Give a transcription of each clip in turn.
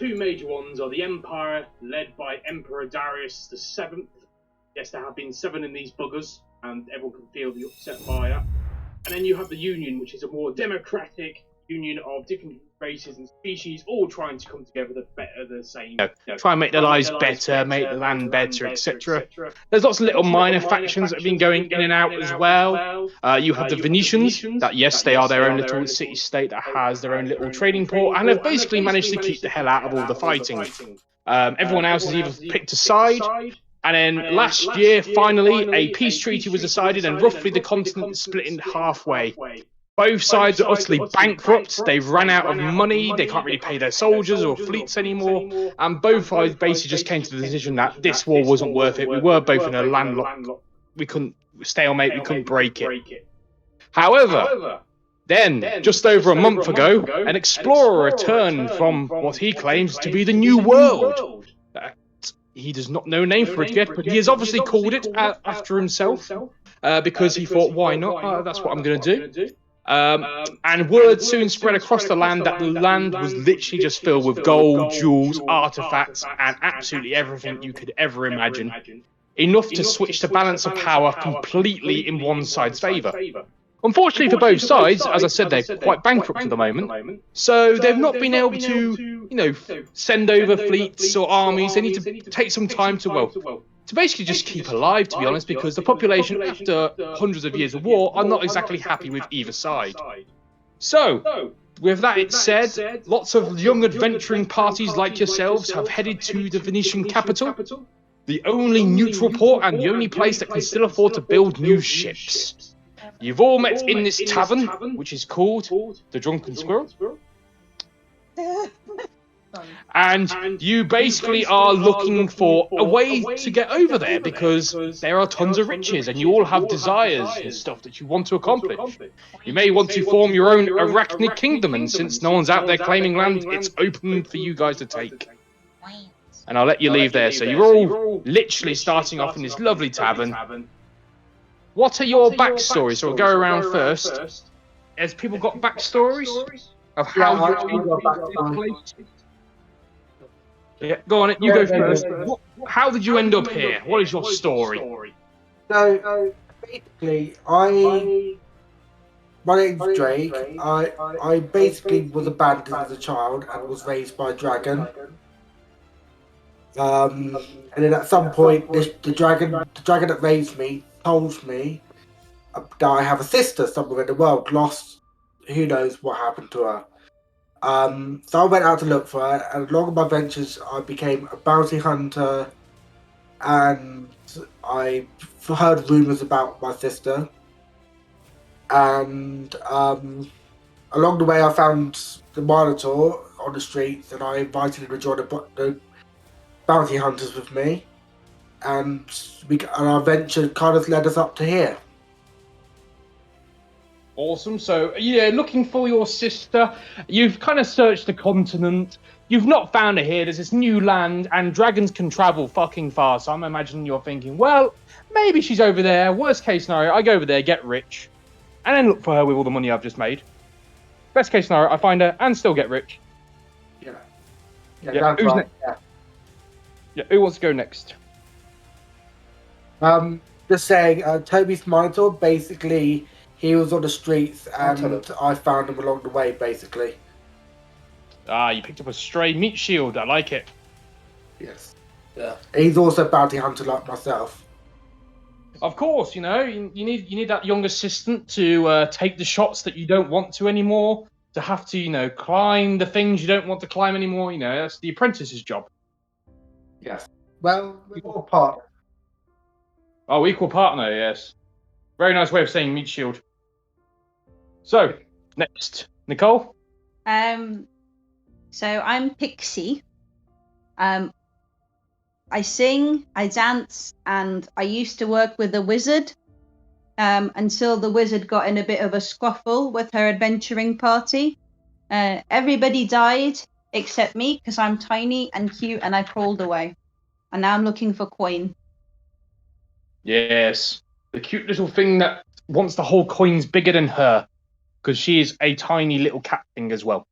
two major ones are the Empire, led by Emperor Darius the Seventh. Yes, there have been 7 in these buggers, and everyone can feel the upset by that. And then you have the Union, which is a more democratic union of different races and species, all trying to come together to better the same. Try and make their lives better, make the land better, etc. There's lots of little minor factions that have been going in and out as well. You have the Venetians, that yes, they are their own little city-state that has their own little trading port, and have basically managed to keep the hell out of all the fighting. Everyone else has either picked a side, and then last year, finally, a peace treaty was decided, and roughly the continent is split in halfway. Both sides are utterly bankrupt. They've run out of money. They can't really pay their soldiers or fleets anymore. And both sides basically just came to the decision that this war wasn't worth it. We were both in a landlocked. We couldn't stalemate. We couldn't break it. However, then, just over a month ago, an explorer returned from what he claims to be the New World. He does not know a name for it yet, but he has obviously called it after himself because he thought, why not? That's what I'm going to do. And word soon spread across the land that the land was literally just filled with gold, jewels, artifacts, and absolutely everything you could ever imagine. Enough to switch the balance of power completely in one side's favour. Unfortunately for both sides, as I said, they're quite bankrupt at the moment, so they've not been able to, send over fleets or armies. They need to take some time to basically just keep alive, to be honest, because the population, after hundreds of years of war, are not exactly happy with either side. So, with that said, lots of young adventuring parties like yourselves have headed to the Venetian capital, the only neutral port and the only place that can still afford to build new ships. You've all met in this tavern, which is called the Drunken Squirrel. And you basically are looking for a way to get over there because there are tons of riches and you all have desires and stuff that you want to accomplish. You may want to form your own arachnid kingdom, and since no one's out there claiming land, it's open for you guys to take. And I'll let you leave there. So you're all literally starting off in this lovely tavern. What are your backstories? So we'll go around first. Has people got backstories of how you got back? Yeah, go on. You go first. How did you end up here? What is your story? So basically, my name's Drake. I basically was abandoned as a child and was raised by a dragon. And then at some point, the dragon that raised me told me that I have a sister somewhere in the world, lost. Who knows what happened to her. So I went out to look for her, and along my ventures, I became a bounty hunter, and I heard rumours about my sister. And along the way, I found the Minotaur on the streets, and I invited him to join the bounty hunters with me, and our venture kind of led us up to here. Awesome. So, yeah, looking for your sister. You've kind of searched the continent. You've not found her here. There's this new land, and dragons can travel fucking far. So I'm imagining you're thinking, well, maybe she's over there. Worst case scenario, I go over there, get rich, and then look for her with all the money I've just made. Best case scenario, I find her and still get rich. Yeah, who's right. next? Yeah, who wants to go next? Just saying, Toby's Minotaur, basically, he was on the streets and I found him along the way, basically. Ah, you picked up a stray meat shield. I like it. Yes. Yeah. He's also a bounty hunter like myself. Of course, you need that young assistant to take the shots that you don't want to anymore, to have to, climb the things you don't want to climb anymore. That's the apprentice's job. Yes. Well, equal partner. Oh, equal partner, yes. Very nice way of saying meat shield. So, next, Nicole. So I'm Pixie. I sing, I dance, and I used to work with a wizard until the wizard got in a bit of a squaffle with her adventuring party. Everybody died except me because I'm tiny and cute and I crawled away. And now I'm looking for coin. Yes, the cute little thing that wants the whole coins bigger than her because she is a tiny little cat thing as well.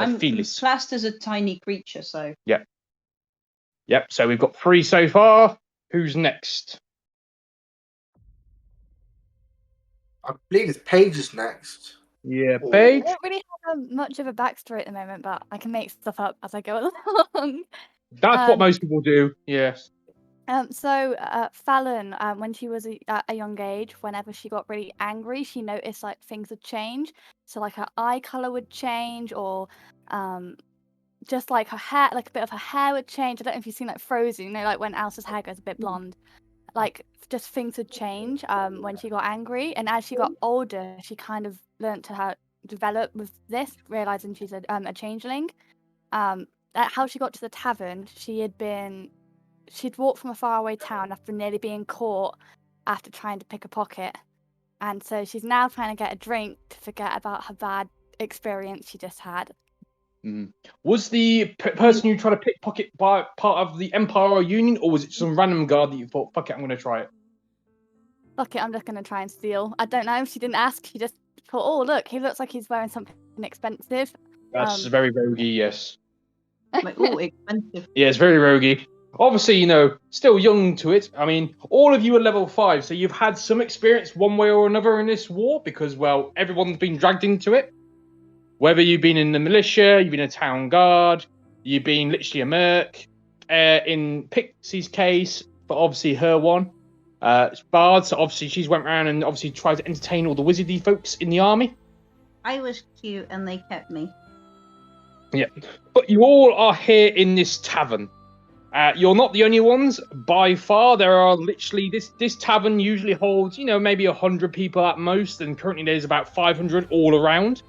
I'm Felis. classed as a tiny creature, so. Yep. So we've got 3 so far. Who's next? I believe it's Paige's next. Yeah, I Paige. don't really have much of a backstory at the moment, but I can make stuff up as I go along. That's what most people do. Yes. So Fallon, when she was at a young age, whenever she got really angry, she noticed like things would change. So like her eye color would change, or just like her hair, like a bit of her hair would change. I don't know if you've seen like Frozen, you know, like when Elsa's hair goes a bit blonde. Like just things would change when she got angry, and as she got older, she kind of learned to develop with this, realizing she's a changeling. How she got to the tavern, she'd walked from a faraway town after nearly being caught after trying to pick a pocket, and so she's now trying to get a drink to forget about her bad experience she just had. Was the person you tried to pickpocket by part of the Empire or Union, or was it some random guard that you thought, fuck it, I'm going to try it? Fuck it, I'm just going to try and steal. I don't know, she didn't ask, she just thought, oh look, he looks like he's wearing something expensive. That's very roguey, yes. Like, oh, expensive. Yeah, it's very roguey. Obviously, you know, still young to it. I mean, all of you are level 5, so you've had some experience one way or another in this war because, well, everyone's been dragged into it. Whether you've been in the militia, you've been a town guard, you've been literally a merc. In Pixie's case, but obviously her one, it's Bard, so obviously she's went around and obviously tried to entertain all the wizardy folks in the army. I was cute and they kept me. Yeah, but you all are here in this tavern. You're not the only ones. By far, there are literally this tavern usually holds, you know, maybe 100 people at most, and currently there's about 500 all around.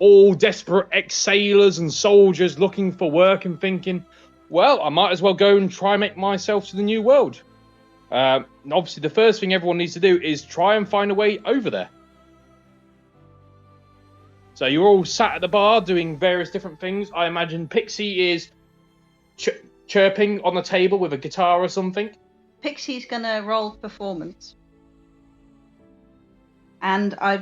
All desperate ex-sailors and soldiers looking for work and thinking, well, I might as well go and try and make myself to the new world. Obviously, the first thing everyone needs to do is try and find a way over there. So you're all sat at the bar doing various different things. I imagine Pixie is chirping on the table with a guitar or something. Pixie's gonna roll performance. And I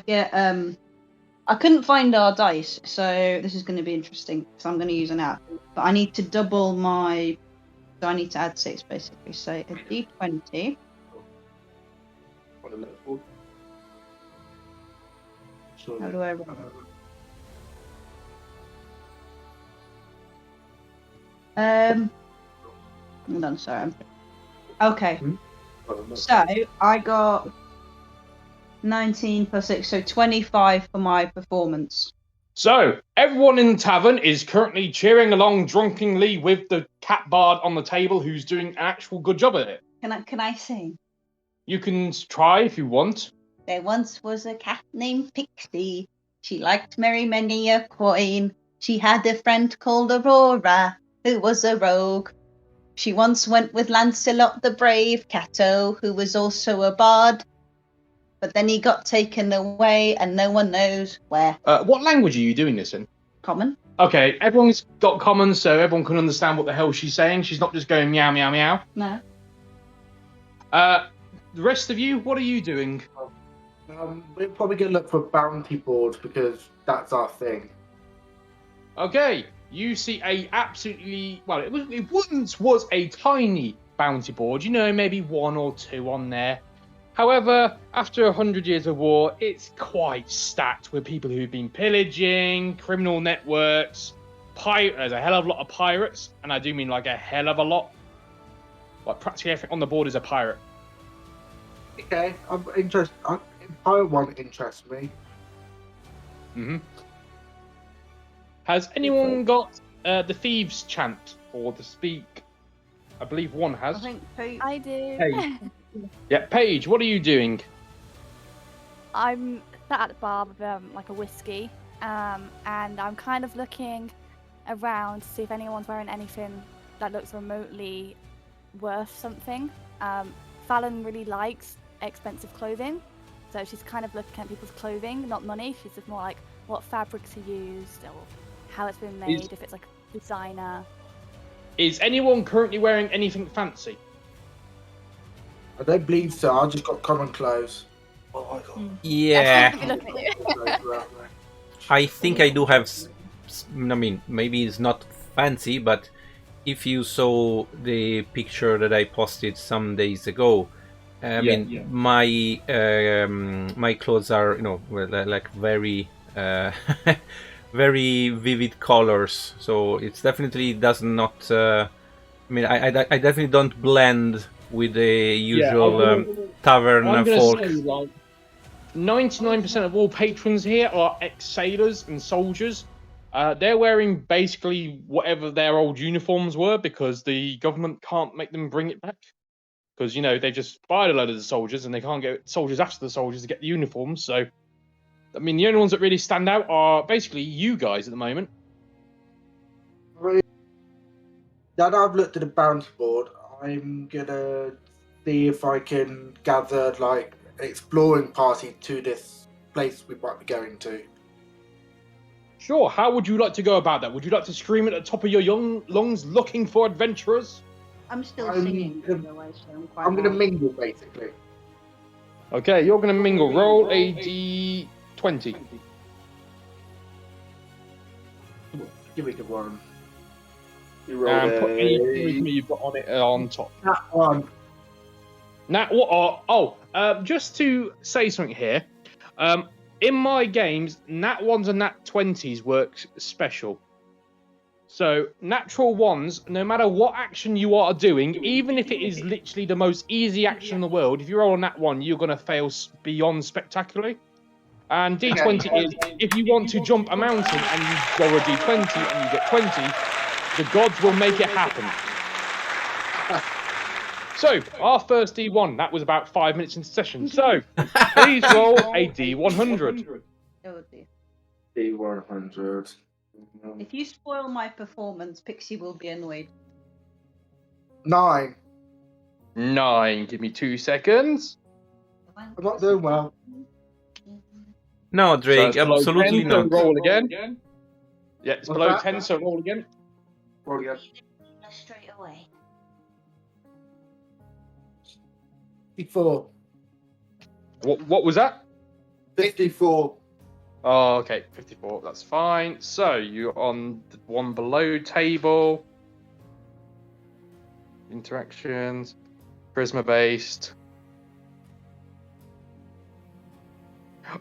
couldn't find our dice, so this is going to be interesting, so I'm going to use an app. But I need to double my... So I need to add 6, basically. So a D20. How do I roll? Hold on, sorry. Okay. So I got 19 plus 6, so 25 for my performance. So, everyone in the tavern is currently cheering along drunkenly with the cat bard on the table who's doing an actual good job at it. Can I sing? You can try if you want. There once was a cat named Pixie. She liked merry many a coin. She had a friend called Aurora, who was a rogue. She once went with Lancelot the brave Cato, who was also a bard. But then he got taken away and no one knows where. What language are you doing this in? Common. Okay, everyone's got common, so everyone can understand what the hell she's saying. She's not just going meow, meow, meow. No. The rest of you, what are you doing? We're probably going to look for bounty boards because that's our thing. Okay, you see a absolutely... Well, it once was a tiny bounty board. You know, maybe 1 or 2 on there. However, after 100 years of war, it's quite stacked with people who've been pillaging, criminal networks, there's a hell of a lot of pirates, and I do mean like a hell of a lot. Like practically everything on the board is a pirate. Okay, I'm interested. Empire one interests me. Has anyone got the Thieves' Chant or the Speak? I believe one has. I think I do. Paige. Yeah, Paige, what are you doing? I'm sat at the bar with like a whiskey, and I'm kind of looking around to see if anyone's wearing anything that looks remotely worth something. Fallon really likes expensive clothing, so she's kind of looking at people's clothing, not money. She's just more like what fabrics are used or how it's been made, if it's like designer. Is anyone currently wearing anything fancy? I don't believe so. I just got common clothes. Yeah, Look at you. I think I do have I mean, maybe it's not fancy, but if you saw the picture that I posted some days ago, my my clothes are, you know, like very very vivid colors. So it's definitely does not. I mean, I definitely don't blend with the usual tavern folk. Say, like, 99% of all patrons here are ex-sailors and soldiers. They're wearing basically whatever their old uniforms were because the government can't make them bring it back. Because, you know, they just fired a load of the soldiers and they can't get soldiers after the soldiers to get the uniforms. So, I mean, the only ones that really stand out are basically you guys at the moment. Now that I've looked at the bounty board, I'm gonna see if I can gather like an exploring party to this place we might be going to. Sure, how would you like to go about that? Would you like to scream at the top of your young lungs looking for adventurers? I'm still I'm singing, gonna- by the way, so I'm quite I'm gonna loud. mingle basically. Okay, you're going to mingle. Roll a d20. Give me the one. And put any charisma you've got on it on top. That one. Now, what? Just to say something here. In my games, nat 1s and nat 20s work special. So, natural ones, no matter what action you are doing, even if it is literally the most easy action in the world, if you roll a nat 1, you're going to fail beyond spectacularly. And d20 is, if you want to jump a mountain and you roll a d20 and you get 20, the gods will make it happen. So, our first d1, that was about 5 minutes into session. So, please roll a d100. Oh dear. D100. If you spoil my performance, Pixie will be annoyed. 9. 9. Give me 2 seconds. I'm not doing well. No, So Drake, it's below absolutely 10, so not. roll again. Yeah, it's What's below that? 10, so roll again. Roll again. Straight away. 54. What was that? 54. Oh, okay, 54, that's fine. So, you're on the one below table. Interactions. Charisma-based.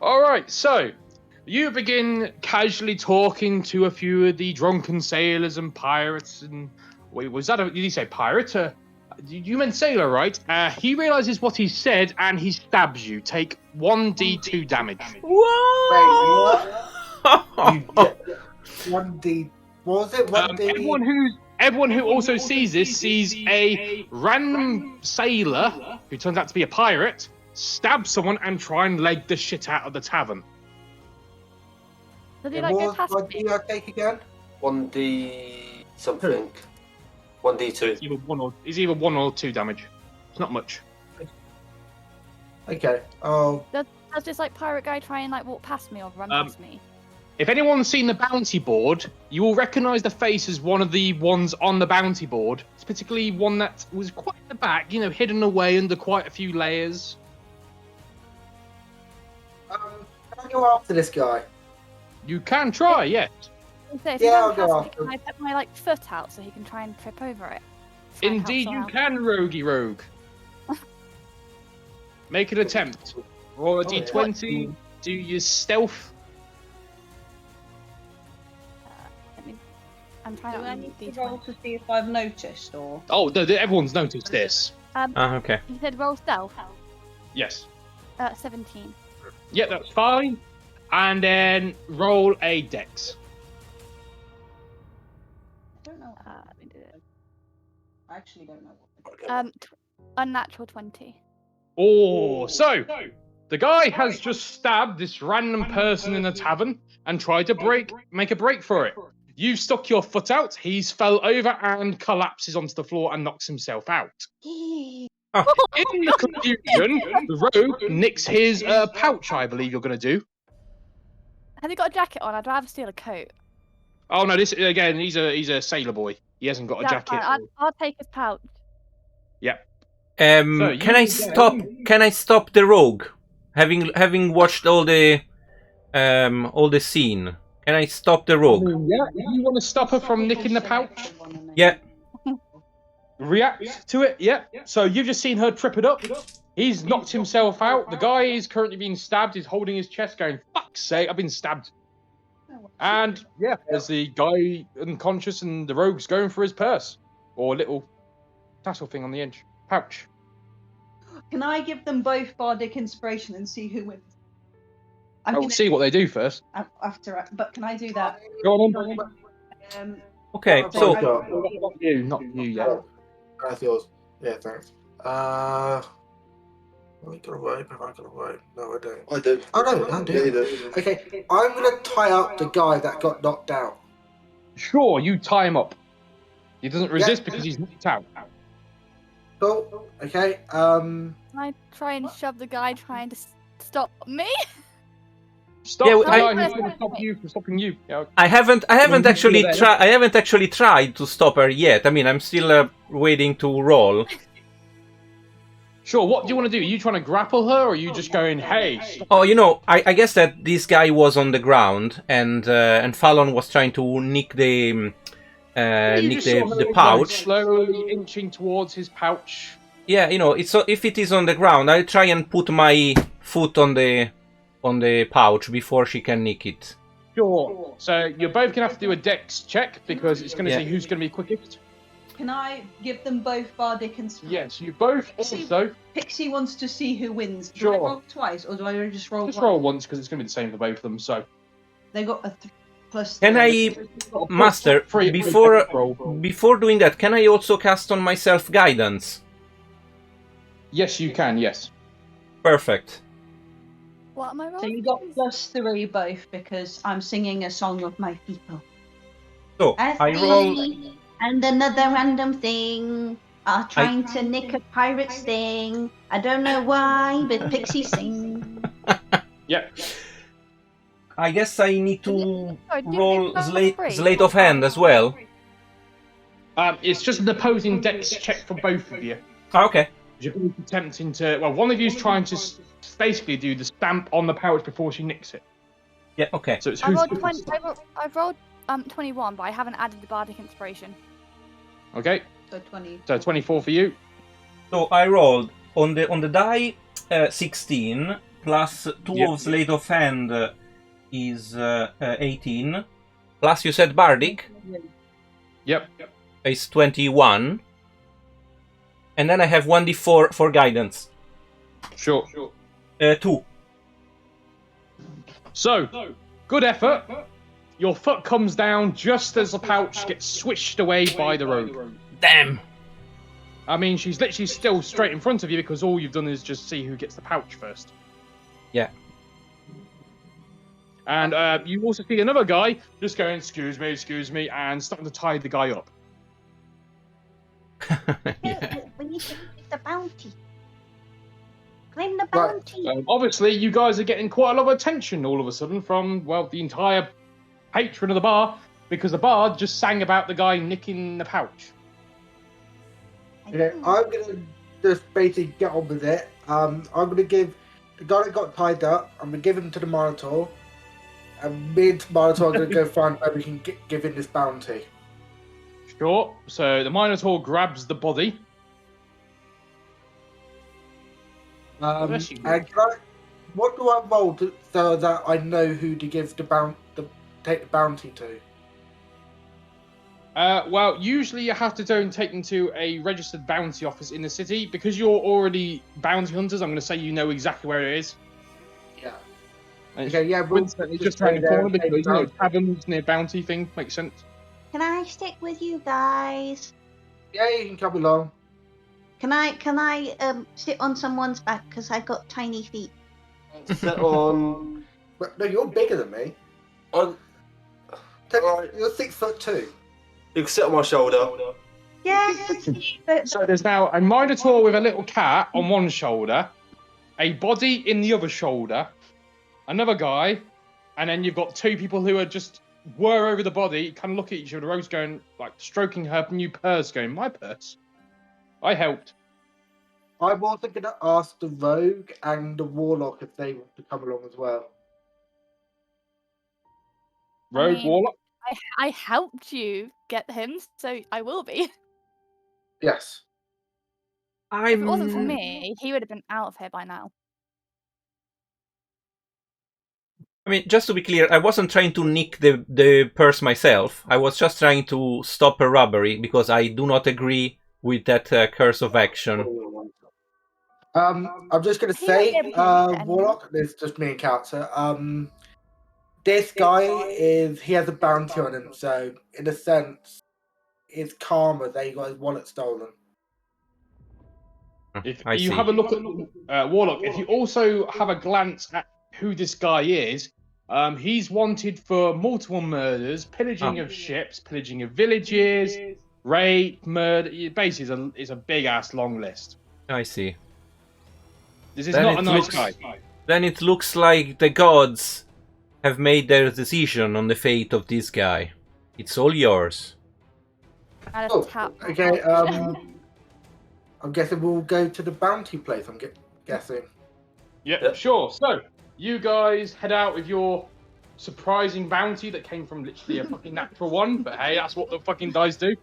Alright, so, you begin casually talking to a few of the drunken sailors and pirates and... Wait, was that did he say pirate? You meant sailor, right? He realizes what he said and he stabs you. Take 1d2 damage. Whoa! You get 1D. What was it? 1D? Everyone who also sees this sees a random sailor who turns out to be a pirate stab someone and try and leg the shit out of the tavern. Did he like go past What me? do I take again? 1d something. 1d2. It's either 1 or 2 damage. It's not much. Okay. Oh, Does this like pirate guy try and like walk past me or run past me? If anyone's seen the bounty board, you will recognise the face as one of the ones on the bounty board. It's particularly one that was quite in the back, you know, hidden away under quite a few layers. can I go after this guy? You can try, yes. So if Yeah, you I'll run go past me, after can I put my like foot out so he can try and trip over it? Try and help Indeed, you someone can, roguey rogue. Make an attempt. Roll a d20. Do your stealth. Let me- I'm trying Do to I on need to D20. roll to see if I've noticed, or? Oh, everyone's noticed this. Okay. You said roll stealth. Yes. 17. Yeah, that's fine. And then roll a dex. I don't know. Let me do it. I actually don't know. What Unnatural 20. Oh, so the guy has just stabbed this random person in the tavern and tried to make a break for it. You've stuck your foot out, he's fell over and collapses onto the floor and knocks himself out. In the confusion, the rogue nicks his pouch, I believe you're going to do. Has he got a jacket on? I'd rather steal a coat. Oh no, this again, he's a sailor boy. He hasn't got a That's jacket. fine. I'll take his pouch. So Can I you- stop? Can I stop the rogue? Having watched all the scene, Can I stop the rogue? Yeah, you want to stop her from nicking the pouch? Yeah. React to it, yeah. So you've just seen her trip it up. He's knocked himself out. The guy is currently being stabbed. He's holding his chest going, fuck's sake, I've been stabbed. And yeah, there's the guy unconscious and the rogue's going for his purse. Or a little tassel thing on the edge. Pouch. Can I give them both bardic inspiration and see who wins? I'll see what they do first. But can I do that? Go on. Okay, so... Not you yet. That's yours. Yeah, thanks. Have I got away? Have I got away? No, I don't. I do. Oh, no, I do. Yeah, you do. Okay, I'm going to tie up the guy that got knocked out. Sure, you tie him up. He doesn't resist because he's knocked out. Cool. Okay. Can I try and shove the guy trying to stop me? Stop Yeah, the guy who's going to stop you from stopping you. Yeah. I haven't actually tried to stop her yet. I mean, I'm still waiting to roll. Sure, what do you want to do? Are you trying to grapple her, or are you just going, hey? Stop. Oh, I guess that this guy was on the ground, and Fallon was trying to nick the pouch. Slowly inching towards his pouch. Yeah, if it is on the ground, I'll try and put my foot on the pouch before she can nick it. Sure. So you're both gonna have to do a dex check because it's gonna say who's gonna be quickest. Can I give them both bardic inspiration? Yes, you both also. Pixie wants to see who wins. Do Sure. I roll twice, or do I just roll Just once? roll once because it's gonna be the same for both of them. So. They got a plus. Can I, Master, before doing that, can I also cast on myself guidance? Yes, you can. Yes. Perfect. What am I rolling? So you got +3 both because I'm singing a song of my people. So I roll. And another random thing. Are trying to nick a pirate's thing. I don't know why, but Pixie sing. Yep. I guess I need to roll Slate of Hand as well. It's just an opposing dex check for both of you. Okay. You're both attempting to. Well, one of you's trying to basically do the stamp on the pouch before she nicks it. Yeah. Okay. So it's I who's rolled quickest. 20, I've rolled 21, but I haven't added the bardic inspiration. Okay. So 20. So 24 for you. So I rolled on the die 16 plus 2 of Slate of Hand is 18. Plus you said bardic. Yep. Is 21. And then I have 1d4 for guidance. Sure. 2. So, good effort. Your foot comes down just as the pouch gets swished away by the rogue. Damn! I mean, she's literally still straight in front of you because all you've done is just see who gets the pouch first. Yeah. And you also see another guy just going, excuse me, and starting to tie the guy up. Yeah. We need to get the bounty. Claim the bounty. Obviously, you guys are getting quite a lot of attention all of a sudden from, well, the entire patron of the bar, because the bard just sang about the guy nicking the pouch. Okay, I'm going to just basically get on with it. I'm going to give the guy that got tied up, I'm going to give him to the Minotaur. And me and the Minotaur are going to go find where we can give him this bounty. Sure. So the Minotaur grabs the body. And what do I roll so that I know who to give take the bounty to? Well, usually you have to go and take them to a registered bounty office in the city. Because you're already bounty hunters, I'm going to say you know exactly where it is. Yeah. And Okay, yeah, we'll it's just around the corner because, taverns near bounty thing makes sense. Can I stick with you guys? Yeah, you can come along. Can I sit on someone's back because I got tiny feet? Sit on. But no, you're bigger than me. Alright. You're 6'2". You can sit on my shoulder. Yes. So there's now a Minotaur with a little cat on one shoulder, a body in the other shoulder, another guy, and then you've got 2 people who are just whir over the body, kind of look at each other. Rose going, like, stroking her new purse, going, my purse? I helped. I'm also going to ask the Rogue and the Warlock if they want to come along as well. Rogue mean, Warlock? I helped you get him, so I will be. Yes. If it wasn't for me, he would have been out of here by now. I mean, just to be clear, I wasn't trying to nick the purse myself. I was just trying to stop a robbery because I do not agree with that curse of action. I'm just gonna He won't say, be able to use it anymore. Warlock. It's just me and character. This guy he has a bounty on him, so in a sense, it's karma that he got his wallet stolen. If I you see. have a look at Warlock, if you also have a glance at who this guy is, he's wanted for multiple murders, pillaging of ships, pillaging of villages, rape, murder. Basically, it's a big ass long list. I see. This is Then not a it nice looks- guy. Then it looks like the gods have made their decision on the fate of this guy. It's all yours. I Oh, just tap. okay. I'm guessing we'll go to the bounty place. I'm guessing. Yeah, Yep. sure. So, you guys head out with your surprising bounty that came from literally a fucking natural one, but hey, that's what the fucking dice do.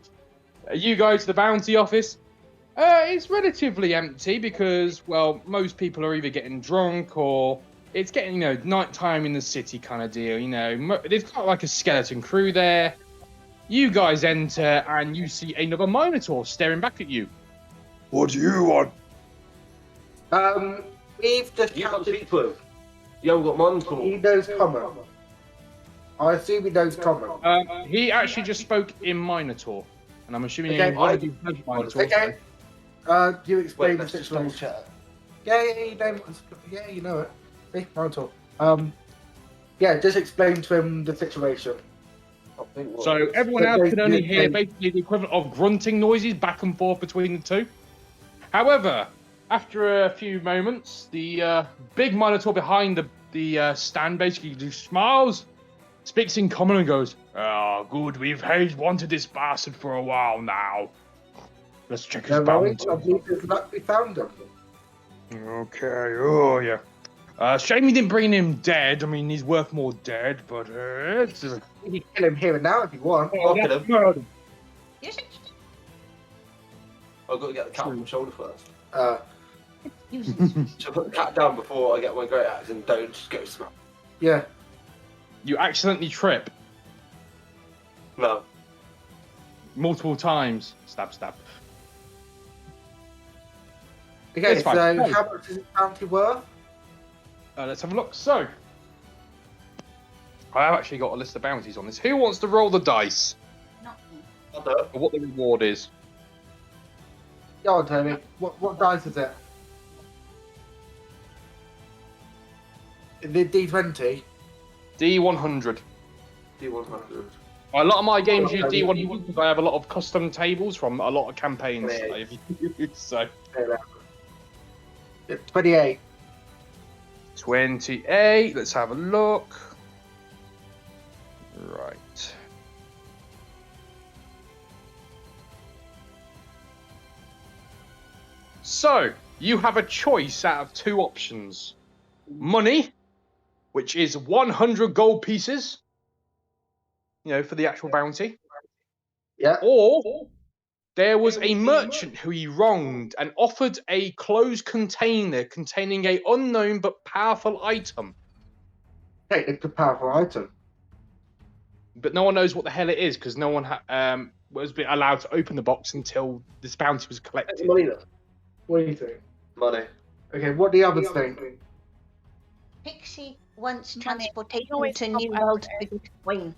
You go to the bounty office. It's relatively empty because, well, most people are either getting drunk or it's getting, nighttime in the city kind of deal. They've got like a skeleton crew there. You guys enter and you see another Minotaur staring back at you. What do you want? We've just You can't captured. speak to him. You haven't got mine to He knows common. I assume he knows common. He actually just spoke in Minotaur, and I'm assuming Okay, you want to do Minotaur. Okay. You explain Wait, the let's just double situation. check. Yeah, you know it. See, Minotaur. Yeah, just explain to him the situation. I think what- So everyone But else they- can only they- hear basically the equivalent of grunting noises back and forth between the two. However, after a few moments, the big Minotaur behind the stand basically just smiles, speaks in common and goes, "Oh, good, we've wanted this bastard for a while now. Let's check his Don't worry, bounty." I believe his luck we found him. Okay, oh yeah. Shame you didn't bring him dead. I mean, he's worth more dead, but it's... You can kill him here and now if you want. I'll kill him. murder. I've got to get the cat on my shoulder first. Useless. Should I put the cat down before I get my great axe and don't just go smack? Yeah. You accidentally trip No. multiple times. Stab, stab. Okay, It's fine. so how much is his bounty worth? Let's have a look. So, I have actually got a list of bounties on this. Who wants to roll the dice I'll do it. for what the reward is? Go on, Toby. What dice is it? The D20. D100. D100. A lot of my games use D100 because I have a lot of custom tables from a lot of campaigns that I've used. So, 28. 28. Let's have a look. Right. So, you have a choice out of two options. Money, which is 100 gold pieces, for the actual bounty. Yeah. Or there was a merchant who he wronged and offered a closed container containing a unknown but powerful item. Take the powerful item. But no one knows what the hell it is because no one was allowed to open the box until this bounty was collected. Money then. What do you think? Money. Okay, what do the others think? Pixie wants Money. transportation Always to help New World everything. to get coin.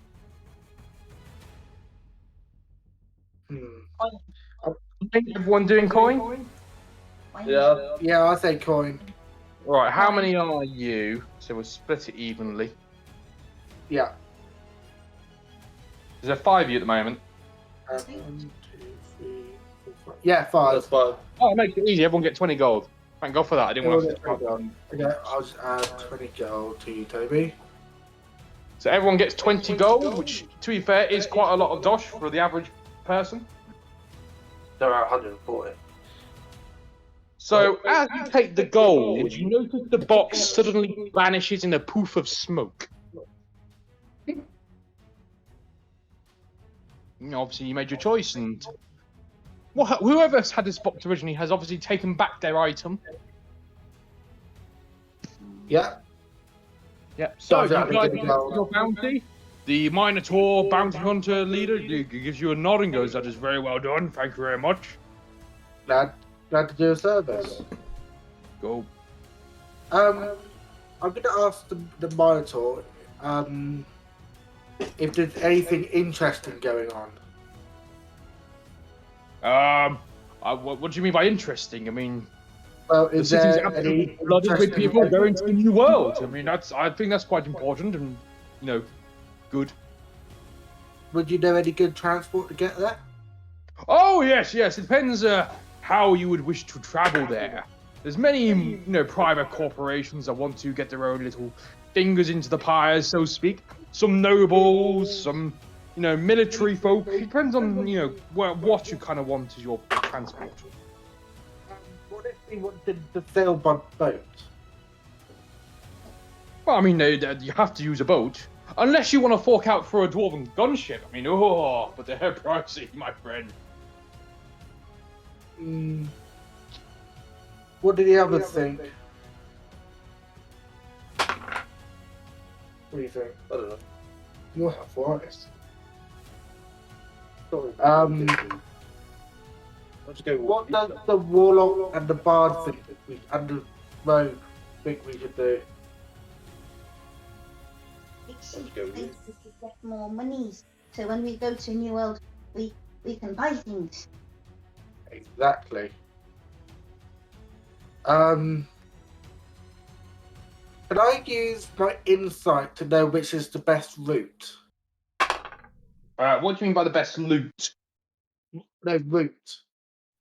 Everyone doing coin? Yeah. Yeah, I say coin. Right, how many are you? So we'll split it evenly. Yeah. Is there 5 of you at the moment? 1, 2, 3, 4, 5. Yeah, 5. That's fine. Oh, it makes it easy. Everyone get 20 gold. Thank God for that. I didn't want to... Okay, I'll just add 20 gold to you, Toby. So everyone gets 20 gold, which, to be fair, is quite a lot of dosh for the average person. There are 140. So as you take the gold, you notice the box suddenly vanishes in a poof of smoke. obviously you made your choice, and whoever's had this box originally has obviously taken back their item. Yeah. Yeah. So you Sounds like guys a good goal. your bounty. The Minotaur bounty hunter leader gives you a nod and goes, "That is very well done. Thank you very much." Glad to do a service. Go. I'm going to ask the Minotaur if there's anything interesting going on. What do you mean by interesting? I mean, Well, the is city's there absolutely any flooded with interesting people going to the new world. I mean, I think that's quite important and, good. Would you know any good transport to get there? Oh, yes. It depends how you would wish to travel there. There's many, private corporations that want to get their own little fingers into the pie, so to speak. Some nobles, some, military folk. It depends on, what you kind of want as your transport. What if we wanted to sail by boat? Well, I mean, you have to use a boat. Unless you want to fork out for a dwarven gunship. I mean, but they're pricey, my friend. What do the others think? What do you think? I don't know. You'll have forest. Let's go. What does the warlock and the bard think and the rogue think we should do? Pixie Let's go. thinks we could get more monies. So when we go to New World, we can buy things. Exactly. Can I use my insight to know which is the best route? What do you mean by the best loot? No, route.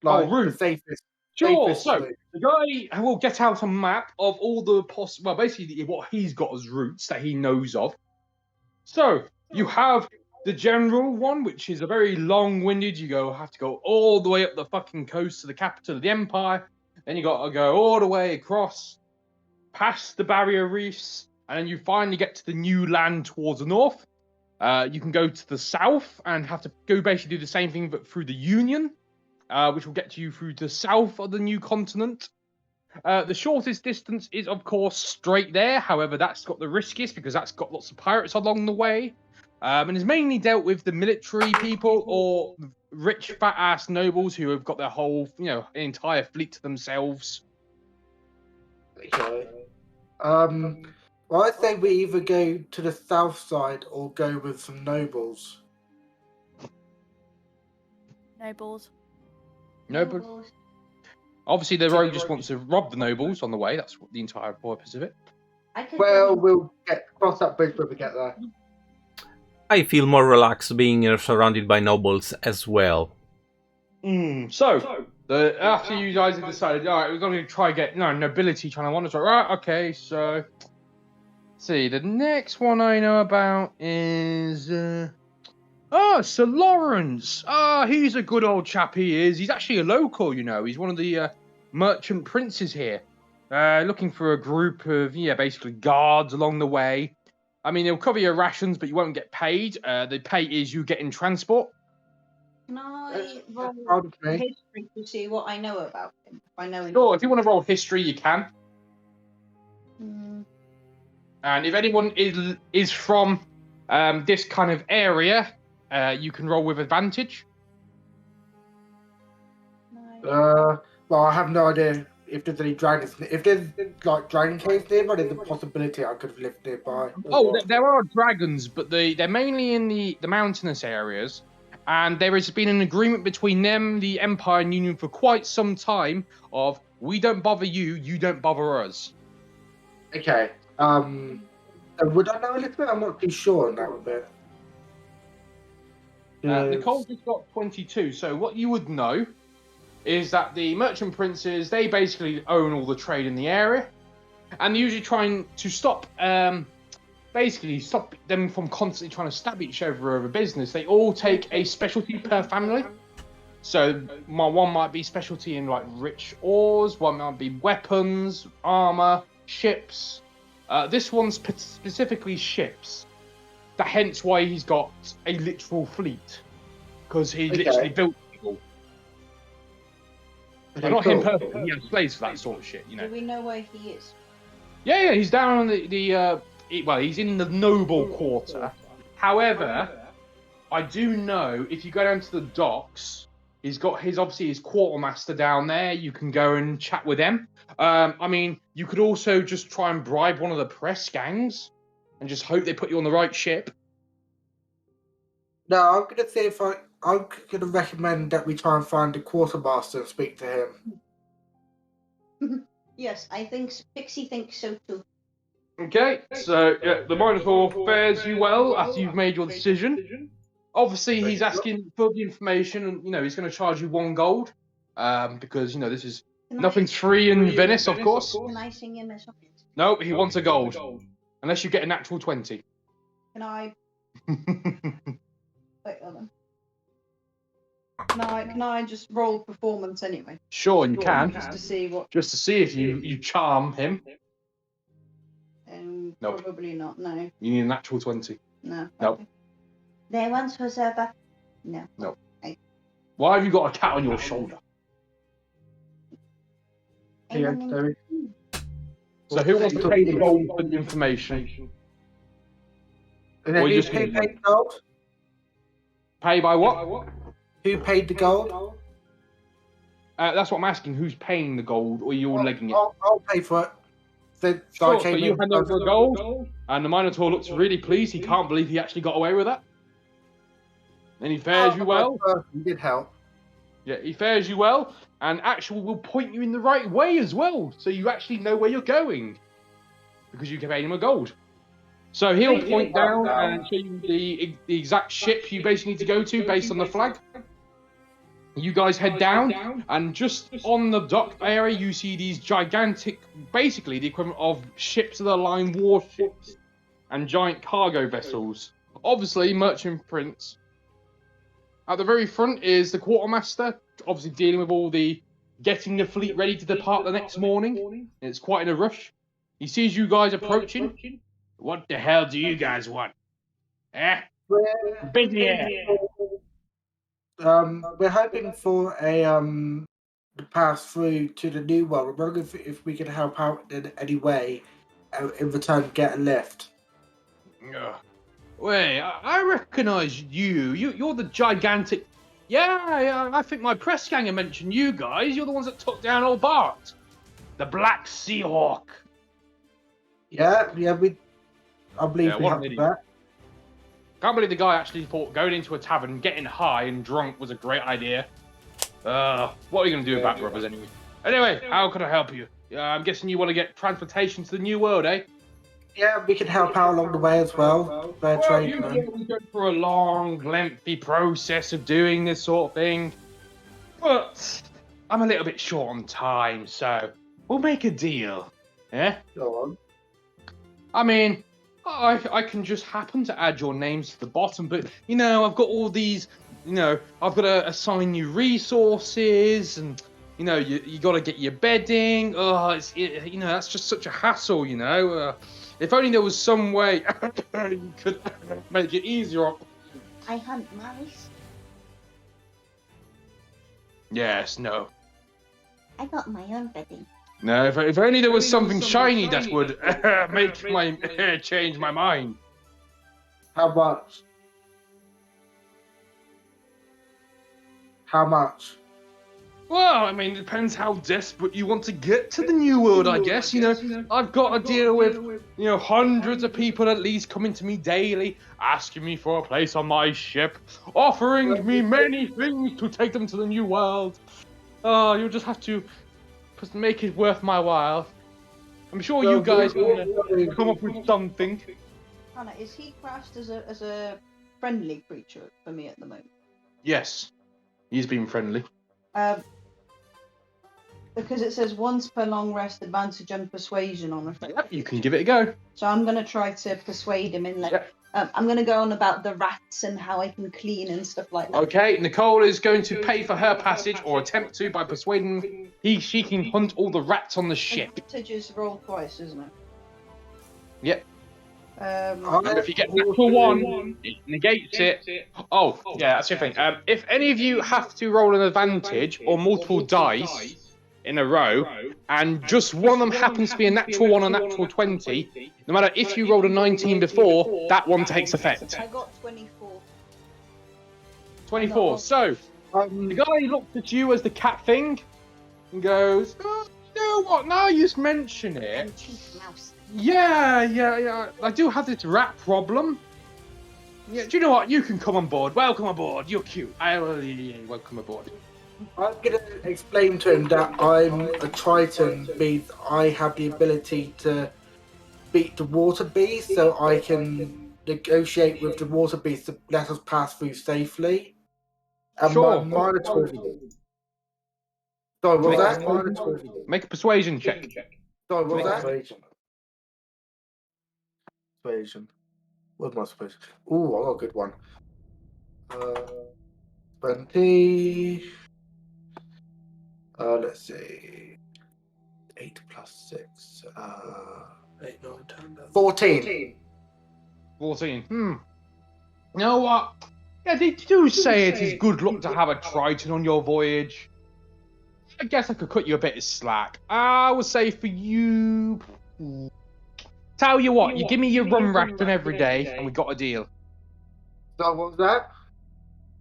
Like route. the safest. Sure, safest so route. the guy will get out a map of all the possible, basically what he's got as routes that he knows of. So you have the general one, which is a very long-winded. You have to go all the way up the fucking coast to the capital of the empire. Then you got to go all the way across, past the barrier reefs, and then you finally get to the new land towards the north. You can go to the south and have to go basically do the same thing but through the Union, which will get you through the south of the new continent. The shortest distance is, of course, straight there. However, that's got the riskiest because that's got lots of pirates along the way. And is mainly dealt with the military people or rich, fat-ass nobles who have got their whole, entire fleet to themselves. Okay. Well, I say we either go to the south side or go with some nobles. Nobles. Nobles. Obviously, the rogue just wants to rob the nobles on the way. That's what the entire purpose of it. Well, we'll cross that bridge when we get there. I feel more relaxed being surrounded by nobles as well. So after you guys have decided, all right, we're going to try get nobility trying to wander. So, right, okay, so let's see. The next one I know about is Sir Lawrence. He's a good old chap. He is. He's actually a local. He's one of the merchant princes here. Looking for a group of basically guards along the way. I mean, they'll cover your rations, but you won't get paid. The pay is you get in transport. Can I roll history to see what I know about him? Sure, if you want to roll history, you can. And if anyone is from this kind of area, you can roll with advantage. Well, I have no idea if there's any dragons. If there's dragon caves nearby, there's a possibility I could have lived nearby. Oh, there are dragons, but they're mainly in the mountainous areas. And there has been an agreement between them, the Empire and Union, for quite some time of, we don't bother you, you don't bother us. Okay. Would I know a little bit? I'm not too sure on that bit. Nicole just got 22, so what you would know is that the merchant princes, they basically own all the trade in the area. And they're usually trying to stop them from constantly trying to stab each other over business. They all take a specialty per family. So one might be specialty in rich ores, one might be weapons, armor, ships. This one's specifically ships. Hence why he's got a literal fleet. because he literally built people. Okay, Not him cool. personally. He has slaves for that sort of shit, you know. Do we know where he is? Yeah, he's down on he's in the noble quarter. However, I do know if you go down to the docks, he's got his quartermaster down there. You can go and chat with them. I mean, you could also just try and bribe one of the press gangs and just hope they put you on the right ship. No, I'm gonna see if I'm gonna recommend that we try and find the quartermaster and speak to him. Yes, I think Pixie thinks so too. Okay, so the Minotaur fares you well after you've made your decision. Obviously, he's asking for the information, and he's going to charge you 1 gold, because this is nothing's free in Venice, of course. Can I sing him a song? No, he wants a gold, unless you get a natural 20. Can I? Wait, hold on. Can I just roll performance anyway? Sure, you can. Just to see what. Just to see if you charm him. Nope. Probably not. No. You need a natural 20. No. Nope. Okay. There once was a no. Nope. Why have you got a cat on your shoulder? Yeah, So who wants to pay the gold for the information? And then Or who you just paid the gold? Pay by what? Who paid the gold? That's what I'm asking. Who's paying the gold, or are you all legging it? I'll pay for it. So So you hand over the gold, and the Minotaur looks really pleased. He can't believe he actually got away with that. And he fares you well. He did help. Yeah, he fares you well, and actually will point you in the right way as well, so you actually know where you're going, because you can pay him a gold. So he'll point down and show you the exact ship you basically need to go to based on the flag. You guys head down, and just on the dock area, you see these gigantic, basically the equivalent of ships of the line warships and giant cargo vessels. Obviously, merchant prince. At the very front is the quartermaster, obviously dealing with all the getting the fleet ready to depart the next morning. It's quite in a rush. He sees you guys approaching. What the hell do you guys want? Eh? Busy here. We're hoping for a to pass through to the new world. We're wondering if we can help out in any way, in return get a lift. Wait, I recognise you. You're the gigantic. Yeah, I think my press ganger mentioned you guys. You're the ones that took down old Bart, the Black Seahawk. Yeah, I believe we have that. Can't believe the guy actually thought going into a tavern, getting high and drunk was a great idea. What are you going to do about brothers anyway? Anyway, how can I help you? I'm guessing you want to get transportation to the new world, eh? Yeah, we can help out along the way as well. Fair trade. We go through a long, lengthy process of doing this sort of thing. But I'm a little bit short on time, so we'll make a deal. Yeah? Go on. I mean, I can just happen to add your names to the bottom, but, I've got all these, I've got to assign you resources, and, you got to get your bedding. That's just such a hassle, If only there was some way you could make it easier. I hunt mice. Yes, no. I got my own bedding. No, if only there was something shiny that would make my change my mind. How much? How much? Well, I mean, it depends how desperate you want to get to the new world, I guess. I've got to deal with, hundreds of people at least coming to me daily, asking me for a place on my ship, offering me many things to take them to the new world. You'll just have to make it worth my while. I'm sure you guys can come up with something. Hannah, is he classed as a friendly creature for me at the moment? Yes, he's been friendly. Because it says once per long rest, advantage and persuasion on a. Yep, you can give it a go. So I'm going to try to persuade him in that. I'm going to go on about the rats and how I can clean and stuff like that. Okay, Nicole is going to pay for her passage, or attempt to, by persuading she can hunt all the rats on the ship. Advantage is roll twice, isn't it? Yep. And if you get natural 1, it negates it. Oh, yeah, that's the thing. If any of you have to roll an advantage or multiple dice in a row, and just one of them happens to be a natural 1 or natural 20, no matter if you rolled a 19 before, that one takes effect. I got 24. 24. So, the guy looks at you as the cat thing and goes, oh, you know what, now you just mention it. Mouse. Yeah. I do have this rat problem. Yeah, do you know what? You can come on board. Welcome aboard. You're cute. Welcome aboard. I'm going to explain to him that I'm a Triton, means I have the ability to beat the water beast, so I can negotiate with the water beast to let us pass through safely. And Sure. my Minotaur... Sorry, what was that? Minotaur... Make a persuasion check. Sorry, what was that? Persuasion. What's my persuasion? Ooh, I got a good one. 20... let's see. 8 plus 6. 8, 9, 10, 14. 14. You know what? Yeah, they do say it is good luck to have a Triton on your voyage. I guess I could cut you a bit of slack. I would say for you... Tell you what, you give me your rum ration every day, and we got a deal. So what was that?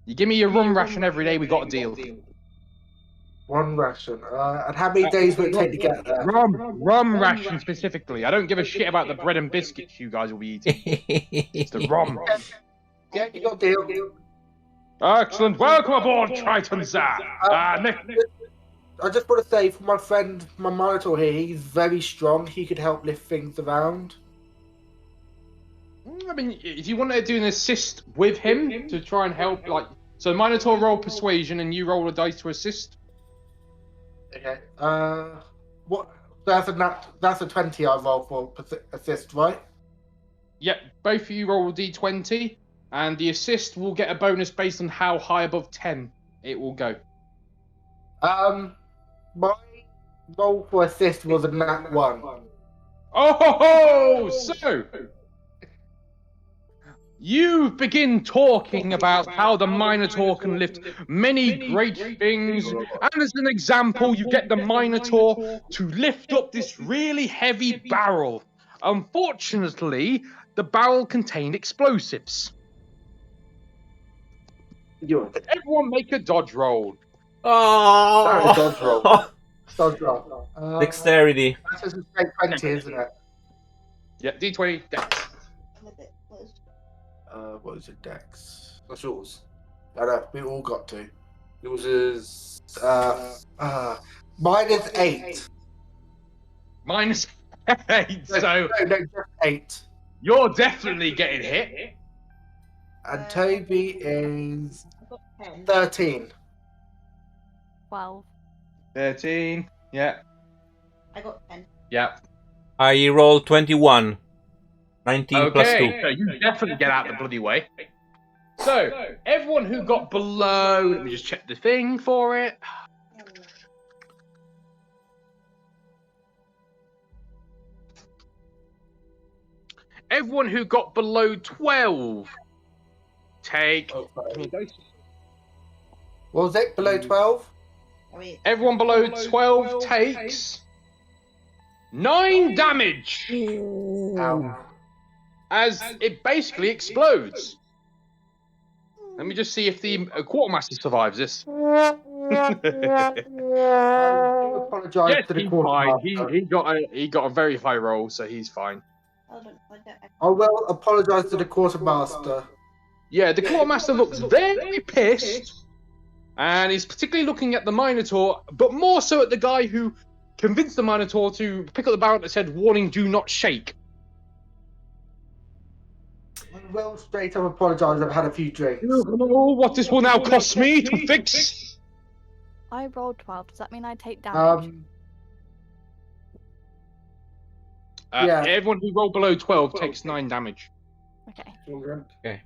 You give me your rum ration every day, we got a deal. One ration. And how many days will it take to get there? Rum ration specifically. I don't give a shit about the bread and biscuits you guys will be eating. It's the rum. Yeah, you got a deal. Excellent. Welcome aboard, Triton, sir. I just want to say, for my friend, my Minotaur here, he's very strong. He could help lift things around. I mean, if you want to do an assist with him to try and help, like, so Minotaur roll persuasion and you roll a dice to assist. Okay. What? That's a 20 I roll for assist, right? Yep. Both of you roll a d20, and the assist will get a bonus based on how high above 10 it will go. My roll for assist was a nat 1. Oh, so you begin talking about how the Minotaur can lift many great things, and as an example, you get the Minotaur to lift up this really heavy barrel. Unfortunately, the barrel contained explosives. Everyone make a dodge roll. Oh! Dodge roll. Dodge roll. Dexterity. That's a straight 20, isn't it? Yeah, D20, dex. What is it, dex? What's yours? I know, we all got to. Yours is... Mine is 8. Minus 8, so No, just 8. you're definitely getting hit. And Toby is I got 10. 13. 12. 13, yeah. I got 10. Yeah. I rolled 21. 19 plus 2. So you definitely get out the bloody way. So, everyone who got below... Let me just check the thing for it. Everyone who got below 12, take... What was it? Below 12? Everyone below 12 takes 9 damage Ow. as it basically explodes. Let me just see if the quartermaster survives this. I apologise Yes, to the he's fine. quartermaster. He got a very high roll, so he's fine. I will apologise to the quartermaster. Yeah, the quartermaster looks very pissed, and he's particularly looking at the Minotaur, but more so at the guy who convinced the Minotaur to pick up the barrel that said, "Warning, do not shake." I will straight up apologise, I've had a few drinks. Oh, what this will now cost me to fix? I rolled 12. Does that mean I take damage? Yeah. Everyone who rolled below 12 takes 9 damage. Okay.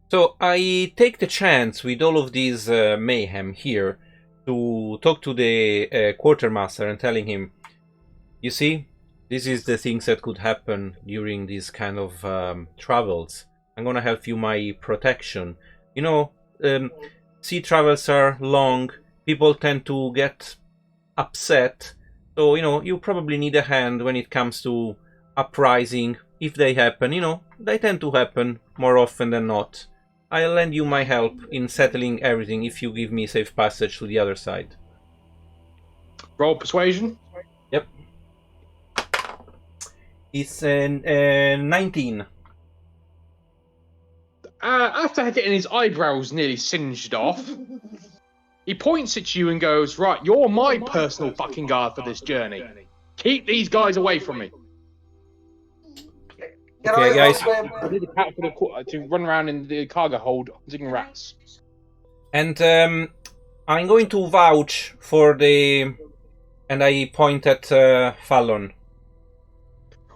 So I take the chance with all of these mayhem here to talk to the quartermaster and telling him, you see, this is the things that could happen during these kind of travels. I'm gonna help you my protection. You know, sea travels are long. People tend to get upset. So, you know, you probably need a hand when it comes to uprising. If they happen, you know, they tend to happen more often than not. I'll lend you my help in settling everything if you give me safe passage to the other side. Roll persuasion. Yep. It's 19. After getting his eyebrows nearly singed off, he points at you and goes, "Right, you're my personal fucking guard for this journey. Keep these guys away from me." Okay, guys. I need a cat to run around in the cargo hold digging rats. And I'm going to vouch for the... And I point at Fallon.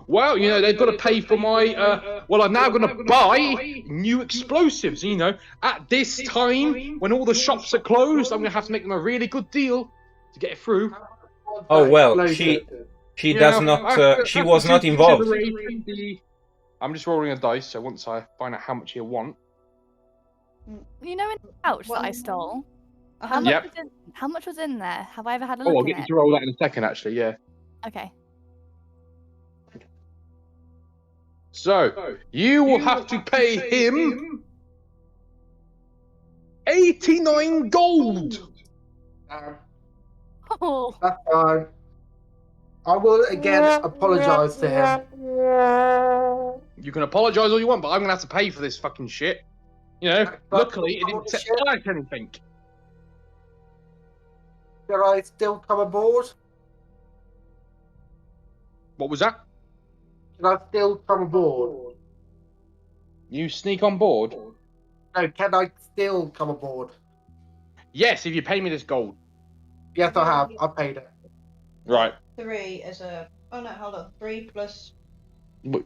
Well, you know, they've got to pay for my... well, I'm now going to buy new explosives, you know. At this time, when all the shops are closed, I'm going to have to make them a really good deal to get it through. Oh, well, she does not... she was not involved. I'm just rolling a dice, so once I find out how much you want... You know, in the pouch that I stole, how much was in there? Have I ever had a look I'll at get you it? to roll that in a second, actually, yeah. Okay. So, you will have to pay him 89 gold! Oh. That's fine. I will again apologise to him. You can apologise all you want, but I'm going to have to pay for this fucking shit. You know, luckily it didn't set fire to anything. Can I still come aboard? What was that? Can I still come aboard? You sneak on board? No, can I still come aboard? Yes, if you pay me this gold. Yes, I have. I paid it. Right. 3 as a... Oh no, hold on. 3 plus... What?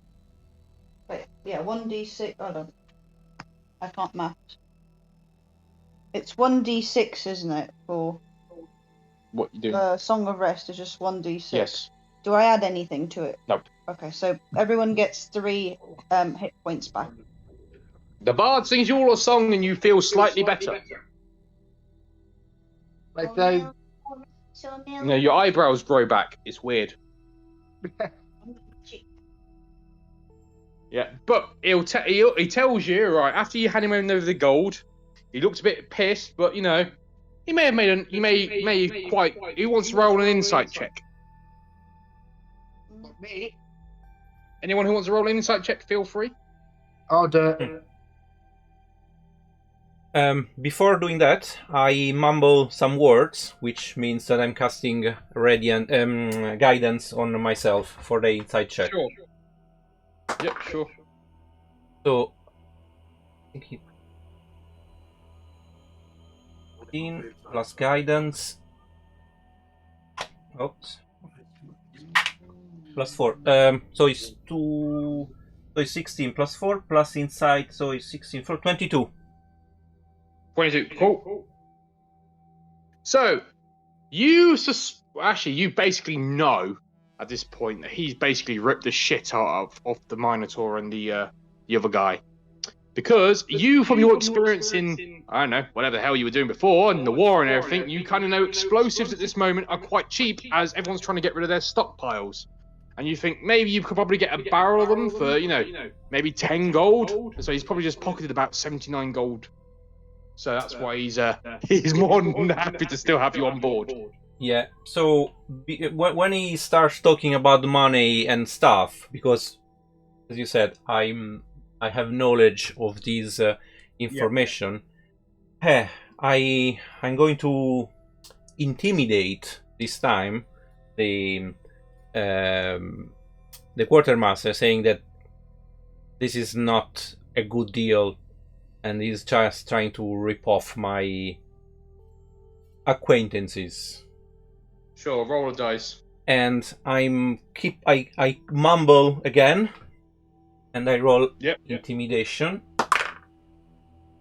Wait, yeah, 1d6... Hold on. I can't maths. It's 1d6, isn't it? For... What you do? Song of Rest is just 1d6. Yes. Do I add anything to it? No. Okay, so everyone gets 3 hit points back. The bard sings you all a song and you feel slightly better. Like they... You know, your eyebrows grow back. It's weird. Yeah, but he tells you, right, after you hand him over the gold, he looked a bit pissed, but, you know, he may have made an... He wants to roll an insight check. Me? Anyone who wants to roll an insight check, feel free. I'll do it. Before doing that, I mumble some words, which means that I'm casting radiant guidance on myself for the inside check. Sure. Yep, sure. So, I think 14 plus guidance. Oops. Plus 4. So it's 2. So it's 16 plus 4 plus insight. So it's 16 for 22. 22. Cool. So, you basically know at this point that he's basically ripped the shit out of the Minotaur and the other guy. Because you, from your experience in, I don't know, whatever the hell you were doing before, and the war and everything, you kind of know explosives at this moment are quite cheap as everyone's trying to get rid of their stockpiles. And you think maybe you could probably get a barrel of them for, you know, maybe 10 gold. So he's probably just pocketed about 79 gold. So that's why he's more than happy to still have you on board. Yeah, so when he starts talking about the money and stuff, because, as you said, I have knowledge of this information, I'm going to intimidate this time the quartermaster, saying that this is not a good deal and he's just trying to rip off my acquaintances. Sure, roll a dice. And I mumble again, and I roll intimidation.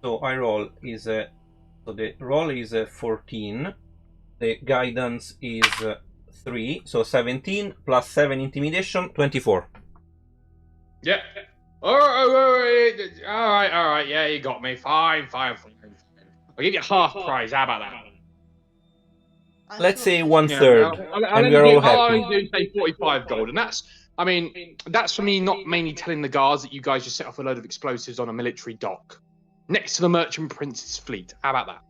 So I roll the roll is a 14. The guidance is 3, so 17 plus 7 intimidation, 24. Yeah. All right. Yeah, you got me. Fine. I'll give you half price. How about that? Let's say thought- 1/3, I'll and we're all happy. only do say 45 gold, and that's for me not mainly telling the guards that you guys just set off a load of explosives on a military dock next to the Merchant Prince's fleet. How about that?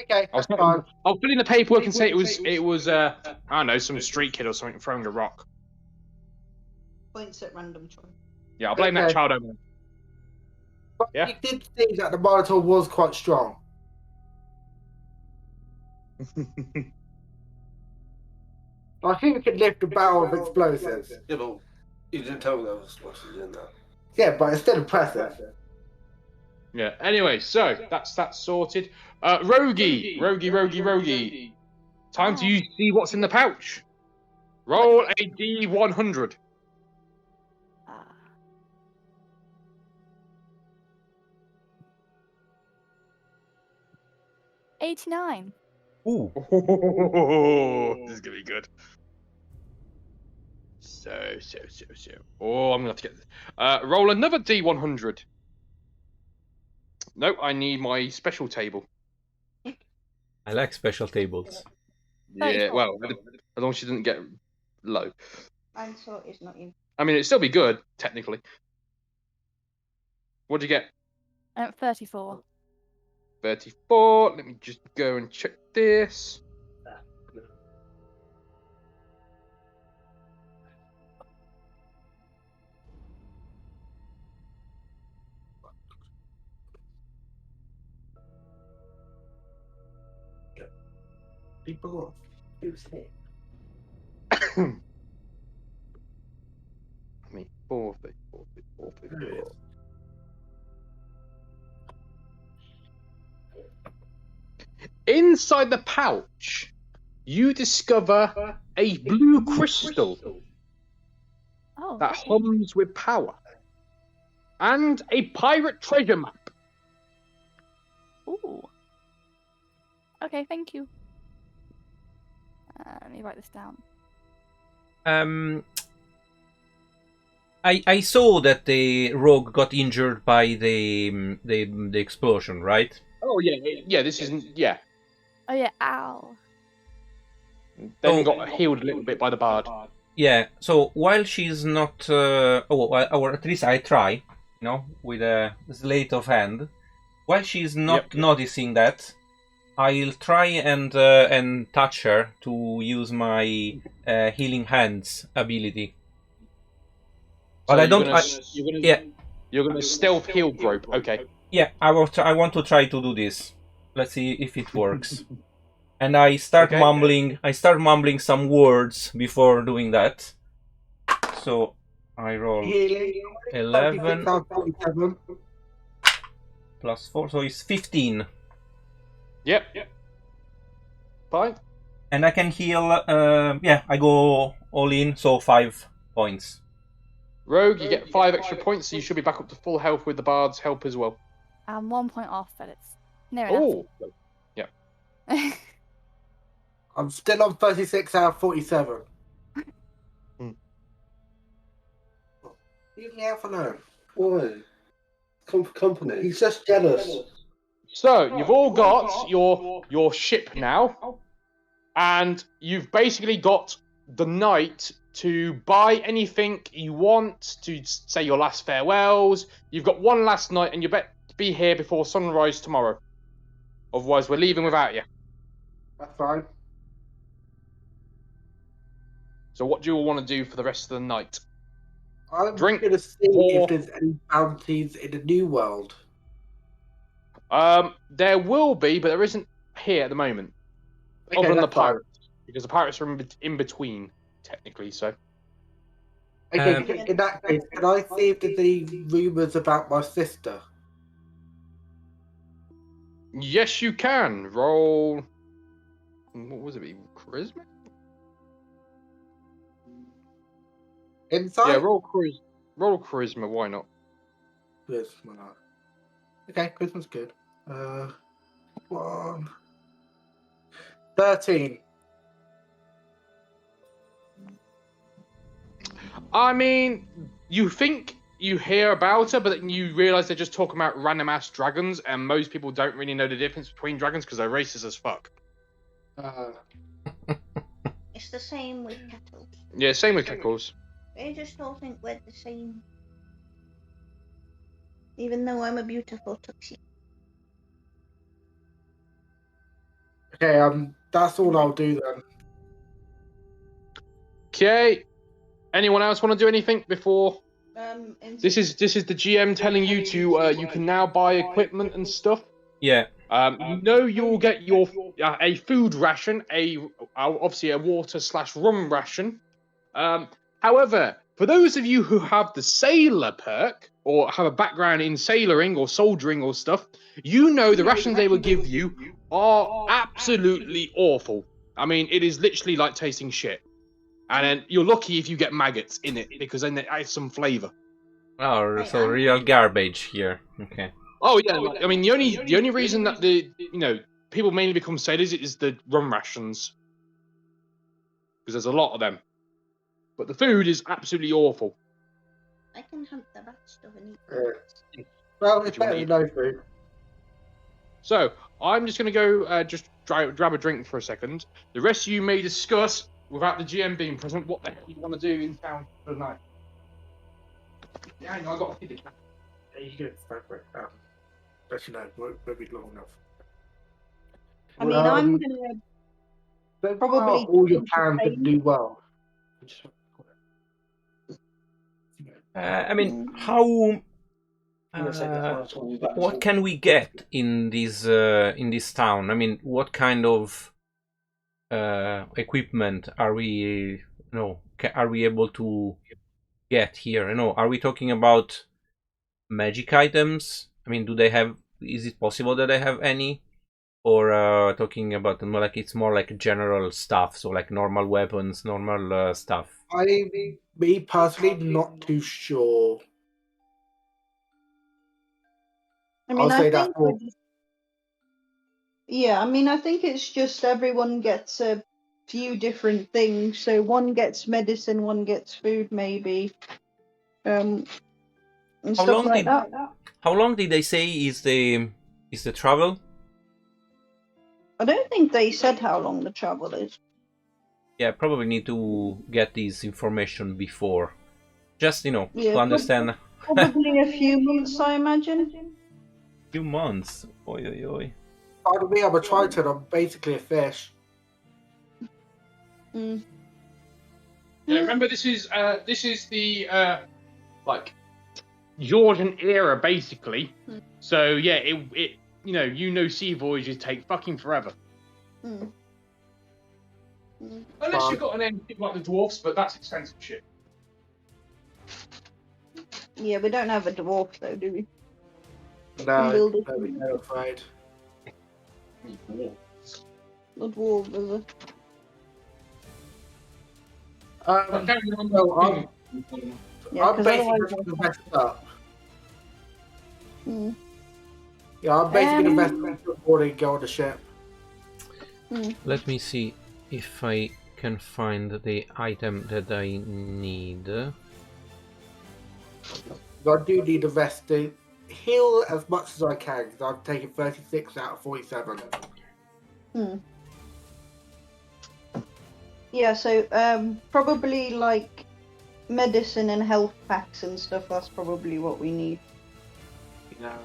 Okay, that's fine. I'll fill in the paperwork and say it was I don't know, some street kid or something throwing a rock. Points at random choice. Yeah, I'll blame that Okay. child over. But Yeah. you did see that the Minotaur was quite strong. I think we could lift a barrel of explosives. Yeah, but you didn't tell me that was what you did that. Yeah, but it's still impressive. Yeah. Anyway, so that's sorted. Rogie. Time to see what's in the pouch. Roll a D100. 89. Ooh. This is gonna be good. So. Oh, I'm gonna have to get this. Roll another D100. No, I need my special table. I like special tables. Yeah, well, as long as she didn't get low. I'm sorry, it's not you. I mean, it'd still be good, technically. What'd you get? 34. 34. Let me just go and check this. People who's here. I mean, 4. Inside the pouch, you discover a blue crystal Oh. that hums with power, and a pirate treasure map. Ooh. Okay, thank you. Let me write this down. I saw that the rogue got injured by the explosion, right? Oh yeah. This isn't. Yeah. Oh yeah, ow. Then got healed a little bit by the bard. Yeah. So while she's not, or at least I try, with a sleight of hand. While she's not noticing that, I'll try and touch her to use my healing hands ability. But So I don't. You're gonna stealth heal grope. Okay. Yeah, I want to try to do this. Let's see if it works. And I start mumbling. I start mumbling some words before doing that. So I roll 11 plus 4, so it's 15. Yep. Fine. And I can heal. I go all in, so 5 points. Rogue, you get 5 extra points, so you should be back up to full health with the bard's help as well. I'm 1 point off, but it's near enough. Oh. Yeah. I'm still on 36 out of 47. Leave me out for now. Why? Come for company. He's just jealous. So you've all got your ship now, and you've basically got the night to buy anything you want, to say your last farewells. You've got one last night, and you better be here before sunrise tomorrow. Otherwise, we're leaving without you. That's fine. So what do you all want to do for the rest of the night? I'm Drink going to see or- if there's any bounties in the New World. There will be, but there isn't here at the moment. Okay, Other than the that's fine. pirates, because the pirates are in between, technically. So Okay, in that case, can I see if there's any rumours about my sister? yes, you can roll. What was it? Charisma? Inside? Yeah, roll charisma. Why not? Yes, why not? Okay, Christmas good. 13. I mean, you think you hear about her, but then you realise they're just talking about random ass dragons, and most people don't really know the difference between dragons because they're racist as fuck. It's the same with kettles. Yeah, same with Keckles. They just all think we're the same. Even though I'm a beautiful tuxedo. Okay, that's all I'll do then. Okay. Anyone else want to do anything before? This is the GM telling you to you can now buy equipment and stuff. Yeah. You'll get your a food ration, obviously a water/rum ration. However, for those of you who have the sailor perk or have a background in sailoring or soldiering or stuff, you know the rations they will give you are absolutely awful. I mean, it is literally like tasting shit. And then you're lucky if you get maggots in it because then it adds some flavour. Oh, so real garbage here. Okay. Oh yeah, I mean the only reason that people mainly become sailors is the rum rations because there's a lot of them. But the food is absolutely awful. I can hunt the bad stuff and eat. Well, it's better than no food. So I'm just going to go just grab a drink for a second. The rest of you may discuss without the GM being present what the hell you want to do in town for the night. Yeah, I know, I got to feed the cat. There you go, fabric. But you know, we'll be long enough. I mean, I'm gonna probably all your plans to do well. I mean, how? What can we get in this town? I mean, what kind of equipment are we? Are we able to get here? Are we talking about magic items? I mean, do they have? Is it possible that they have any? Or talking about like it's more like general stuff, so like normal weapons, normal stuff. Me personally, not too sure. I mean, I think yeah, I mean, I think it's just everyone gets a few different things. So one gets medicine, one gets food, maybe, and stuff like that. How long did they say is the travel? I don't think they said how long the travel is. Yeah, probably need to get this information before, just to understand. Probably a few months, I imagine. Few months. Oi, oi, oi. Part of me, I'm a triton. I'm basically a fish. Mm. Yeah, remember, this is the like Georgian era, basically. So yeah, it sea voyages take fucking forever. Unless you've got an engine like the dwarfs, but that's expensive shit. Yeah, we don't have a dwarf though, do we? No, I'm afraid. The dwarf is a... I'm basically invested up. Yeah, I'm basically invested to board and go on the ship. Let me see if I can find the item that I need. I do need a vest to heal as much as I can because I've taken 36 out of 47. Yeah, so probably like medicine and health packs and stuff. That's probably what we need. Yeah.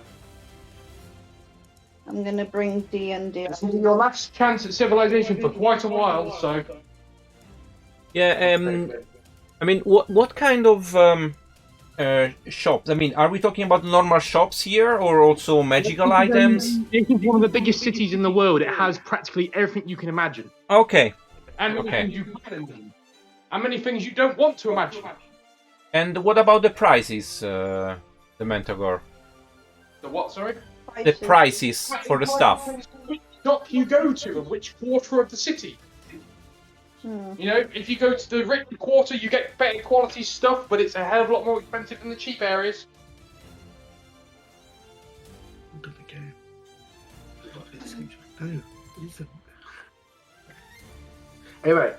I'm gonna bring D&D. It's your last chance at civilization for quite a while, so. Yeah. I mean, what kind of shops? I mean, are we talking about normal shops here, or also magical items? This is one of the biggest cities in the world. It has practically everything you can imagine. Okay. And many things you can imagine. And many things you don't want to imagine. And what about the prices, the Mentagor? The what, sorry? The prices for the stuff. Which shop you go to and which quarter of the city. If you go to the rich quarter, you get better quality stuff, but it's a hell of a lot more expensive than the cheap areas. Anyway,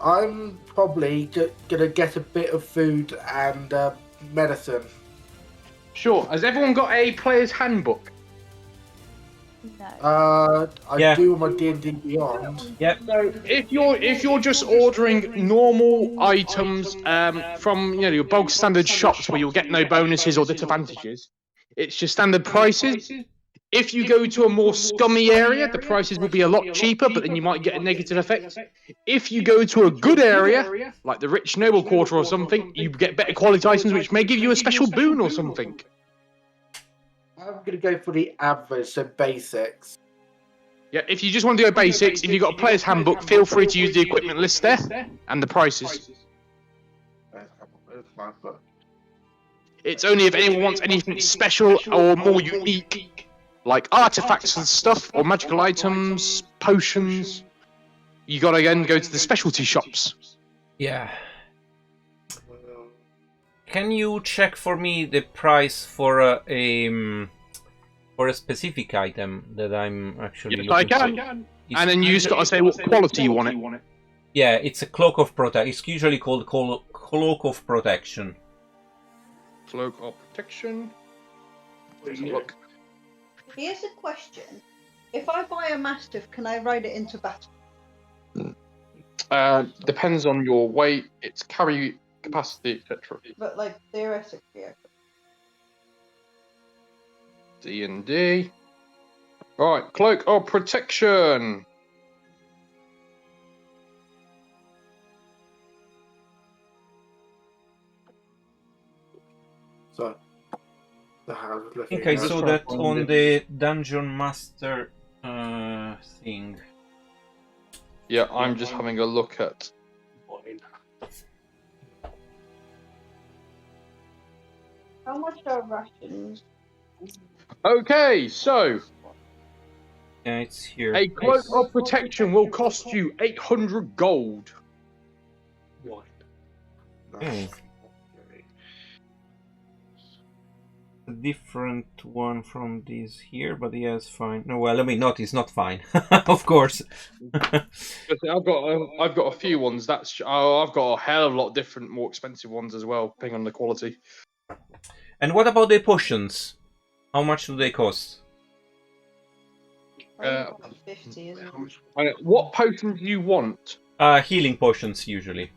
I'm probably gonna get a bit of food and medicine. Sure. Has everyone got a player's handbook? No. I do on my D&D Beyond. Yeah. So if you're just ordering normal items from your bog standard shops where you'll get no bonuses or disadvantages, it's your standard prices. If you go to a more scummy area, the prices will be a lot cheaper, but then you might get a negative effect. If you go to a good area, like the rich noble quarter or something, you get better quality items, which may give you a special boon or something. I'm gonna go for the average, so basics. Yeah, if you just want to go basics, if you've got a player's handbook, feel free to use the equipment list there and the prices. It's only if anyone wants anything special or more unique, like artifacts and stuff, or magical items, potions, you gotta again go to the specialty shops. Yeah. Can you check for me the price for a specific item that I'm actually looking I can. for? And then you just gotta say what quality you want it. Yeah, it's a cloak of protection. It's usually called cloak of protection. Cloak of protection. Look. Here's a question. If I buy a Mastiff, can I ride it into battle? Depends on your weight, its carry capacity, etc. But, like, theoretically, I could. D&D. Right, cloak of protection. So, I think I saw that on the Dungeon Master thing. Yeah, I'm just having a look at. How much are rations? Okay, so Yeah, it's here. a cloak of protection will cost you 800 gold. Hmm. A different one from this here, but yeah, it's fine. No, well, I mean, it's not fine, of course. I've got a few ones. I've got a hell of a lot different, more expensive ones as well, depending on the quality. And what about the potions? How much do they cost? 50, isn't it? What potions do you want? Healing potions usually.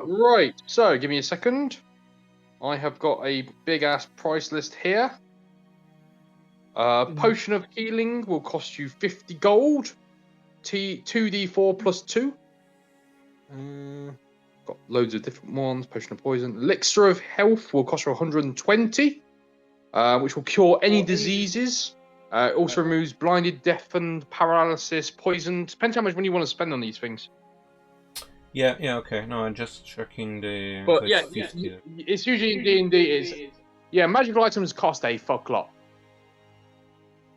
Right. So, give me a second. I have got a big ass price list here. Potion of healing will cost you 50 gold. 2d4 plus 2. Got loads of different ones. Potion of poison. Elixir of health will cost you 120, which will cure any diseases. It also removes blinded, deafened, paralysis, poison. Depends how much money you want to spend on these things. Yeah, okay. No, I'm just checking the. But so yeah, it's 50. it's usually in D&D. Magical items cost a fuck lot.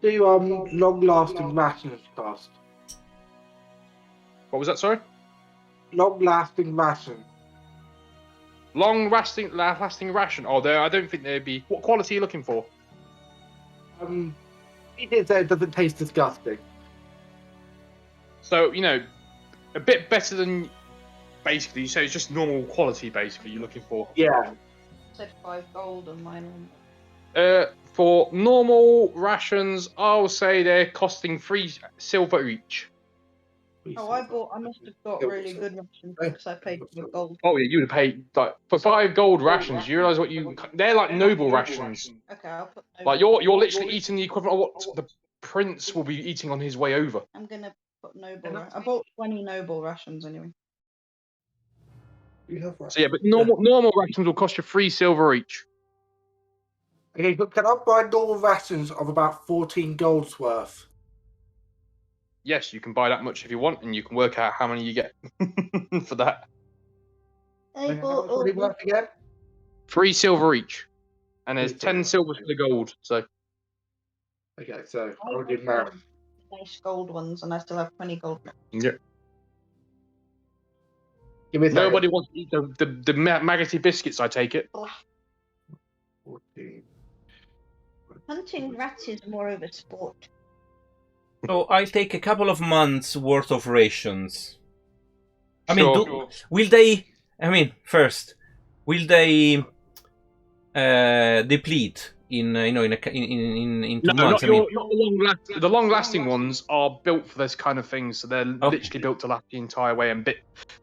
Do long-lasting rations cost? What was that? Sorry. Long-lasting ration. Long-lasting ration. Oh, I don't think they'd be. What quality are you looking for? It doesn't taste disgusting. So a bit better than. Basically, so it's just normal quality. Basically, you're looking for. Yeah. Said 5 gold on mine. For normal rations, I'll say they're costing 3 silver each. Oh, I must have got really good rations because I paid for the gold. Oh yeah, you would have paid like for 5 gold rations. You realise what they're like noble rations. Okay, I'll put. Like you're literally eating the equivalent of what the prince will be eating on his way over. I'm gonna put noble. I bought 20 noble rations anyway. So yeah, but normal rations will cost you 3 silver each. Okay, but can I buy normal rations of about 14 gold's worth? Yes, you can buy that much if you want, and you can work out how many you get for that. How much are they worth again? 3 silver each, and there's 10 silvers for the gold. So Okay, so I'll do math. Nice gold ones, and I still have 20 gold. yeah. Give me a second. Nobody wants to eat the maggoty biscuits, I take it. 14. Hunting rats is more of a sport. So I'll take a couple of months worth of rations. I mean, will they? I mean, first, will they deplete in in 2 months? The long-lasting ones are built for this kind of thing, so they're literally built to last the entire way. And to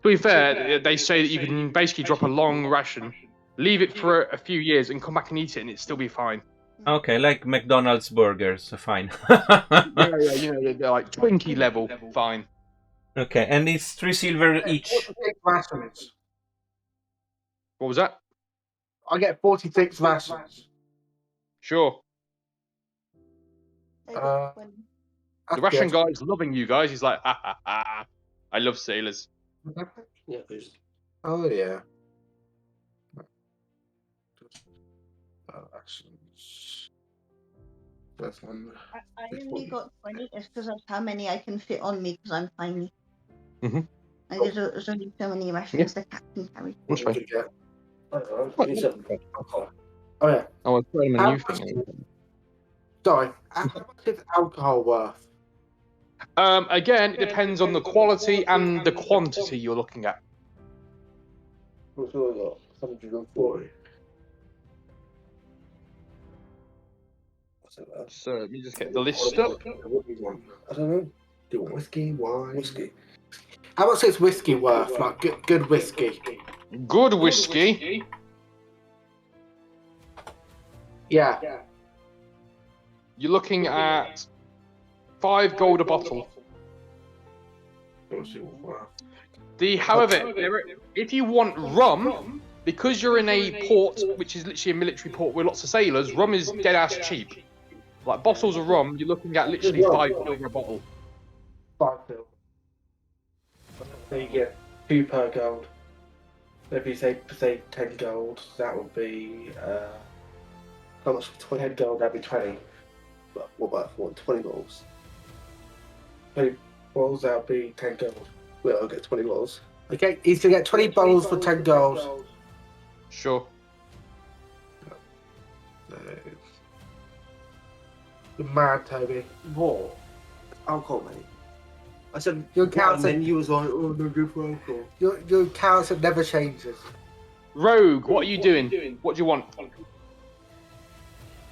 be fair, they say that you can basically drop a long ration, leave it for a few years, and come back and eat it, and it'd still be fine. Okay, like McDonald's burgers, fine. yeah, they're like Twinkie level, fine. Okay, and it's 3 silver each. Rations. What was that? I get 46 rations. Sure. Uh, The Russian guy's loving you guys. He's like, ha ha ha. I love sailors. Yeah, Oh yeah. Rations. That's one. I only got 20. It's because of how many I can fit on me because I'm tiny. Mhm. And there's only so many rations the cat can carry. That's fine. Oh yeah. Oh, I'll throw him a new thing. Sorry. How much is alcohol worth? Again, it depends on the quality and the quantity you're looking at. What's all I got? 140. So let me just get the list up. What do you want? I don't know. Do you want whiskey, wine? Whiskey. How much is whiskey worth? Like good whiskey. Good whiskey. Yeah. You're looking at 5 gold a bottle. However, if you want rum, because you're in a port, which is literally a military port with lots of sailors, rum is dead ass cheap. Like bottles of rum, you're looking at literally 5 silver a bottle. 5 silver. So you get 2 per gold. So if you say 10 gold, that would be how much for 10 gold? That'd be 20. But what about 20 bottles? 20 bottles, that would be 10 gold. Well, I'll get 20 bottles. Okay, he's gonna get 20 bottles for 10 gold. Sure. You're mad, Toby. What? Alcohol, mate. I said Your wine, count then you was like, oh, no good for alcohol. Your character never changes. Rogue, what are you doing? What do you want?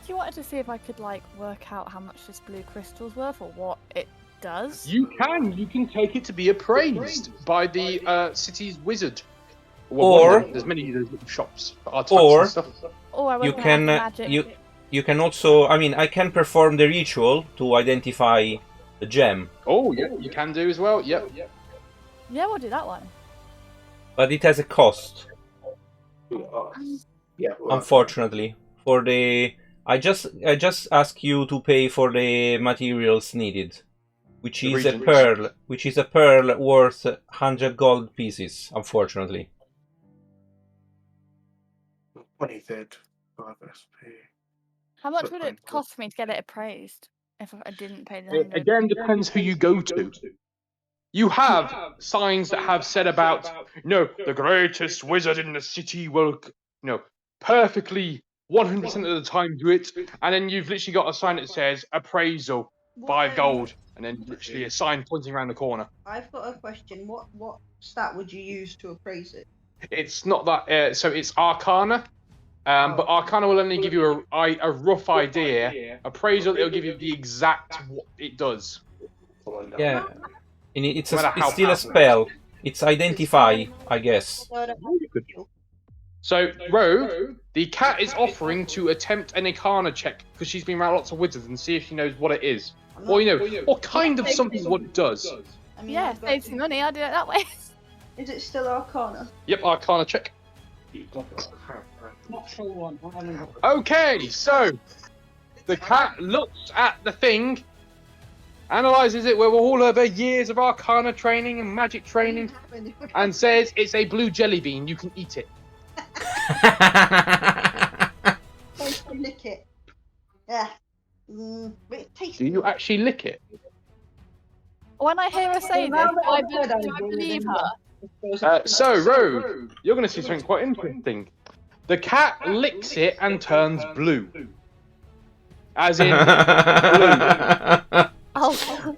You wanted to see if I could like work out how much this blue crystal's worth or what it does? You can take it to be appraised by the city's wizard. Or there's many of those little shops for artifacts and stuff. Or you can you can also, I mean, I can perform the ritual to identify the gem. Oh yeah, you can do as well. Yep. Yeah, we'll do that one. But it has a cost. Yeah. Unfortunately, for the I just ask you to pay for the materials needed, which is a pearl worth 100 gold pieces. Unfortunately. 23rd 5 SP. How much would it cost me to get it appraised if I didn't pay the 100? It again depends who you go to. You have signs that have said about, the greatest wizard in the city will, perfectly 100% of the time do it, and then you've literally got a sign that says appraisal, 5 gold, and then literally a sign pointing around the corner. I've got a question. What stat would you use to appraise it? It's not that, so it's Arcana, but Arcana will only give you a rough idea. Appraisal, it'll give you the exact what it does. Yeah, and it's still a spell. It's identify, I guess. So, Rogue, the cat is offering to attempt an Arcana check because she's been around lots of wizards and see if she knows what it is. Or, or kind of something what it does. I mean, yeah, save some money, I'll do it that way. Is it still Arcana? Yep, Arcana check. Okay, so the cat looks at the thing, analyzes it with all of her years of Arcana training and magic training, and says it's a blue jelly bean. You can eat it. Lick it. Yeah. It tastes. Do you actually lick it? When I hear her say this, do I believe her? So, Rogue, you're going to see something quite interesting. The cat licks it and turns blue. As in blue. Oh.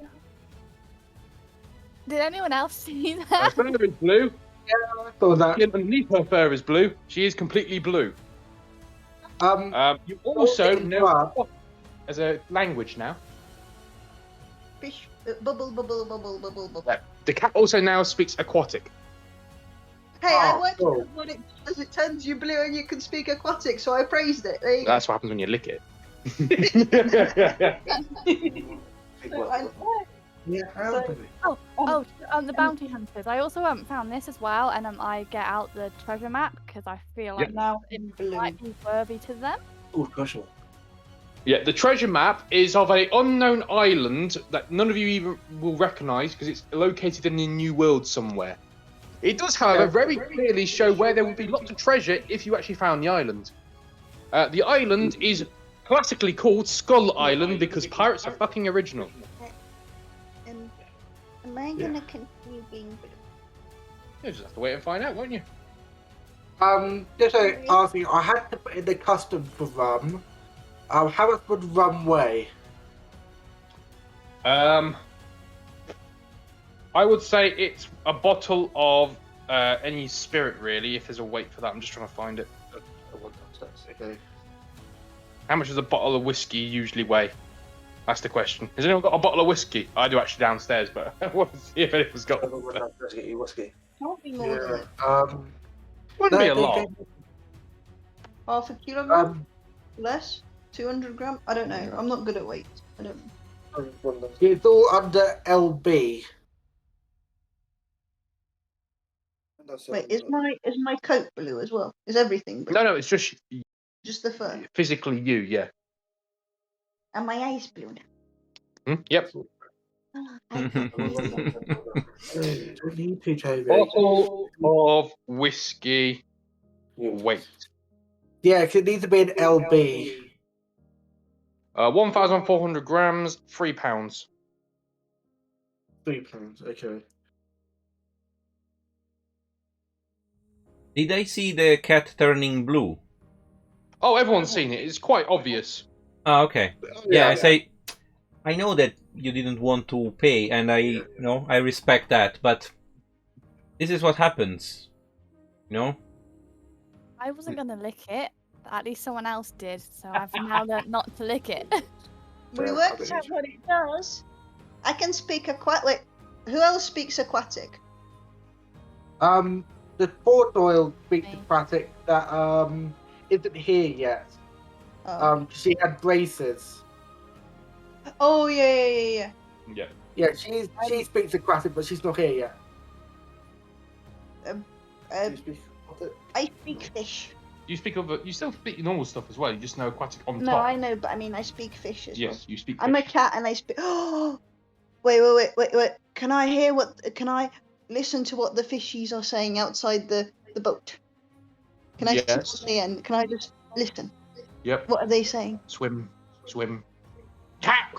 Did anyone else see Her that? fur is blue. I saw that. And underneath her fur is blue. She is completely blue. You also know as a language now. Fish, bubble, bubble, bubble, bubble, bubble. The cat also now speaks aquatic. Hey, I Oh, worked cool. out what it does. It turns you blue and you can speak aquatic, so I praised it. There you go. That's what happens when you lick it. The bounty hunters. I also found this as well, and I get out the treasure map because I feel like Now it in blue. might be worthy to them. Oh, gosh. Yeah, the treasure map is of an unknown island that none of you even will recognise because it's located in a new world somewhere. It does, however, very clearly show where there would be lots of treasure if you actually found the island. The island is classically called Skull Island because pirates are fucking original. Am I gonna continue being blue? You just have to wait and find out, won't you? Just asking, I had to put in the custom for rum. How much would rum weigh? I would say it's a bottle of any spirit, really, if there's a weight for that. I'm just trying to find it. Okay. How much does a bottle of whiskey usually weigh? That's the question. Has anyone got a bottle of whiskey? I do actually downstairs, but I want to see if anyone's got one. Let's get you whiskey. Can't be more than Wouldn't be a lot. Half a kilogram? Less? 200 gram? I don't know. I'm not good at weight. I don't know. It's all under LB. Wait, is my coat blue as well? Is everything blue? No, it's just Just the fur. physically you, yeah. And my eyes blue now. Yep. Bottle of whiskey weight. Yeah, it needs to be an LB. 1,400 grams, £3. £3, okay. Did I see the cat turning blue? Oh, everyone's seen it. It's quite obvious. Oh, okay. Yeah, I know that you didn't want to pay, and I respect that, but this is what happens, I wasn't gonna lick it, but at least someone else did, so I've now learned not to lick it. We worked out what it does. I can speak aquatic. Wait, who else speaks aquatic? The Port Oil speaks aquatic that isn't here yet. She had braces. Oh yeah. Yeah, she speaks aquatic, but she's not here yet. I speak fish. You still speak normal stuff as well. You just know aquatic on No, top. I know, but I mean, I speak fish as well. Yes, you speak. I'm a fish. cat and I speak. Oh, Wait. Can I listen to what the fishies are saying outside the boat? Can I sit on the end? Can I just listen? Yep. What are they saying? Swim. Cat.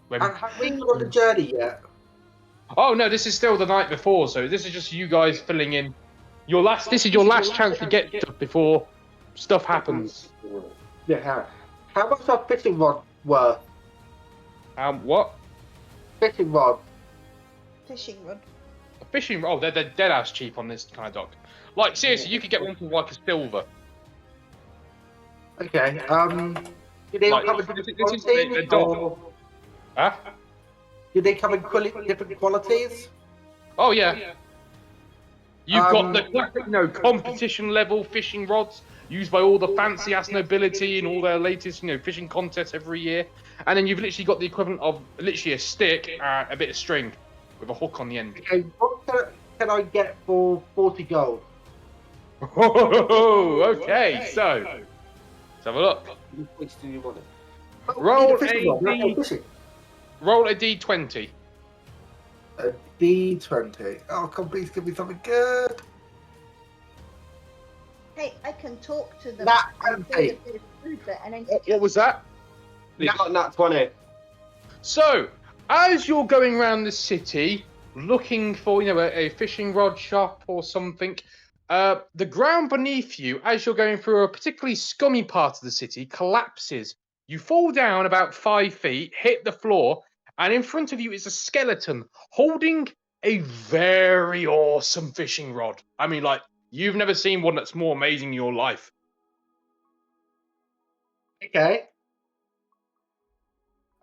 Swim. Have we got the journey yet? Oh no, this is still the night before, so this is just you guys filling in your last. This is your last chance to get stuff before stuff happens. Yeah. How much are fishing rod worth? What? Fishing rod. Fishing rod. A fishing rod? They're dead ass cheap on this kind of dock. Like seriously, you could get one for like a silver. Okay. Do they Like, come in this different is a qualities? dock. Huh? Do they come in different qualities? Oh yeah. You've got the classic, competition level fishing rods used by all the fancy ass nobility in all their latest, fishing contests every year. And then you've literally got the equivalent of literally a stick and a bit of string with a hook on the end. Okay, what can I get for 40 gold? Okay, so let's have a look. Which do you want it? Roll a d20. A D20. Oh, come please give me something good. Hey, I can talk to them. Nat and 20. say a bit of food, and then What was that? Nat 20. So, as you're going around the city looking for, a fishing rod shop or something, the ground beneath you, as you're going through a particularly scummy part of the city, collapses. You fall down about 5 feet, hit the floor, and in front of you is a skeleton holding a very awesome fishing rod. I mean, like, you've never seen one that's more amazing in your life. Okay.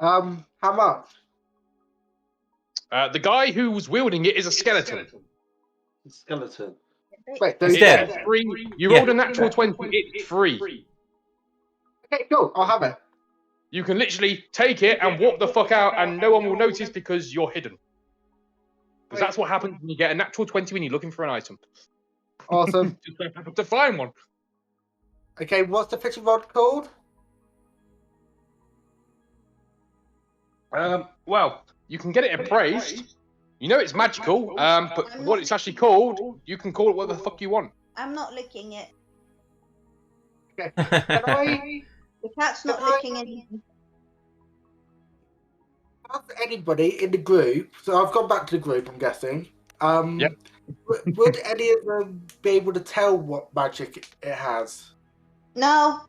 How much? The guy who was wielding it is a skeleton. Skeleton. Wait, He's It's dead. free. You Yeah. rolled a natural 20. It's free. Okay, cool. I'll have it. You can literally take it and walk the fuck out, and no one will notice because you're hidden. Because that's what happens when you get a natural 20 when you're looking for an item. Awesome. Just don't happen to find one. Okay, what's the fishing rod called? Well, you can get it appraised. You know it's magical, but what it's actually called, you can call it whatever the fuck you want. I'm not licking it. Okay. Can I The cat's not licking anything. ask anybody in the group? So I've gone back to the group, I'm guessing. Yep. Would any of them be able to tell what magic it has? No.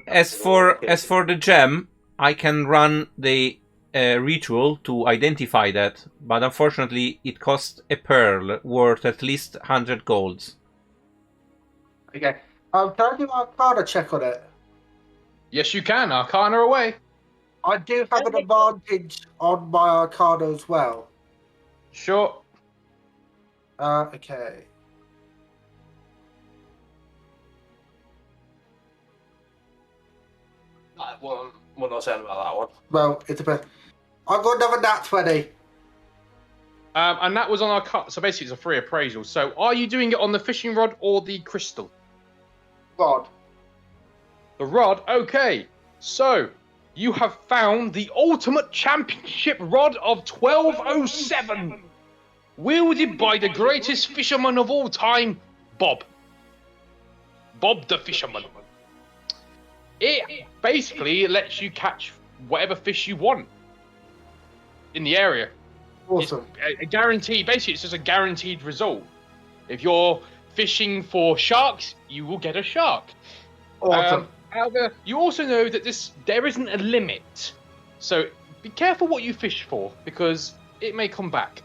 As for the gem, I can run the ritual to identify that, but unfortunately it costs a pearl worth at least 100 golds. Okay. Can I do an Arcana check on it? Yes, you can. Arcana away. I do have an advantage on my Arcana as well. Sure. Okay. What am I saying about that one? Well, it depends. I've got another nat 20. And that was on our cut. So basically, it's a free appraisal. So are you doing it on the fishing rod or the crystal? God. The rod? Okay. So you have found the ultimate championship rod of 1207. Wielded by the greatest fisherman of all time, Bob. Bob the fisherman. It basically lets you catch whatever fish you want in the area. Awesome. It's a guarantee. Basically, it's just a guaranteed result. If you're fishing for sharks, you will get a shark. Awesome. However, you also know that there isn't a limit. So be careful what you fish for, because it may come back.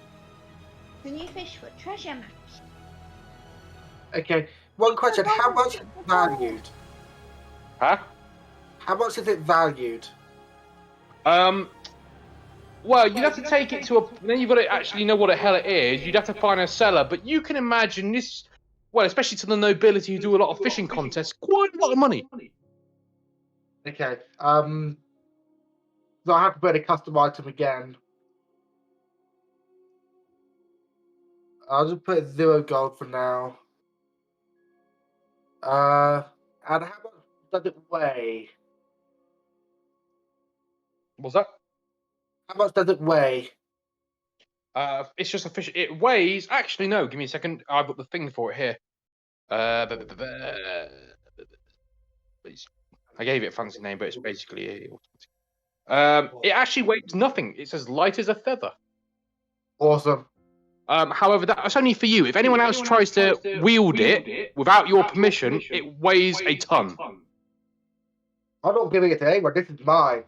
Can you fish for treasure maps? Okay. One question. How much is it valued? Huh? How much is it valued? Well, you'd have to take it to a... Then you've got to actually know what the hell it is. You'd have to find a seller. But you can imagine this... Well, especially to the nobility who do a lot of fishing contests, quite a lot of money. Okay. So I have to put a custom item again. I'll just put 0 gold for now. And how much does it weigh? What's that? How much does it weigh? It's just a fish. It weighs... Actually, no. Give me a second. I've got the thing for it here. I gave it a fancy name, but it's basically... it actually weighs nothing. It's as light as a feather. Awesome. However, that's only for you. If anyone else tries to wield it without your permission, it weighs a ton. I'm not giving it to anyone. This is mine.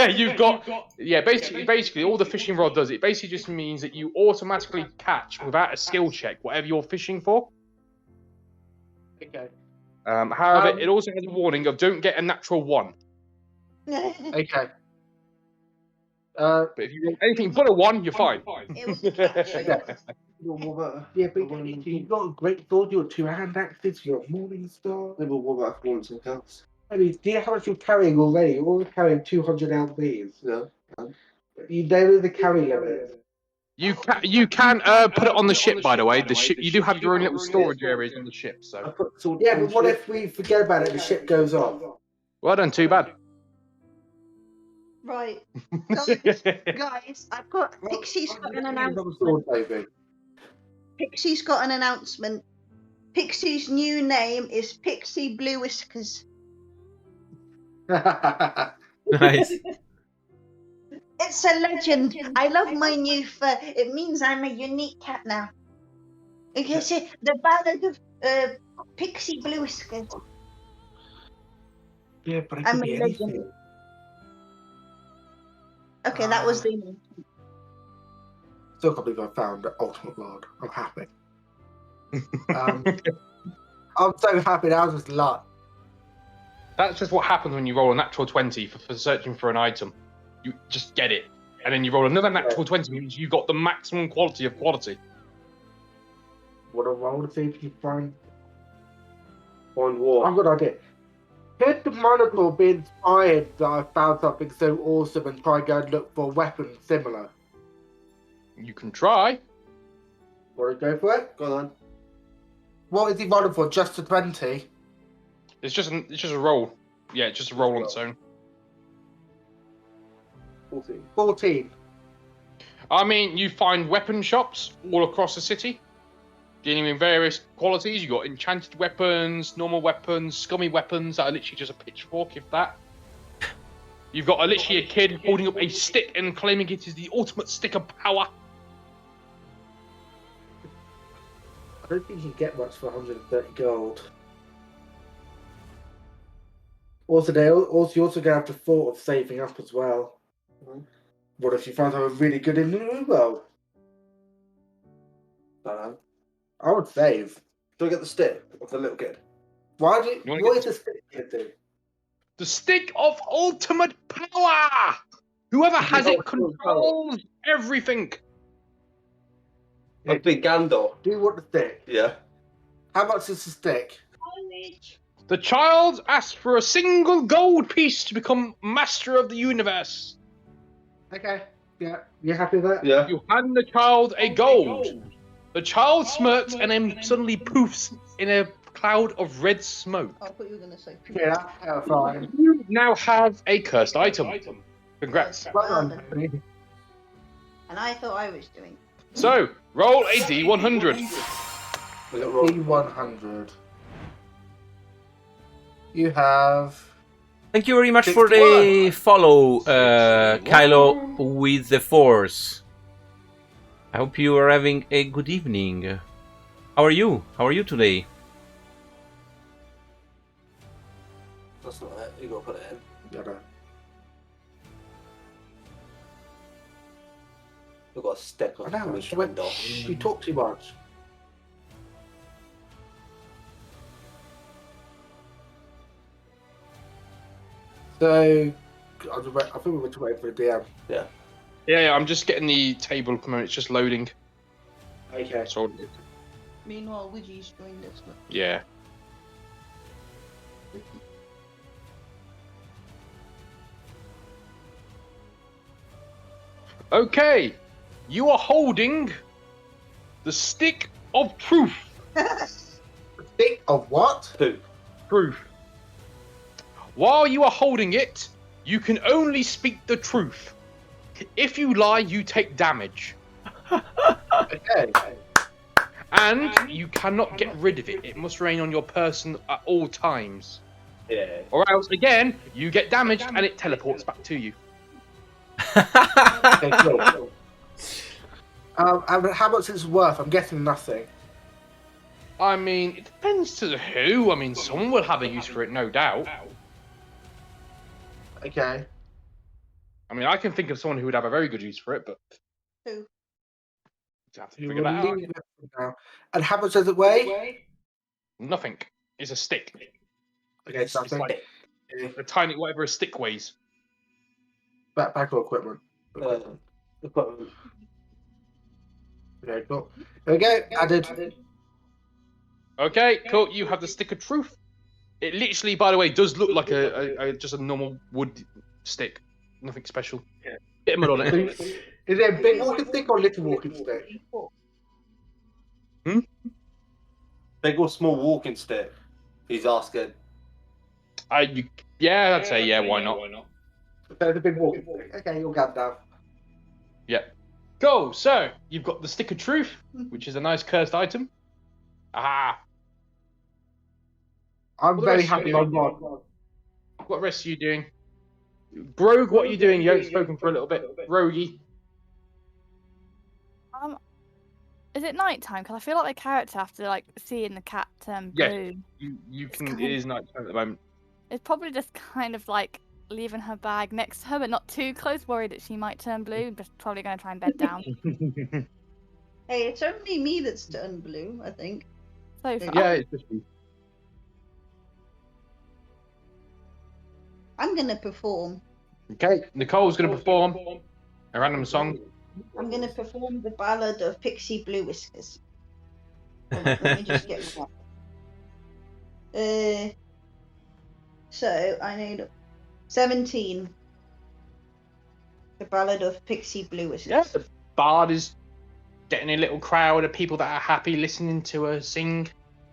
You've got... Yeah, basically, all the fishing rod does, it basically just means that you automatically catch without a skill check whatever you're fishing for. Okay. However, it also has a warning of don't get a natural 1. Okay. But if you want anything but a 1, you're fine. It was a catch. Yeah, but you've got a great sword, you've got 2 hand axes, you've got Morning Star. Yeah, but what about performance and counts? I mean, do you know how much you're carrying already? You're already carrying 200 LBs. Yeah. There is a carry limit. You can put it on the ship, by the way. The ship, you do have your own little storage areas on the ship. So Yeah, but what if we forget about it and the ship goes off? well done, too bad. Right. Guys, I've got Pixie's got an announcement. Pixie's got an announcement. Pixie's new name is Pixie Blue Whiskers. Nice. It's a legend. I love my new fur. It means I'm a unique cat now. Okay, so the ballad of Pixie Blue Whiskers. Yeah, but it I'm could a be legend. anything. Okay, that was the. Still can't believe I found the ultimate lord. I'm happy. I'm so happy. That was just luck. That's just what happens when you roll a natural 20 for searching for an item. You just get it. And then you roll another natural 20, means you got the maximum quality of quality. What a roll to see if you find what? I've got an idea. Could the Minotaur be inspired that I found something so awesome and try and go and look for a weapon similar? You can try. Want to go for it? Go on. What is he rolling for? Just a 20? It's just a roll. Yeah, it's just a roll on its own. 14. I mean, you find weapon shops all across the city, dealing in various qualities. You got enchanted weapons, normal weapons, scummy weapons that are literally just a pitchfork, if that. You've got literally a kid holding up a stick and claiming it is the ultimate stick of power. I don't think you can get much for 130 gold. Also, you're also going to have the thought of saving up as well. What if you found something really good in the new world? I would save. Do I get the stick of the little kid? What is the stick going to do? The stick of ultimate power! Whoever has it controls everything. A big Gandalf. Do you want the stick? Yeah. How much is the stick? The child asked for a single gold piece to become master of the universe. Okay. Yeah. You happy with that? Yeah. You hand the child a gold. The child smirks and then suddenly poofs in a cloud of red smoke. I thought you were going to say. Yeah, that's terrifying. You now have a cursed item. Congrats. Well done, Anthony. And I thought I was doing. So, roll a D100. D100. You have... Thank you very much for the follow, Kylo with the Force. I hope you are having a good evening. How are you? How are you today? That's not it. You gotta put it in. Gotta. I've got a stick on I know, it. you talk too much. So, I think we're going to wait for the DM. Yeah, I'm just getting the table at the moment. It's just loading. Okay. So, Meanwhile, Widgie's joined us. yeah. Okay. You are holding the stick of truth. Stick of what? Truth. While you are holding it, you can only speak the truth. If you lie, you take damage. Okay. And you cannot get rid of it. It must remain on your person at all times. Yeah. Or else, again, you get damaged and it teleports back to you. Okay, cool. And how much is it worth? I'm guessing nothing. I mean, it depends to who. I mean, someone will have a use for it, no doubt. Okay. I mean, I can think of someone who would have a very good use for it, but... Who? You have to You figure will that out. leave it now. And how much does it weigh? Nothing. It's a stick. Okay, It's something. like a tiny, whatever a stick weighs. Backpack or equipment? Equipment. Okay, cool. There we go. Added. Okay, cool. You have the stick of truth. It literally, by the way, does look like just a normal wood stick. Nothing special. Yeah. Bit of mud on it. Is it a big walking stick or a little walking stick? Big or small walking stick? He's asking. Yeah, I'd say yeah. Why not? So it's a big walking stick. Okay, you'll get down. Yeah. Go. So you've got the stick of truth, which is a nice cursed item. Ah. I'm What very the rest happy of on you one. What rest are you doing? Brogue, what are you doing? You haven't spoken for a little bit. Rogie. Is it nighttime? Because I feel like the character after like seeing the cat Yeah. blue. You can. It is night time at the moment. It's probably just kind of like leaving her bag next to her, but not too close, worried that she might turn blue. Just probably going to try and bed down. Hey, it's only me that's turned blue, I think. So far. Yeah, it's just me. I'm gonna perform. Okay, Nicole's going to perform a random song. I'm gonna perform the ballad of Pixie Blue Whiskers. Hold on, let me just get one. So I need 17. The ballad of Pixie Blue Whiskers. Yeah, the bard is getting a little crowd of people that are happy listening to her sing.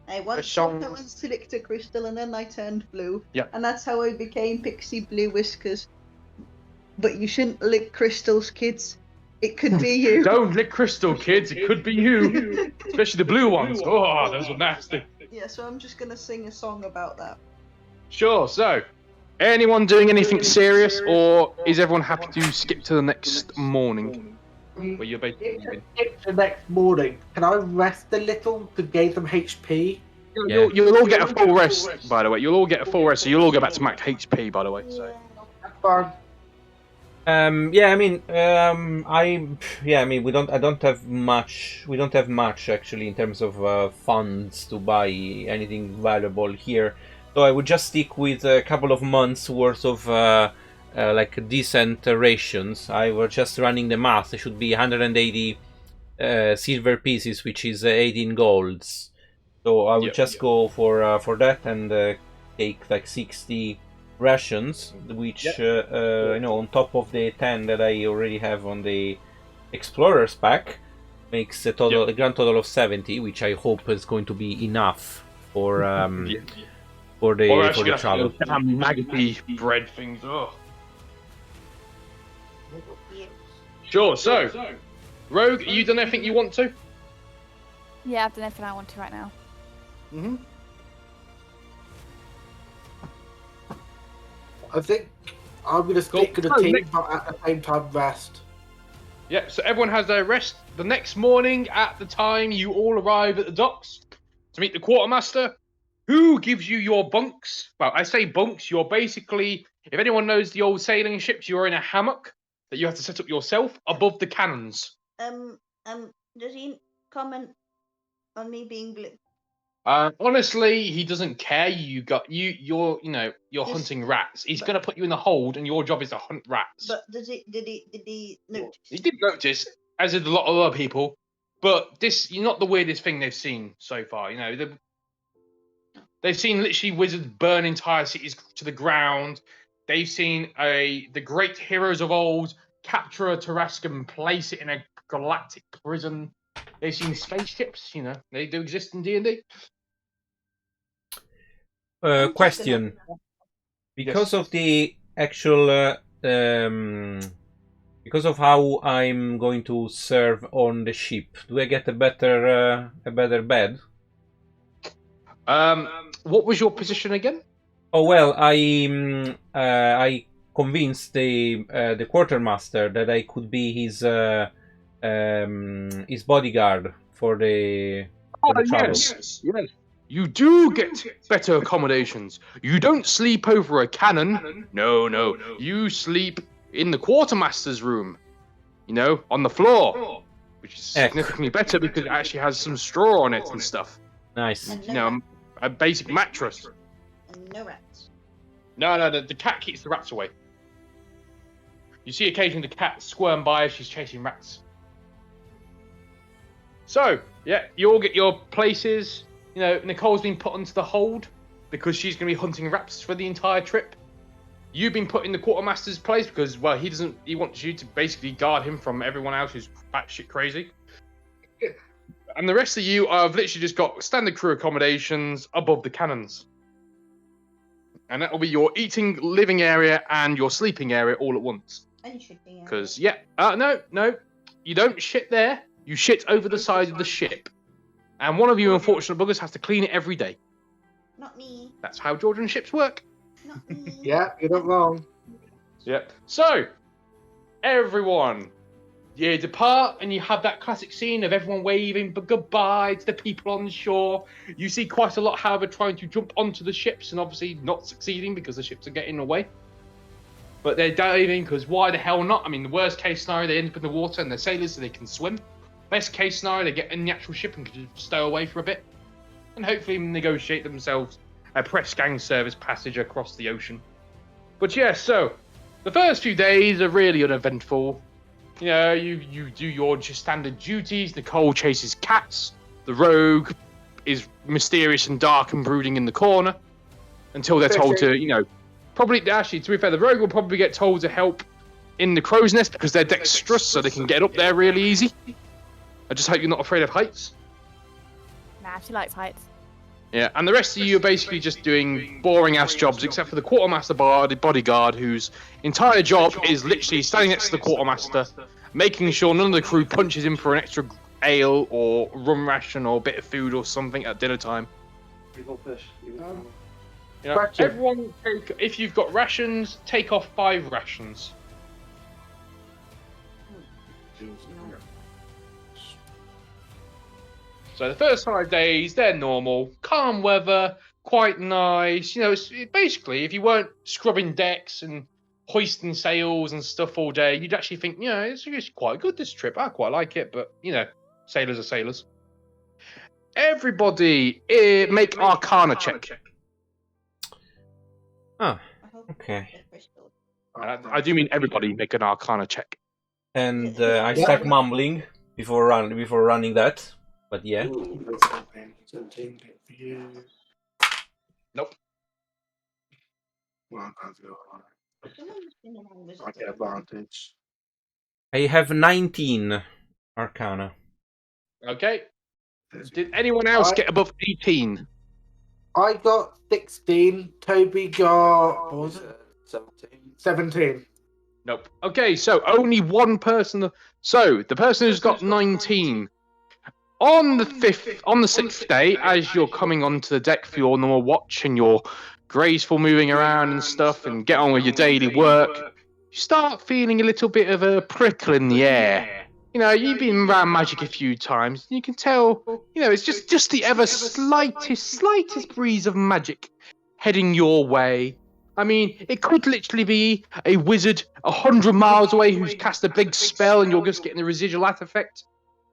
I once song. licked a crystal and then I turned blue. Yeah. And that's how I became Pixie Blue Whiskers. But you shouldn't lick crystals, kids. It could be you. Don't lick crystal, kids. It could be you. Especially the blue ones. Oh, those are nasty. Yeah, so I'm just gonna sing a song about that. Sure, so, anyone doing anything serious, or is everyone happy to skip to the next morning? Where you're basically leaving? It's the next morning. Can I rest a little to gain some HP? Yeah. You'll all get a full rest, by the way. You'll all get a full rest, so you'll all go back to max HP, by the way. So. That's fine. I don't have much. We don't have much actually in terms of funds to buy anything valuable here. So I would just stick with a couple of months worth of like decent rations. I was just running the math. It should be 180 silver pieces, which is 18 golds. So I would go for that and take like 60 rations, which on top of the 10 that I already have on the explorer's pack, makes a grand total of 70, which I hope is going to be enough for the travel. Damn maggoty bread things. Oh. Sure. So, Rogue, are you done everything you want to? Yeah, I've done everything I want to right now. Mm-hmm. I think I'm going to stick to the team, but at the same time rest. Yeah, so everyone has their rest. The next morning, at the time you all arrive at the docks to meet the quartermaster, who gives you your bunks. Well, I say bunks, you're basically, if anyone knows the old sailing ships, you're in a hammock that you have to set up yourself above the cannons. Does he comment on me being blue? Honestly, he doesn't care. You're hunting rats. He's going to put you in the hold, and your job is to hunt rats. But did he notice? He did notice, as did a lot of other people. But you're not the weirdest thing they've seen so far. You know, they've seen literally wizards burn entire cities to the ground. They've seen the great heroes of old capture a Tarrasque and place it in a galactic prison. They've seen spaceships. You know, they do exist in D&D. Question: because of the actual, because of how I'm going to serve on the ship, do I get a better bed? What was your position again? Oh well, I convinced the quartermaster that I could be his bodyguard for the travel. Yes. You do get better accommodations. You don't sleep over a cannon. No. You sleep in the quartermaster's room. You know, on the floor, which is significantly better because it actually has some straw on it and stuff. Nice. You know, a basic mattress. And no rats. No, the cat keeps the rats away. You see occasionally the cat squirm by as she's chasing rats. So, yeah, you all get your places. You know, Nicole's been put onto the hold because she's going to be hunting rats for the entire trip. You've been put in the quartermaster's place because, well, he wants you to basically guard him from everyone else who's batshit crazy. And the rest of you have literally just got standard crew accommodations above the cannons. And that'll be your eating, living area and your sleeping area all at once. And shitting area. Because, no, you don't shit there. You shit over the side of the ship. And one of you unfortunate buggers has to clean it every day. Not me. That's how Georgian ships work. Not me. Yeah, you're not wrong. Yep. So, everyone, you depart and you have that classic scene of everyone waving goodbye to the people on shore. You see quite a lot, however, trying to jump onto the ships and obviously not succeeding because the ships are getting away. but they're diving because why the hell not? I mean, the worst case scenario, they end up in the water and they're sailors so they can swim. Best case scenario, they get in the actual ship and can just stow away for a bit. And hopefully negotiate themselves a press gang service passage across the ocean. But yeah, so the first few days are really uneventful. You know, you do your just standard duties. Nicole chases cats. The rogue is mysterious and dark and brooding in the corner until they're told to, you know, probably, actually, to be fair, the rogue will probably get told to help in the crow's nest because they're dexterous, so they can get up there really easy. I just hope you're not afraid of heights. Nah, she likes heights. Yeah, and the rest of you are basically just doing boring-ass jobs, except for the quartermaster bodyguard, whose entire job is literally standing next to the quartermaster, making sure none of the crew punches in for an extra ale or rum ration or bit of food or something at dinner time. You know, everyone, if you've got rations, take off 5 rations. So the first 5 days, they're normal, calm weather, quite nice. You know, it's basically, if you weren't scrubbing decks and hoisting sails and stuff all day, you'd actually think, you know, it's quite good this trip. I quite like it, but you know, sailors are sailors. Everybody, make Arcana check. Oh, okay. I do mean everybody make an Arcana check. And I start mumbling before running that. But yeah. Nope. I get advantage. I have 19 Arcana. Okay. Did anyone else get above 18? I got 16. Toby got, what was it? 17. Nope. Okay, so only one person. So the person who's got 19. On the 6th day, as you're coming onto the deck for your normal watch and you're graceful moving around and stuff and get on with your daily work, you start feeling a little bit of a prickle in the air. You know, you've been around magic a few times, and you can tell, you know, it's just the ever slightest breeze of magic heading your way. I mean, it could literally be a wizard 100 miles away who's cast a big spell and you're just getting the residual effect.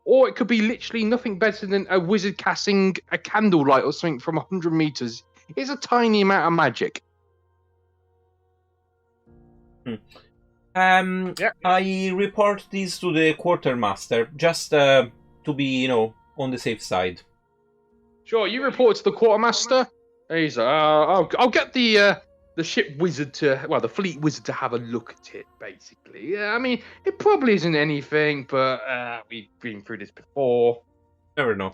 Or it could be literally nothing better than a wizard casting a candlelight or something from 100 meters. It's a tiny amount of magic. I report this to the quartermaster, just to be, you know, on the safe side. Sure, you report to the quartermaster. He's, I'll get the ship wizard the fleet wizard to have a look at it, basically. Yeah, I mean, it probably isn't anything, but we've been through this before. Never know.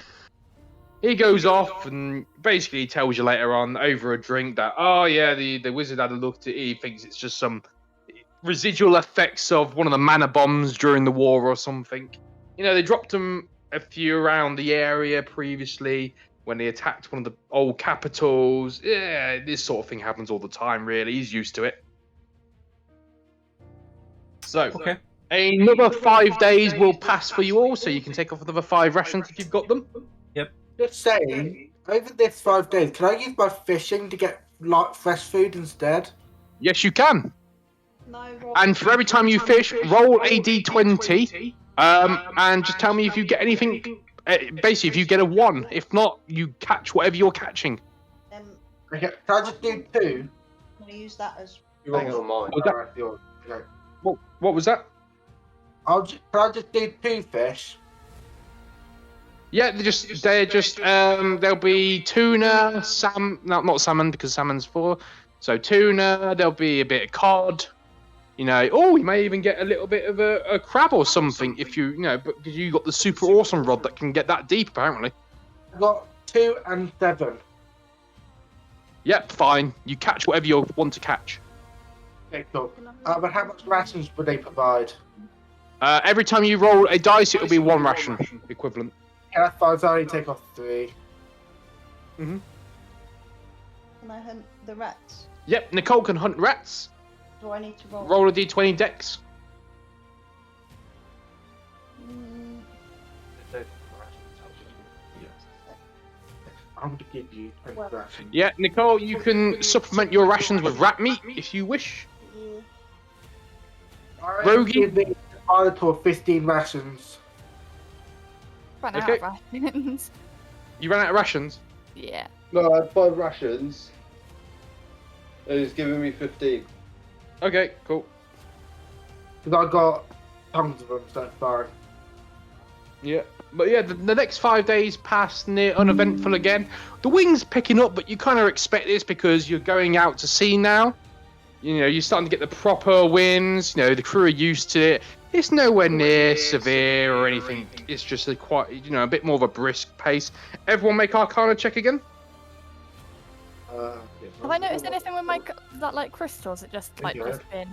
He goes off and basically tells you later on over a drink that, oh yeah, the wizard had a look at it. He thinks it's just some residual effects of one of the mana bombs during the war or something. You know, they dropped them a few around the area previously when they attacked one of the old capitals. Yeah, this sort of thing happens all the time, really. He's used to it. So, okay. Another 5 days will pass for you all, so you can take off another 5 rations if you've got them. Yep. Just saying, over this 5 days, can I use my fishing to get like fresh food instead? Yes, you can. No, And for every time you fish, roll a d20, and just tell me if you get anything. Basically, if you get a 1, if not, you catch whatever you're catching. Okay, can I just do 2? Can I use that as? Hang on, mine. What was that? Can I just do 2 fish? Yeah, there'll be tuna, not salmon because salmon's 4. So tuna, there'll be a bit of cod. You know, you may even get a little bit of a crab or something if you know, but because you got the super awesome rod that can get that deep apparently. I got 2 and 7. Yep, fine. You catch whatever you want to catch. Okay, cool. But how much rations would they provide? Every time you roll a dice, it'll be 1 ration equivalent. Yeah, that's fine. So I only take off 3. Can I hunt the rats? Yep, Nicole can hunt rats. Do I need to roll? Roll a d20 dex. I'm going to give you 20 rations. Yeah, Nicole, you can supplement your rations with rat meat if you wish. Yeah. Rogie? Give me a total of 15 rations. Run Okay. out of rations. You ran out of rations? Yeah. No, I had 5 rations. And he's giving me 15. Okay, cool. Because I got tons of them so far. Yeah. But yeah, the next 5 days pass near uneventful again. The wind's picking up, but you kind of expect this because you're going out to sea now. You know, you're starting to get the proper winds. You know, the crew are used to it. It's nowhere near severe or anything. It's just a quite, you know, a bit more of a brisk pace. Everyone make Arcana check again. Have I noticed anything with my that like crystals? It just like just been.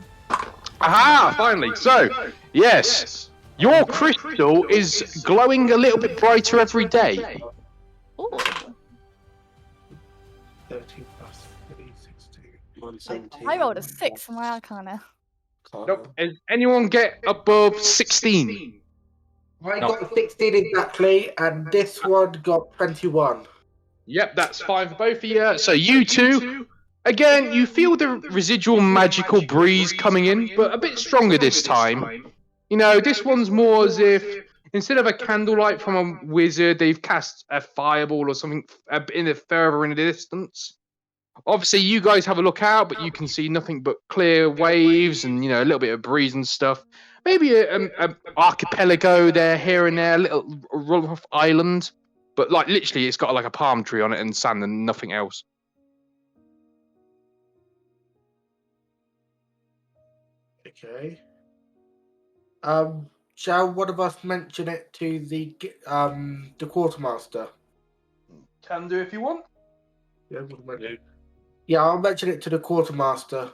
Aha! Finally. So, yes, your crystal is glowing a little bit brighter every day. Ooh. 13 plus 3, 16, 17. I rolled a 6 for my Arcana. Nope. Does anyone get above 16? I got 16 exactly, and this one got 21. Yep, that's fine for both of you. So you two, again, you feel the residual magical breeze coming in, but a bit stronger this time. You know, this one's more as if instead of a candlelight from a wizard, they've cast a fireball or something further in the distance. Obviously, you guys have a look out, but you can see nothing but clear waves and, you know, a little bit of breeze and stuff. Maybe a archipelago there, here and there, a little rough island. But, like, literally, it's got, like, a palm tree on it and sand and nothing else. Okay. Shall one of us mention it to the quartermaster? Can do if you want. Yeah, I'll mention it to the quartermaster.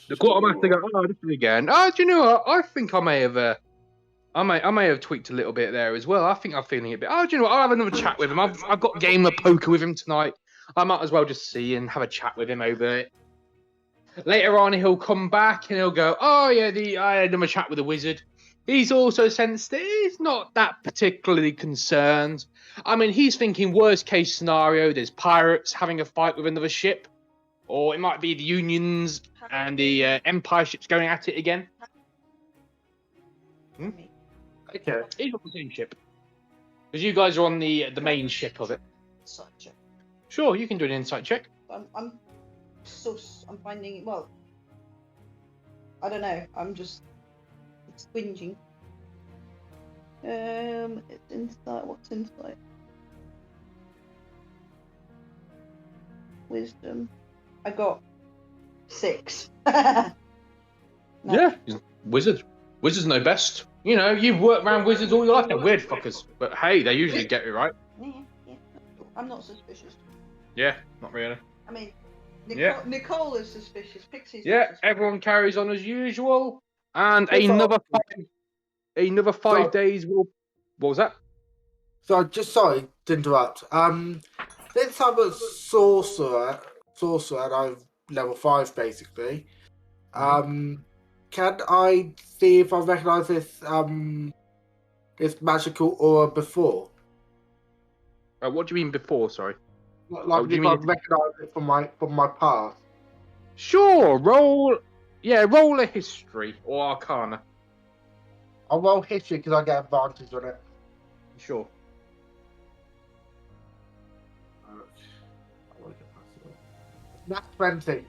The quartermaster goes, "Oh, this is again. Oh, do you know what? I think I may have tweaked a little bit there as well. I think I'm feeling a bit. Oh, do you know what? I'll have another chat with him. I've got a game of poker with him tonight. I might as well just see and have a chat with him over it. Later on, he'll come back and he'll go, oh, yeah, I had another chat with the wizard. He's also sensed that he's not that particularly concerned. I mean, he's thinking worst case scenario, there's pirates having a fight with another ship. Or it might be the Unions and the Empire ships going at it again. Okay. He's on the same ship. Because you guys are on the main ship of it. Insight check. Sure, you can do an insight check. I'm finding, well, I don't know. It's whinging. It's insight. What's insight? Wisdom. I got 6. No. Yeah, wizard. Wizards know best. You know, you've worked around wizards all your life. They're weird fuckers. But hey, they usually get it right. Yeah. I'm not suspicious. Yeah, not really. I mean, Yeah. Nicole is suspicious. Pixie's Yeah, not suspicious. everyone carries on as usual. And That's another 5 days will... What was that? So, just sorry to interrupt. Since I'm a sorcerer, and I'm level 5 basically. Can I see if I recognise this magical aura before? What do you mean before? Sorry. Like do you if mean I if- recognise it from my past. Sure. Roll a history or arcana. I'll roll history because I get advantage on it. Sure. That's 20.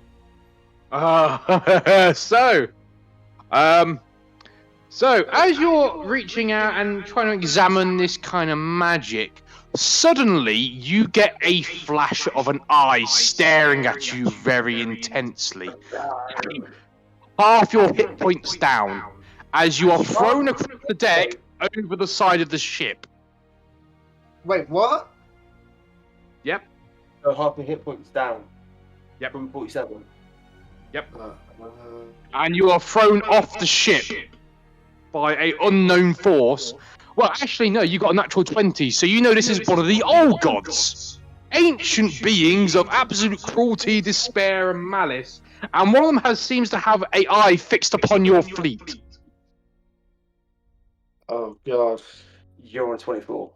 So as you're reaching out and trying to examine this kind of magic, suddenly you get a flash of an eye staring at you very intensely. Half your hit points down as you are thrown across the deck over the side of the ship. Wait, what? Yep. So half the hit points down. Yep. From 47. And you are thrown off the ship by a unknown force. Well, actually, no, you got a natural 20, so you know this is one of the old gods. Ancient beings of absolute cruelty, despair, and malice. And one of them seems to have an eye fixed upon your fleet. Oh, God. You're on 24.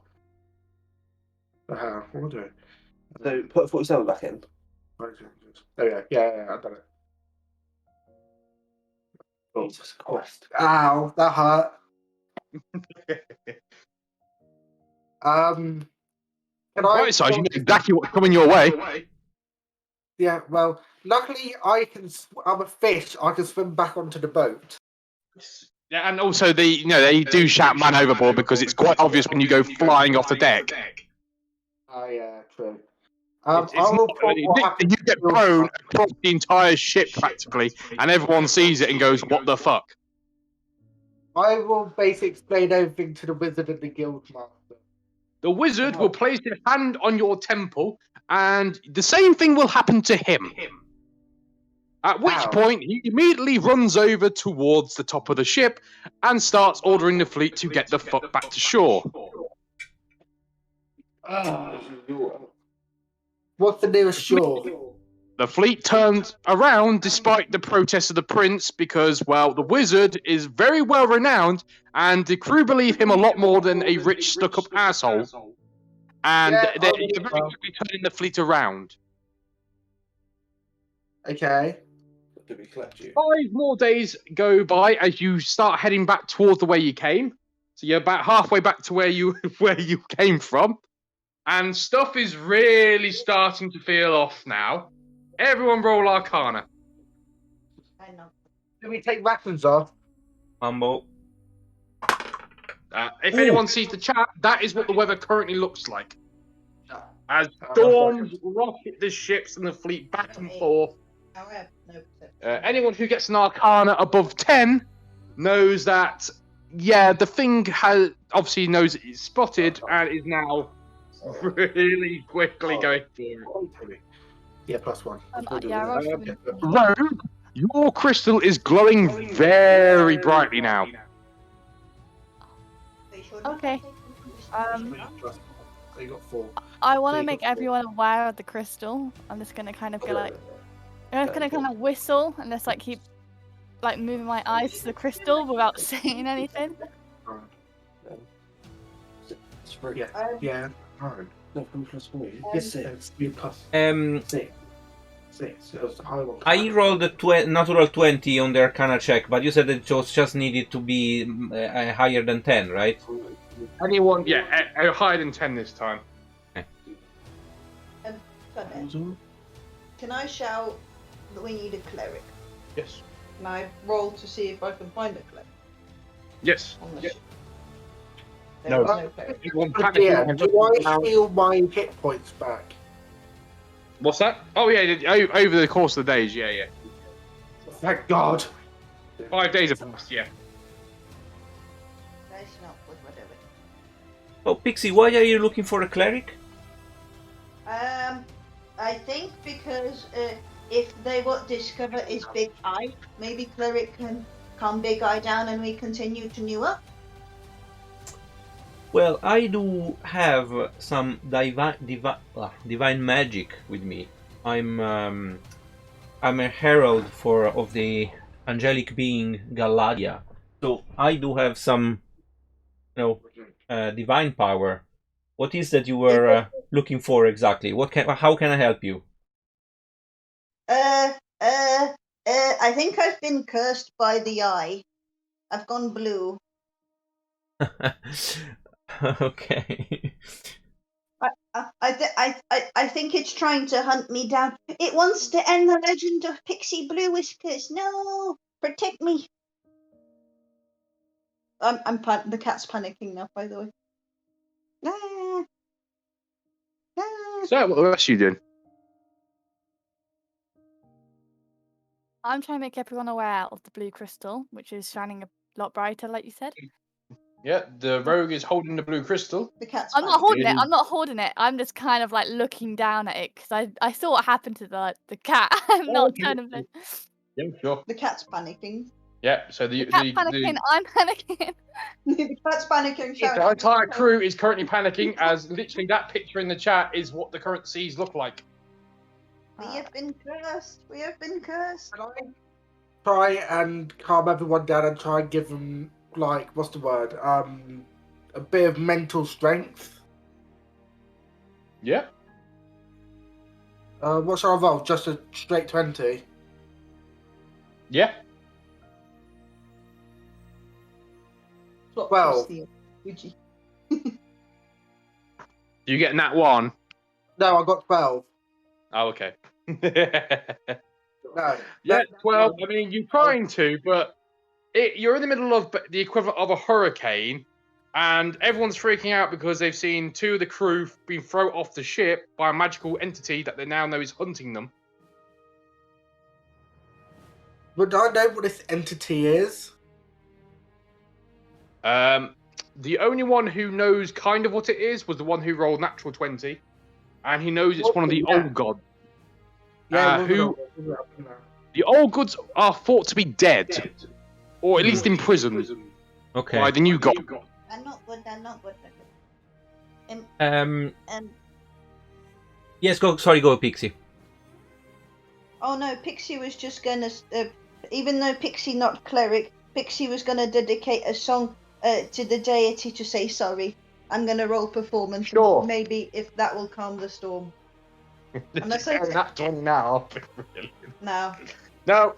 What do I do? So put 47 back in. Oh, yeah, I've done it. Jesus Christ. Ow, that hurt. Can Right, so you know exactly what's coming your way. Yeah, well, luckily I'm a fish. I can swim back onto the boat. Yeah, and also they do shout "man overboard" because it's quite obvious when you go flying off the deck. Oh yeah, true. It's I will not, report what happened. you get thrown across the entire ship practically, and everyone sees it and goes, "What the fuck?" I will basically explain everything to the wizard and the guild master. The wizard will place his hand on your temple, and the same thing will happen to him. At which point, he immediately runs over towards the top of the ship and starts ordering the fleet to get the fuck back to shore. What's the nearest shore? The fleet turns around despite the protests of the prince because, well, the wizard is very well renowned and the crew believe him a lot more than a rich stuck-up asshole. And they're very quickly turning the fleet around. Okay. Did we collect you? 5 more days go by as you start heading back towards the way you came. So you're about halfway back to where you came from. And stuff is really starting to feel off now. Everyone roll Arcana. I know. Do we take rations off? Mumbo. If anyone sees the chat, that is what the weather currently looks like. As storms rocket the ships and the fleet back and forth. Anyone who gets an Arcana above 10 knows that, yeah, the thing has obviously knows it's spotted and is now really quickly going forward. Yeah, +1. Rogue, your crystal is glowing very brightly now. Okay. So you got 4. I want to make everyone aware of the crystal. I'm just gonna kind of go like, I'm just gonna kind of whistle and just like keep like moving my eyes to the crystal without saying anything. Yeah. Yes, 6. I rolled a natural 20 on the Arcana check, but you said it just needed to be higher than 10, right? Anyone, yeah, higher than 10 this time. Can I shout that we need a cleric? Yes. Can I roll to see if I can find a cleric? Yes. On the ship? No. There is cleric. Yeah, do I heal my hit points back? What's that? Oh yeah, over the course of the days, yeah. Thank God. 5 days have passed, yeah. That's not with whatever. Oh, Pixie, why are you looking for a cleric? I think because if they what discover is Big Eye, maybe cleric can calm Big Eye down and we continue to Newer. Well, I do have some divine magic with me. I'm a herald of the angelic being Galladia, so I do have some, divine power. What is that you were looking for exactly? How can I help you? I think I've been cursed by the eye. I've gone blue. Okay. I think it's trying to hunt me down. It wants to end the legend of Pixie Blue Whiskers. No, protect me. The cat's panicking now, by the way. So what the rest of you doing? I'm trying to make everyone aware of the blue crystal, which is shining a lot brighter, like you said. Yeah, the rogue is holding the blue crystal. The cat's I'm not holding it. panicking. I'm not holding it. I'm just kind of like looking down at it because I saw what happened to the cat. I'm not turning it. Yeah, sure. The cat's panicking. Yeah, so the cat's panicking. I'm panicking. The cat's panicking. The entire crew is currently panicking as literally that picture in the chat is what the current seas look like. We have been cursed. We have been cursed. Can I try and calm everyone down and try and give them, like, what's the word? A bit of mental strength. Yeah. What shall I roll? Just a straight 20? Yeah. Plot 12. twist here. Would you? You get nat 1? No, I got 12. Oh, okay. No. Yeah, 12. I mean, you're trying to, but you're in the middle of the equivalent of a hurricane, and everyone's freaking out because they've seen 2 of the crew being thrown off the ship by a magical entity that they now know is hunting them. But do I know what this entity is? The only one who knows kind of what it is was the one who rolled natural 20, and he knows it's one of the old gods. Yeah, The old gods are thought to be dead, or at least imprisoned Okay. by the new god. I'm not good. I'm not good. Yes, go. Sorry, go, Pixie. Oh no, Pixie was just gonna. Even though Pixie not cleric, Pixie was gonna dedicate a song to the deity to say sorry. I'm gonna roll performance. Sure. Maybe if that will calm the storm. Unless I That one now. No. No,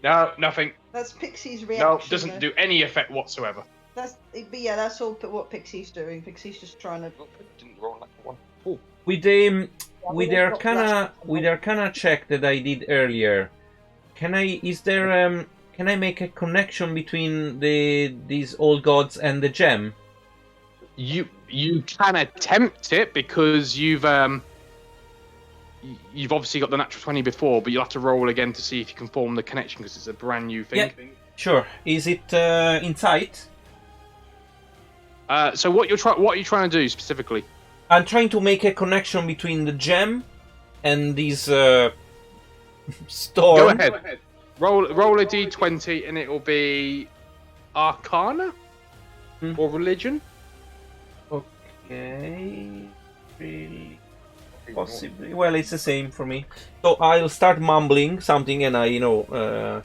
no, nothing. That's Pixie's reaction. No, doesn't do any effect whatsoever. But yeah, that's all what Pixie's doing. Pixie's just trying to. Didn't roll that one. Oh. With the Arcana check that I did earlier, can I make a connection between these old gods and the gem? You can attempt it because you've obviously got the natural 20 before, but you'll have to roll again to see if you can form the connection because it's a brand new thing. Yeah, sure. Is it insight? So what are you trying to do specifically? I'm trying to make a connection between the gem and these storm. Go ahead. Roll a d20 and it will be Arcana or Religion. Okay. Possibly. Well, it's the same for me. So I'll start mumbling something, and to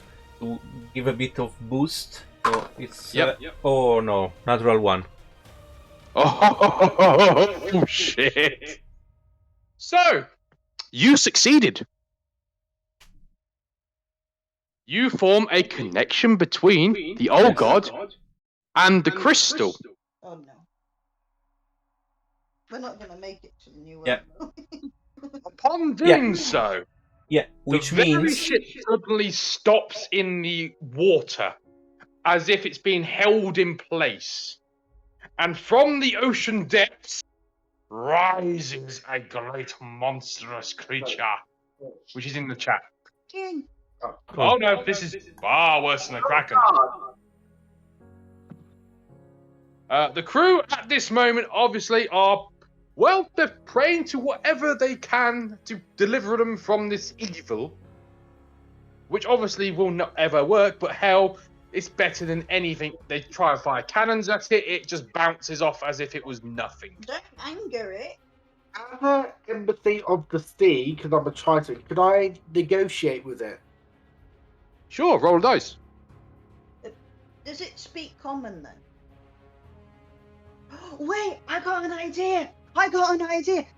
give a bit of boost. So it's. Yep. Oh no, natural 1. Oh shit! So you succeeded. You form a connection between the old god and the crystal. Oh no. We're not gonna make it to the new world. Yeah. Upon doing so, Which the very means ship suddenly stops in the water, as if it's being held in place. And from the ocean depths rises a great monstrous creature, which is in the chat. King. Oh no, this is far worse than a kraken. The crew at this moment obviously are, well, they're praying to whatever they can to deliver them from this evil, which obviously will not ever work, but hell, it's better than anything. They try and fire cannons at it, it just bounces off as if it was nothing. Don't anger it. As an embassy of the sea, because I'm a Triton, could I negotiate with it? Sure, roll dice. Does it speak common then? Wait, I got an idea.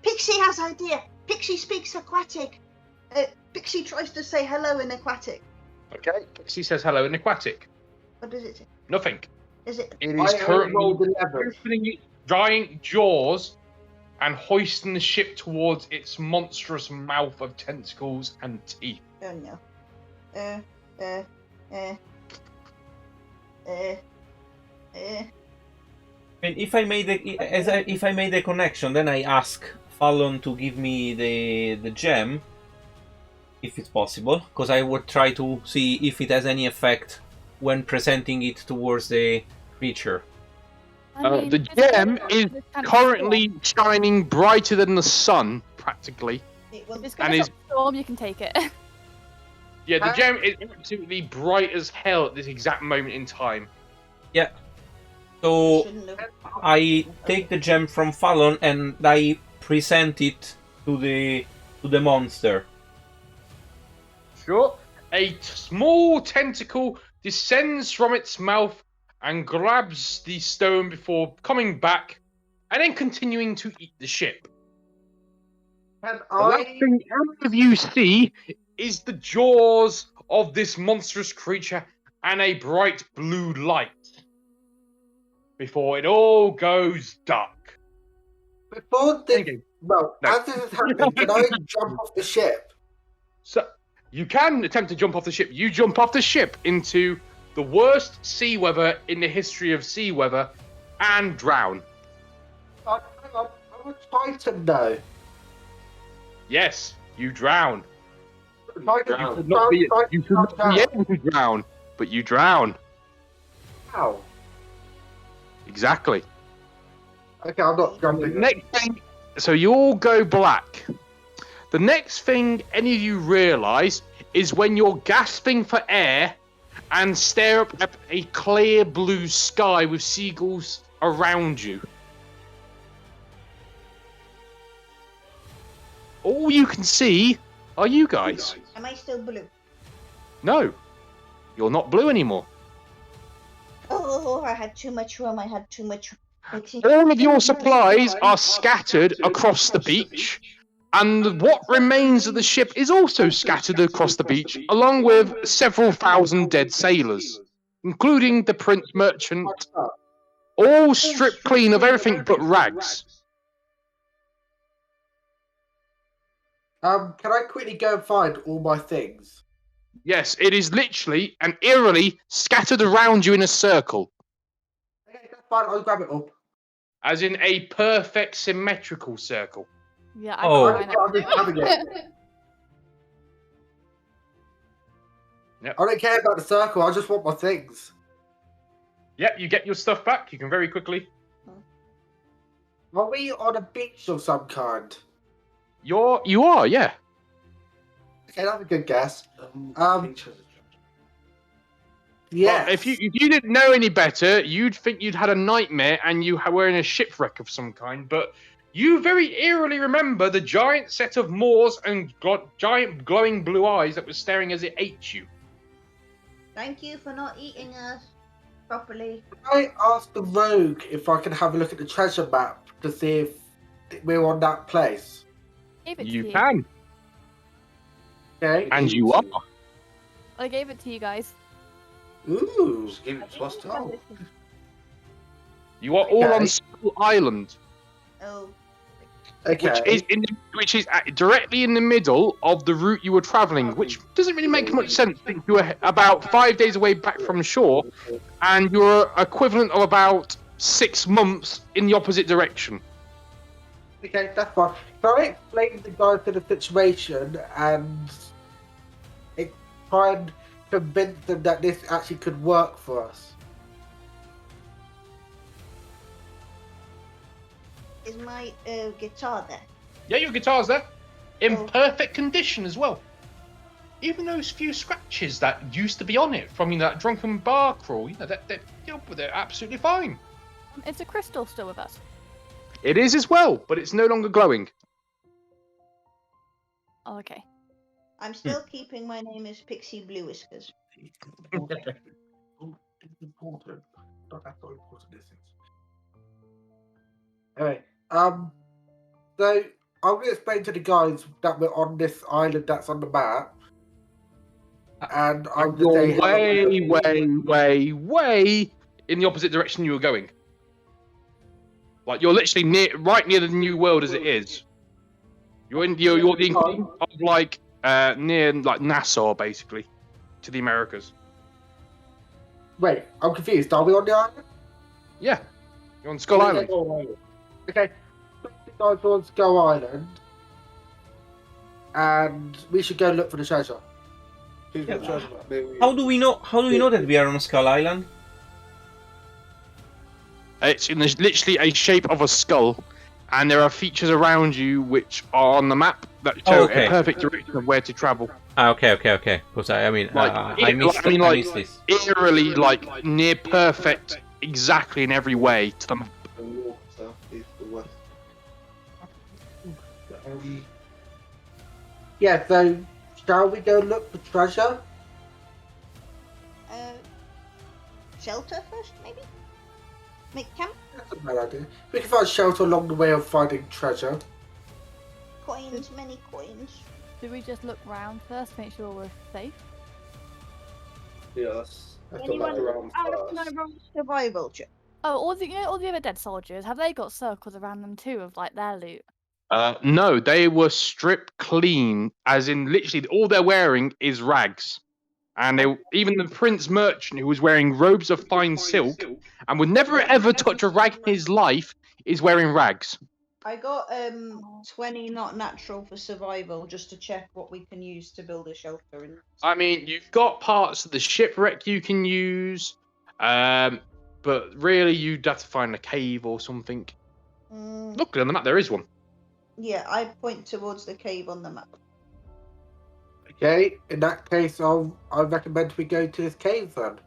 Pixie has idea. Pixie speaks aquatic. Pixie tries to say hello in aquatic. Okay, Pixie says hello in aquatic. What does it say? Nothing. Is it? It is I currently rolled 11. opening its giant jaws and hoisting the ship towards its monstrous mouth of tentacles and teeth. Oh no. And if I made the connection, then I ask Fallon to give me the gem, if it's possible, because I would try to see if it has any effect when presenting it towards the creature. The gem is currently shining brighter than the sun, practically. If it's And going is- to storm, you can take it. Yeah, the gem is absolutely bright as hell at this exact moment in time. Yeah. So Shouldn't have. I take the gem from Fallon and I present it to the monster. Sure. A small tentacle descends from its mouth and grabs the stone before coming back and then continuing to eat the ship. Can The last thing any of you see is the jaws of this monstrous creature and a bright blue light. before it all goes dark. Before this, Thank you. well, No. as this is happening, can I jump off the ship? So you can attempt to jump off the ship. You jump off the ship into the worst sea weather in the history of sea weather and drown. Hang on, I'm a Titan though. Yes, you drown. Titan, You should not be able to drown, but you drown. How? Exactly. Okay, I'm not jumping. Next thing, so you all go black. The next thing any of you realise is when you're gasping for air and stare up at a clear blue sky with seagulls around you. All you can see are you guys. Am I still blue? No, you're not blue anymore. Oh, I had too much room. I had too much. All of your supplies are scattered across the beach, and what remains of the ship is also scattered across the beach, along with several thousand dead sailors, including the Prince Merchant, all stripped clean of everything but rags. Can I quickly go and find all my things? Yes, it is literally and eerily scattered around you in a circle, Okay, that's fine. I'll grab it up. as in a perfect symmetrical circle. Yeah, Oh. I'm just grabbing it. Yep. I don't care about the circle. I just want my things. Yep, you get your stuff back. You can very quickly. Are we on a beach of some kind? You are, yeah. Okay, that's a good guess. But Yeah. if you didn't know any better, you'd think you'd had a nightmare and you were in a shipwreck of some kind. But you very eerily remember the giant set of Moors and giant glowing blue eyes that was staring as it ate you. Thank you for not eating us properly. I asked the rogue if I can have a look at the treasure map to see if we're on that place. Gave it to You you. can, Okay. and you are. I gave it to you guys. Ooh. Just give it to us. Oh. You are all Okay. on Skull Island, Oh, Okay. which is directly in the middle of the route you were travelling, which doesn't really make much sense. Since you were about 5 days away back from shore, and you're equivalent of about 6 months in the opposite direction. Okay, that's fine. Can I explain the guy to the situation and try and convince them that this actually could work for us? is my guitar there? Yeah, your guitar's there, in Oh. perfect condition as well. Even those few scratches that used to be on it from that drunken bar crawl, they're absolutely fine. Is the crystal still with us? It is as well, but it's no longer glowing. Oh, okay. I'm still keeping my name as Pixie Blue Whiskers. Anyway, so I'm going to explain to the guys that we're on this island that's on the map, and I'm going You're way in the opposite direction you were going. Like you're literally right near the New World as it is. You're the equivalent of like near like Nassau basically, to the Americas. Wait, I'm confused. Are we on the island? Yeah, you're on Skull Island. Okay, the guys are on Skull Island, and we should go look for the treasure. Who's got the treasure map? How do we know that we are on Skull Island? It's in literally a shape of a skull, and there are features around you which are on the map that show a perfect direction of where to travel. Okay. Because I missed this. Eerily, like near perfect, exactly in every way to the map. Yeah, so shall we go look for treasure? Shelter first, maybe? Make camp? That's a bad idea. We can find shelter along the way of finding treasure. Coins, many coins. Do we just look round first, make sure we're safe? Yeah, that's Anyone around can I roll survival check? Oh, all the other dead soldiers, have they got circles around them too of like their loot? No, they were stripped clean, as in literally all they're wearing is rags. And even the prince merchant, who was wearing robes of fine silk and would never ever touch a rag in his life, is wearing rags. I got 20 not natural for survival, just to check what we can use to build a shelter. I mean, you've got parts of the shipwreck you can use, but really you'd have to find a cave or something. Look, on the map there is one. Yeah, I point towards the cave on the map. Okay, in that case, I recommend we go to this cave then.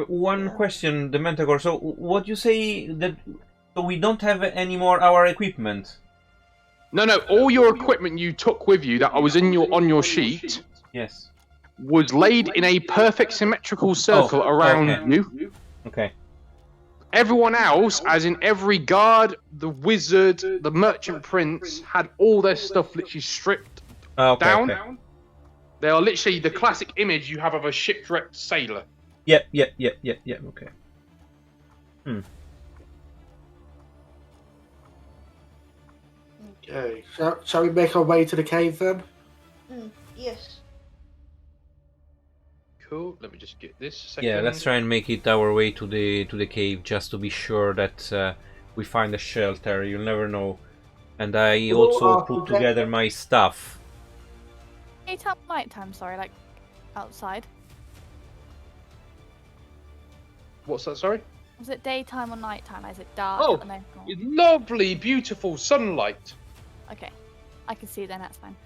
One question, the Mentagor. So, what you say that? So we don't have any more our equipment. No, all your equipment you took with you that was on your sheet. Yes. Was laid in a perfect symmetrical circle around you. Okay. Everyone else, as in every guard, the wizard, the merchant prince, had all their stuff literally stripped down. Okay. They are literally the classic image you have of a shipwrecked sailor. Yep. Okay. Okay. Shall we make our way to the cave then? Yes. Cool. Let me just get this a second. Yeah, let's try and make it our way to the cave, just to be sure that we find a shelter. You'll never know. And I also put together my stuff. Daytime, nighttime. Sorry, like outside. What's that? Sorry. Was it daytime or nighttime? Is it dark? Oh, it's lovely, beautiful sunlight. Okay, I can see then. That's fine.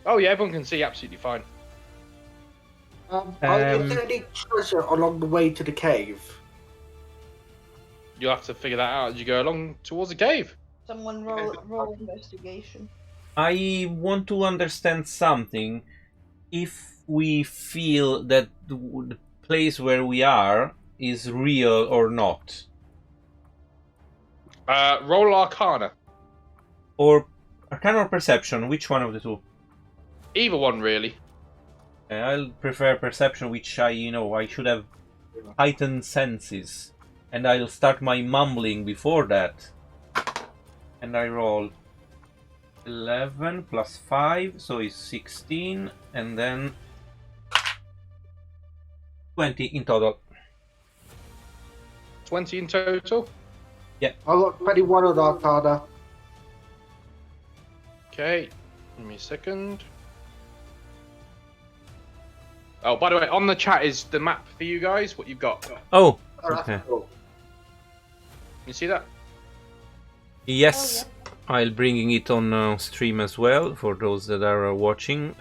Oh yeah, everyone can see absolutely fine. Is there any treasure along the way to the cave? You'll have to figure that out as you go along towards the cave. Someone roll investigation. I want to understand something. If we feel that the place where we are is real or not. Roll Arcana. Or Arcana or Perception, which one of the two? Either one, really. I'll prefer Perception, which I should have heightened senses. And I'll start my mumbling before that. And I roll 11 plus 5, so it's 16, and then 20 in total. 20 in total? Yeah. I got 21 on Arcana. Okay, give me a second. Oh, by the way, on the chat is the map for you guys, what you've got. Oh, okay. Cool. You see that? Yes, I'll bring it on stream as well for those that are watching.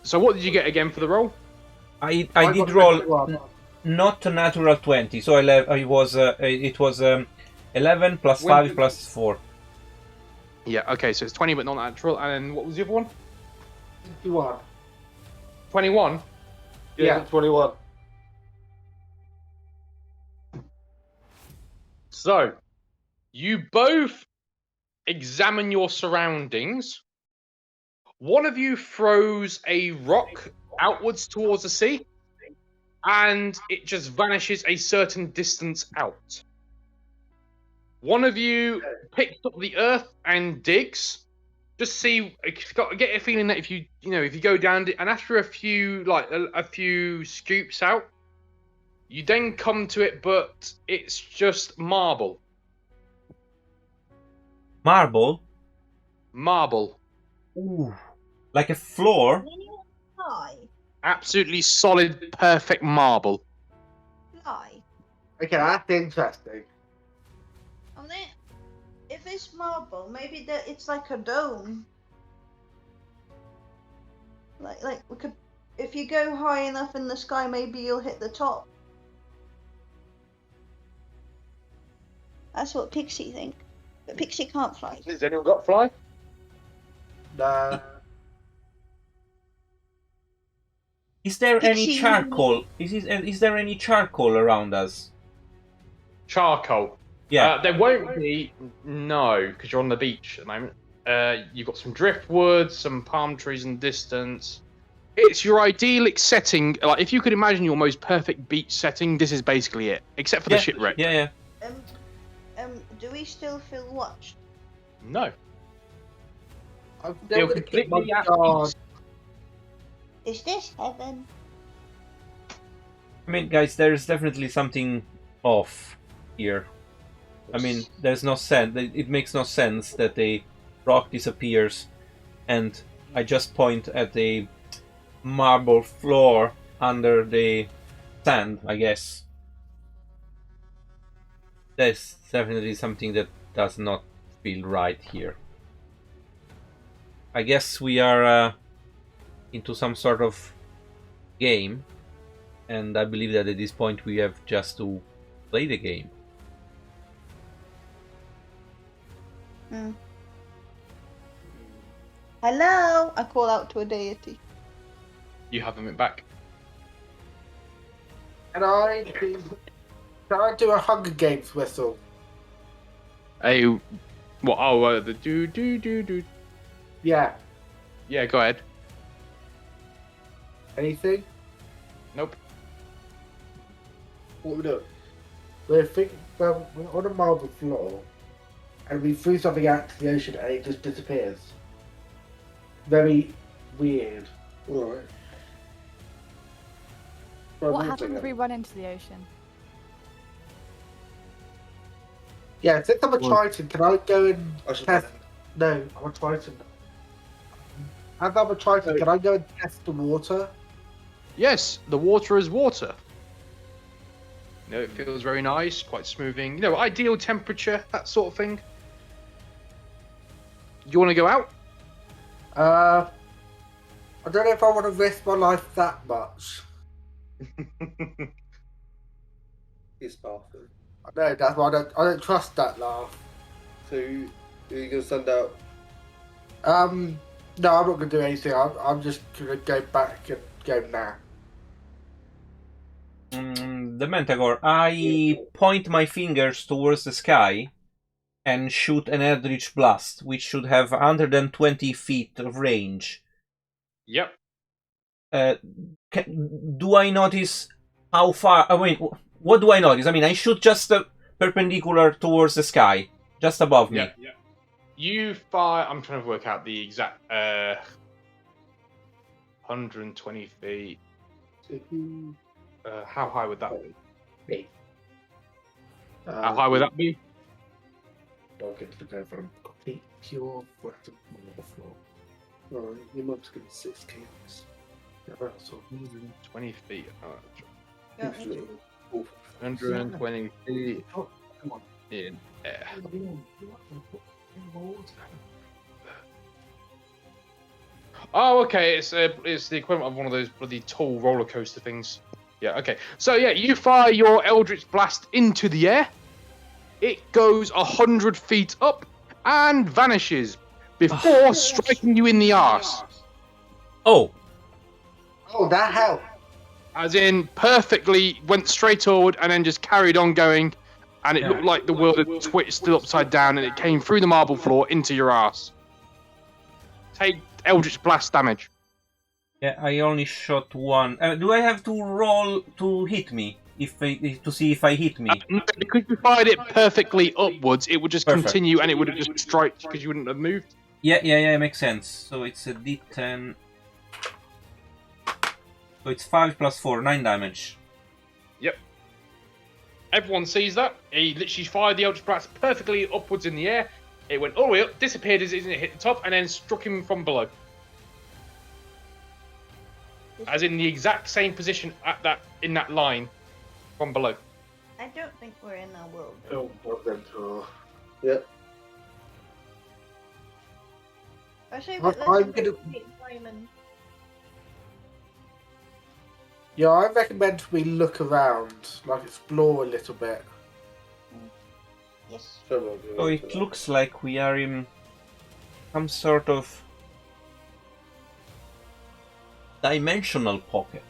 So what did you get again for the roll? I did roll not a natural 20, so it was 11 plus 5 plus 4. Yeah, okay, so it's 20 but not natural, and then what was the other one? 21. 21? Yeah, 21. So, you both examine your surroundings. One of you throws a rock outwards towards the sea, and it just vanishes a certain distance out. One of you picks up the earth and digs. Just see, get a feeling that if you go down, and after a few scoops out, you then come to it, but it's just marble. Marble? Marble. Ooh. Like a floor? Fly. Absolutely solid, perfect marble. Fly. Okay, that's interesting. And then, if it's marble, maybe it's like a dome. Like we could, if you go high enough in the sky, maybe you'll hit the top. That's what Pixie think. But Pixie can't fly. Has anyone got fly? No. Is there any charcoal? Is there any charcoal around us? Charcoal? Yeah. There won't be, no, because you're on the beach at the moment. You've got some driftwood, some palm trees in the distance. It's your idyllic setting. Like, if you could imagine your most perfect beach setting, this is basically it, except for the shipwreck. Yeah. Do we still feel watched? No. I'm They'll still gonna keep my completely at guard. ease. Is this heaven? I mean, guys, there's definitely something off here. I mean, there's no sense. It makes no sense that a rock disappears, and I just point at the marble floor under the sand, I guess. There's definitely something that does not feel right here. I guess we are into some sort of game, and I believe that at this point we have just to play the game. Hello! I call out to a deity. You have them back. Can I do a Hunger Games whistle? What? Oh, the do. Yeah. Yeah, go ahead. Anything? Nope. What we do? We're on a marble floor, and we threw something out to the ocean, and it just disappears. Very weird. Alright. What happens if we run into the ocean? Yeah, since I'm a Triton, can I go and test? No, I'm a Triton. As I'm a Triton, can I go and test the water? Yes, the water is water. You know, it feels very nice, quite smoothing. You know, ideal temperature, that sort of thing. You want to go out? I don't know if I want to risk my life that much. He's laughing. I know, that's why I don't trust that laugh. So, who are you going to send out? No, I'm not going to do anything. I'm just going to go back and go now. The Mentagor, I point my fingers towards the sky and shoot an Eldritch Blast, which should have 120 feet of range. Yep. Do I notice how far? I mean, what do I notice? I mean, I shoot just perpendicular towards the sky, just above me. Yeah. You fire. I'm trying to work out the exact 120 feet. How high would that be? How high would that be? Don't get to go from complete pure weapon floor. Alright, your mum's got 6 kills. Yeah, that's all. 120 feet. 120 feet Oh, come on. in air. Oh, okay. It's the equivalent of one of those bloody tall roller coaster things. Yeah. Okay. So yeah, you fire your Eldritch Blast into the air. It goes 100 feet up and vanishes before striking you in the arse. Oh, that helped. As in, perfectly went straight forward and then just carried on going, and it looked like the world had twitched still upside down, and it came through the marble floor into your ass. Take Eldritch Blast damage. yeah, I only shot one. Do I have to roll to hit me to see if I hit me? No, because you fired it perfectly upwards, it would just Perfect. continue and it would have just striked because you wouldn't have moved. Yeah, makes sense. So it's a D10. So it's 5 plus 4, 9 damage. Yep. Everyone sees that. He literally fired the Eldritch Blast perfectly upwards in the air. It went all the way up, disappeared as it hit the top, and then struck him from below. As in the exact same position in that line from below. I don't think we're in our world. Yep. I say I'm let's gonna- investigate Simon. Yeah, I recommend we look around, like explore a little bit. Yes. So it looks like we are in some sort of dimensional pocket.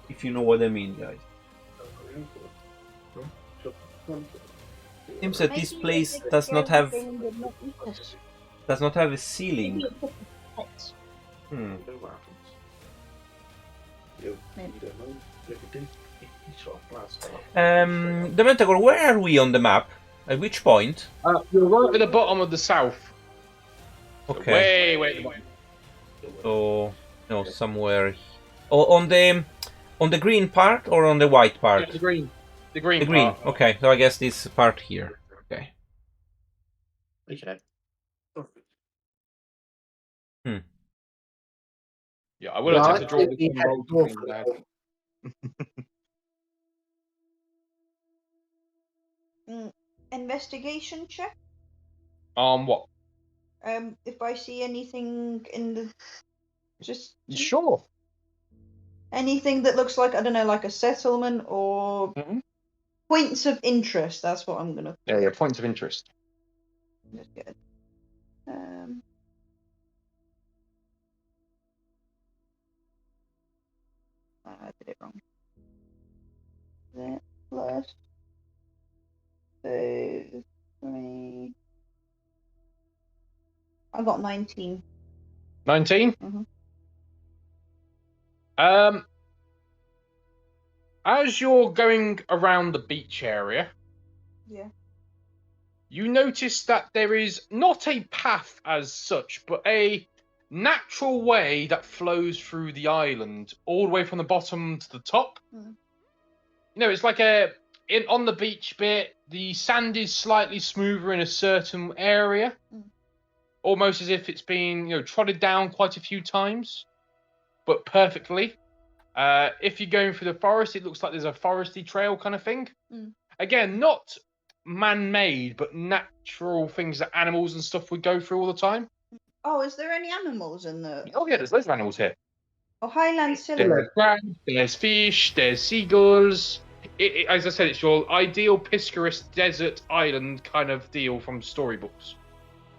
If you know what I mean, guys. Seems that this place does not have a ceiling. Dementagor, where are we on the map? At which point? You're right at the bottom of the south. Okay. Way at the bottom. So no, somewhere. Oh, on the green part or on the white part? Yeah, the green. The green. The green. Part. Okay, so I guess this part here. Okay. Okay. Yeah, I would have had to draw this think roll we thing there. Investigation check. What? If I see anything in the Sure. anything that looks like, I don't know, like a settlement or points of interest. That's what I'm gonna. Yeah, points of interest. That's good. I did it wrong. That plus 2, 3. I got 19. 19? As you're going around the beach area, you notice that there is not a path as such, but a natural way that flows through the island, all the way from the bottom to the top. You know, it's like on the beach bit, the sand is slightly smoother in a certain area, almost as if it's been, trodden down quite a few times, but perfectly. If you're going through the forest, it looks like there's a foresty trail kind of thing. Again, not man-made, but natural things that animals and stuff would go through all the time. Oh, is there any animals in the? Oh yeah, there's loads of animals here. Oh, Highland Silver. There's crabs, there's fish, there's seagulls. As I said, it's your ideal Piscaris desert island kind of deal from storybooks.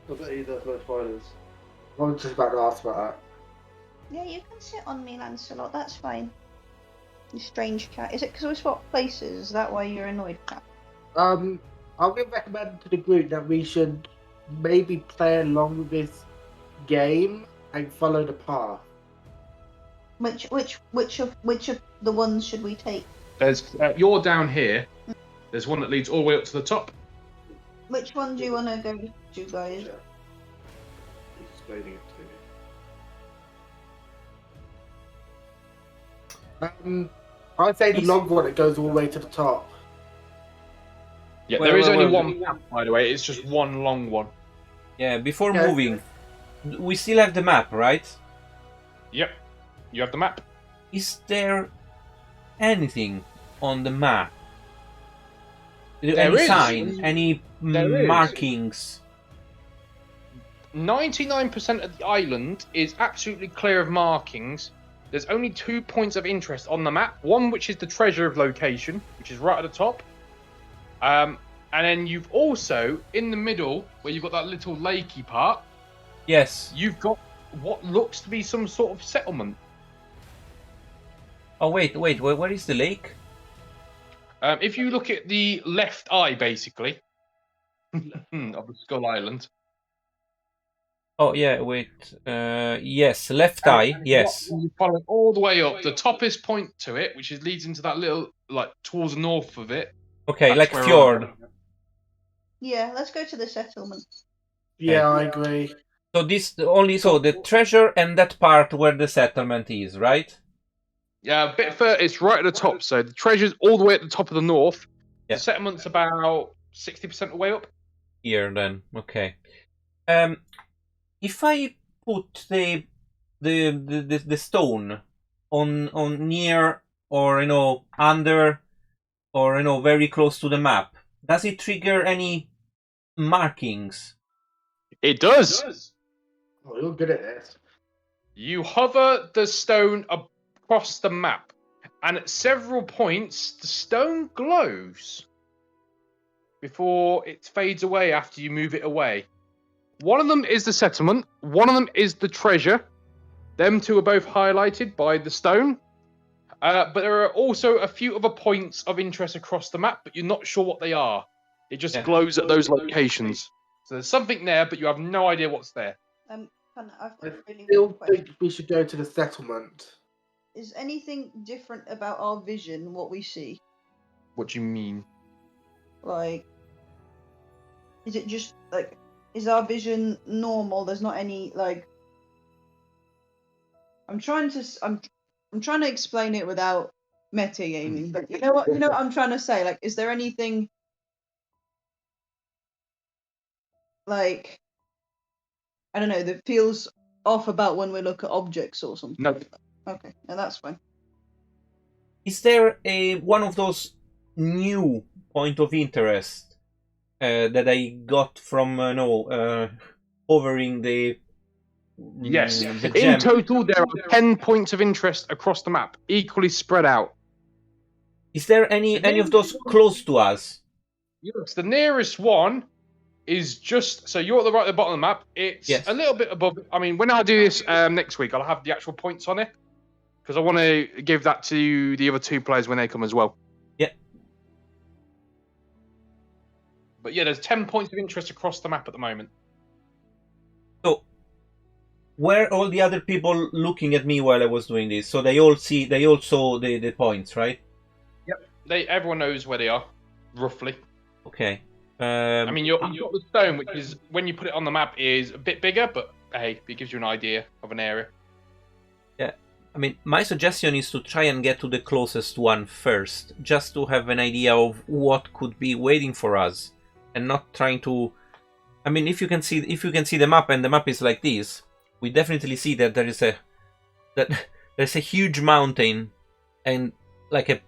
I bet you there's no spiders. I was just about to ask about that. Yeah, you can sit on me, Lancelot. That's fine. You strange cat. Is it because we swap places? Is that why you're annoyed, cat? I would recommend to the group that we should maybe play along with this game and follow the path. Which of the ones should we take? There's you're down here. There's one that leads all the way up to the top. Which one do you want to go to, guys? He's explaining it to me. I'd say the long one that goes all the way to the top. Yeah, there is only one path, by the way. It's just one long one. Yeah, before moving, we still have the map, right? Yep, you have the map. Is there anything on the map? There any is. sign? Any markings? 99% of the island is absolutely clear of markings. There's only 2 points of interest on the map. One, which is the treasure of location, which is right at the top. And then you've also, in the middle, where you've got that little lakey part. Yes. You've got what looks to be some sort of settlement. Oh, wait. Where is the lake? If you look at the left eye, basically, of the Skull Island. Oh, yeah, wait. Yes, left eye, yes. You follow it all the way up. The toppest point to it, which leads into that little, towards the north of it. Okay, like fjord. Yeah, let's go to the settlement. Yeah, I agree. So this only the treasure and that part where the settlement is, right? Yeah, a bit further. It's right at the top. So the treasure's all the way at the top of the north. Yeah. The settlement's about 60% of the way up. Here then, okay. If I put the stone on near or under or very close to the map, does it trigger any markings? It does. Oh, you're good at this. You hover the stone across the map, and at several points the stone glows before it fades away after you move it away. One of them is the settlement, one of them is the treasure. Them two are both highlighted by the stone. But there are also a few other points of interest across the map, but you're not sure what they are. It just glows at those locations. So there's something there, but you have no idea what's there. I've got a really I still good question. think we should go to the settlement. is anything different about our vision, what we see? What do you mean? Like, is it just like, is our vision normal? There's not any like. I'm trying to explain it without metagaming, but you know what I'm trying to say. Like, is there anything like, I don't know, that feels off about when we look at objects or something? No. Okay, no, that's fine. Is there one of those new point of interest that I got from covering the Yes. the In gem? total, there are 10 points of interest across the map, equally spread out. Is there any of those close to us? Yes, the nearest one is just so you're at the bottom of the map. It's a little bit above. I mean, when I do this next week, I'll have the actual points on it because I want to give that to the other two players when they come as well. Yeah. But yeah, there's 10 points of interest across the map at the moment. So, were all the other people looking at me while I was doing this? So they all saw the points, right? Yep. Everyone knows where they are, roughly. Okay. I mean, you've got the stone, which is when you put it on the map is a bit bigger, but hey, it gives you an idea of an area. Yeah. I mean, my suggestion is to try and get to the closest one first, just to have an idea of what could be waiting for us, and not trying to. I mean, if you can see the map, and the map is like this, we definitely see that there's a huge mountain, and like a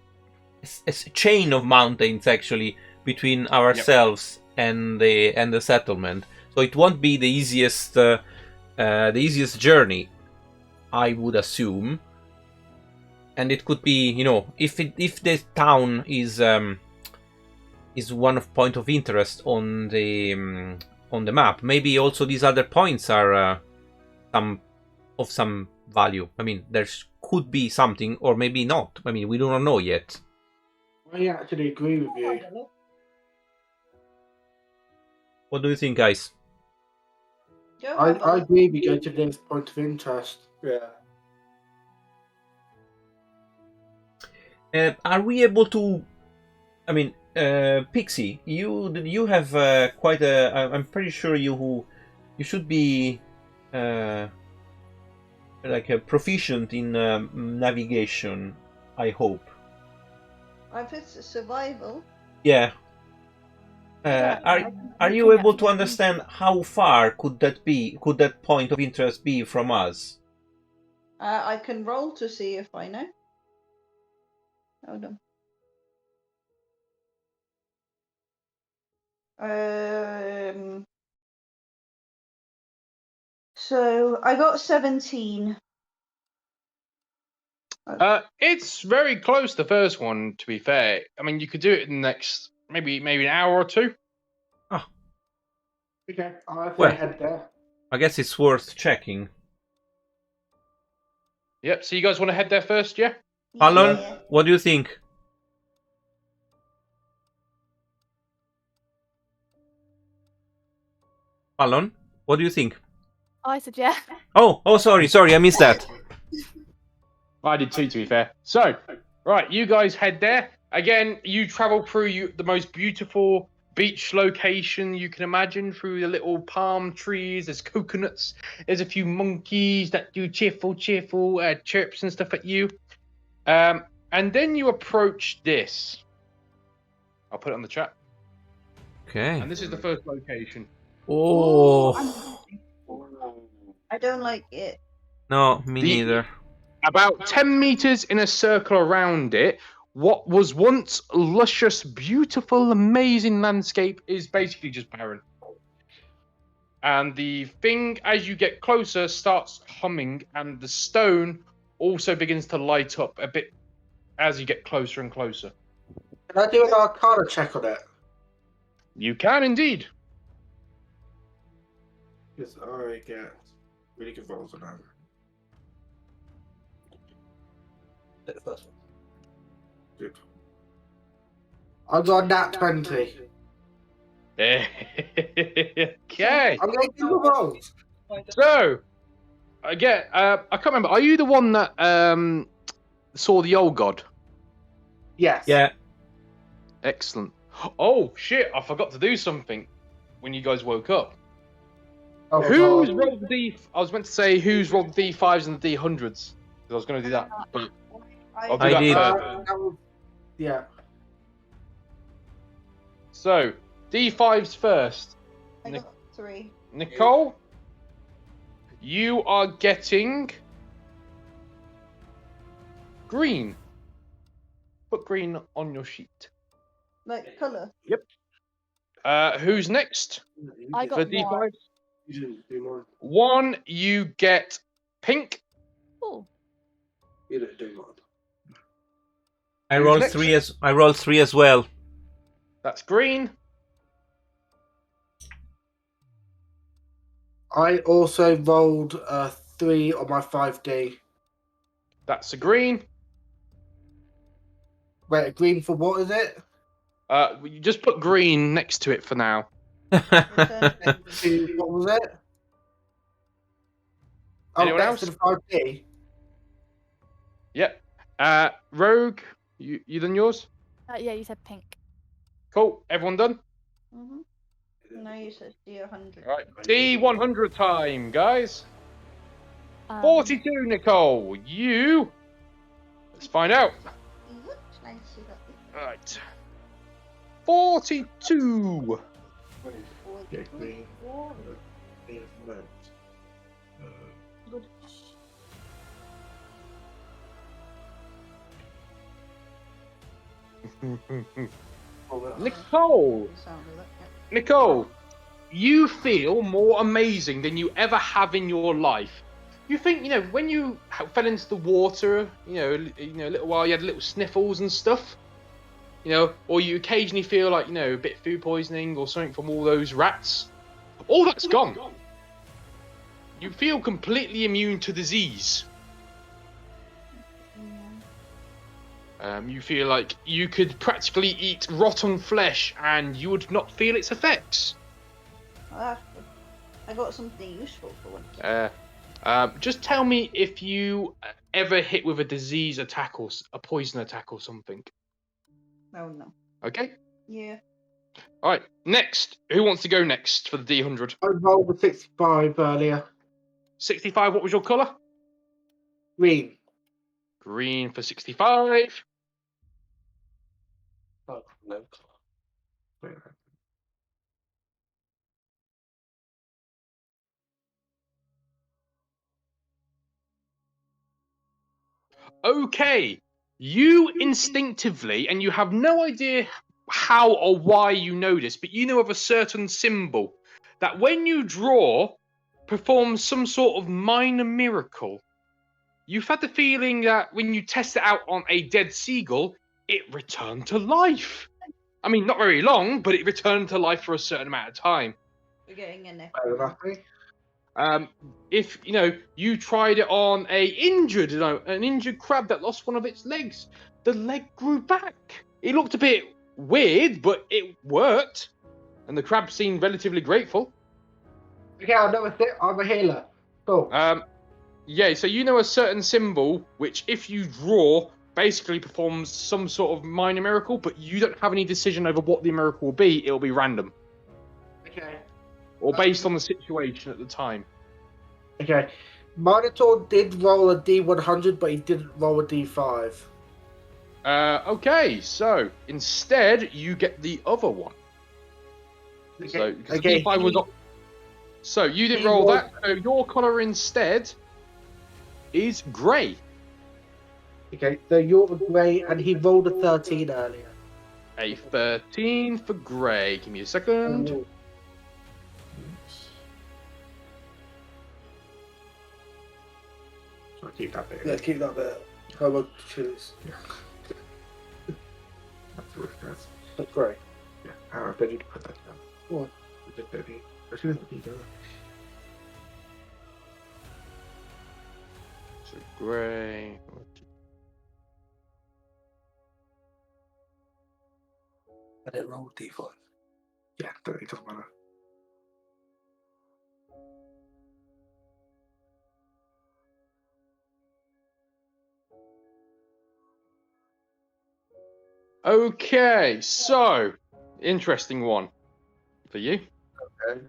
chain of mountains actually between ourselves and the settlement. So it won't be the easiest journey, I would assume. And it could be, if the town is one of point of interest on the map, maybe also these other points are of some value. I mean, there could be something, or maybe not. I mean, we do not know yet. I actually agree with you. What do you think, guys? I agree we go to this point of interest. Yeah. Are we able to? I mean, Pixie, you have quite a. I'm pretty sure you should be like a proficient in navigation. I hope. If it's survival. Yeah. Are you able to understand how far could that be? Could that point of interest be from us? I can roll to see if I know. Hold on. So I got 17. It's very close to the first one, to be fair. I mean, you could do it in the next maybe an hour or two. Oh. Okay, I'll head there. I guess it's worth checking. Yep, so you guys want to head there first, yeah? Alan, what do you think? Alan, what do you think? I suggest. Oh, sorry, I missed that. I did too, to be fair. So, right, you guys head there. Again, you travel through the most beautiful beach location you can imagine, through the little palm trees. There's coconuts. There's a few monkeys that do cheerful chirps and stuff at you. And then you approach this. I'll put it on the chat. Okay. And this is the first location. Oh. I don't like it. No, me neither. About 10 meters in a circle around it, what was once luscious, beautiful, amazing landscape is basically just barren. And the thing, as you get closer, starts humming, and the stone also begins to light up a bit as you get closer and closer. Can I do an Arcana check on it? You can indeed. Because I get really good rolls on that. The first one. Good. I got a nat 20. Okay. I'm going to do the rolls. So, again, I can't remember. Are you the one that saw the old god? Yes. Yeah. Excellent. Oh shit! I forgot to do something when you guys woke up. Oh, Who's God. rolled the D? I was meant to say who's rolled the D5s and the D100s. Because I was going to do that, but I'll do I that did. first. That was, yeah. So D5s first. I got 3. Nicole, you are getting green. Put green on your sheet. Like colour. Who's next? I For got one. D5? You didn't do mine. 1, you get pink. Oh, You didn't do mine. I Who's rolled next? 3 as I rolled 3 as well. That's green. I also rolled 3 on my 5D. That's a green. Wait, a green for what is it? You just put green next to it for now. What was it? Anyone next else? to the 5D. Yep. Rogue, you done yours? yeah, you said pink. Cool. Everyone done? No, you said D100. All right. D100 time, guys. 42, Nicole. You. Let's find out. All right. 42. Nicole, you feel more amazing than you ever have in your life. You think, when you fell into the water, a little while, you had little sniffles and stuff, or you occasionally feel like, a bit of food poisoning or something from all those rats. All that's gone. You feel completely immune to disease. You feel like you could practically eat rotten flesh and you would not feel its effects. Oh, that's good. I got something useful for once. Just tell me if you ever hit with a disease attack or a poison attack or something. Oh no. Okay. Yeah. All right. Next, who wants to go next for the D100? I rolled a 65 earlier. 65. What was your colour? Green. Green for 65. Oh, no. Okay. You instinctively, and you have no idea how or why you know this, but you know of a certain symbol that when you draw performs some sort of minor miracle. You've had the feeling that when you test it out on a dead seagull, it returned to life. I mean, not very long, but it returned to life for a certain amount of time. We're getting in there. If you tried it on an injured crab that lost one of its legs, the leg grew back. It looked a bit weird, but it worked, and the crab seemed relatively grateful. Okay, I know I'm a healer. Cool. Yeah, so you know a certain symbol which, if you draw, basically performs some sort of minor miracle, but you don't have any decision over what the miracle will be. It'll be random. Okay. Or based on the situation at the time. Okay. Minotaur did roll a D100, but he didn't roll a D5. Okay, so instead you get the other one. Okay. So, because Okay, the D5 was up. So you didn't roll that. So your colour instead is grey. Okay, so you're the grey, and he rolled a 13 earlier. A 13 for grey. Give me a second. So keep that bit. Yeah, keep that bit. How about choose? Yeah. That's great. Yeah, I bet you put that down. What? Baby. I shouldn't have done. So grey. I didn't roll D5. Yeah, it doesn't matter. Okay, so interesting one for you. Okay.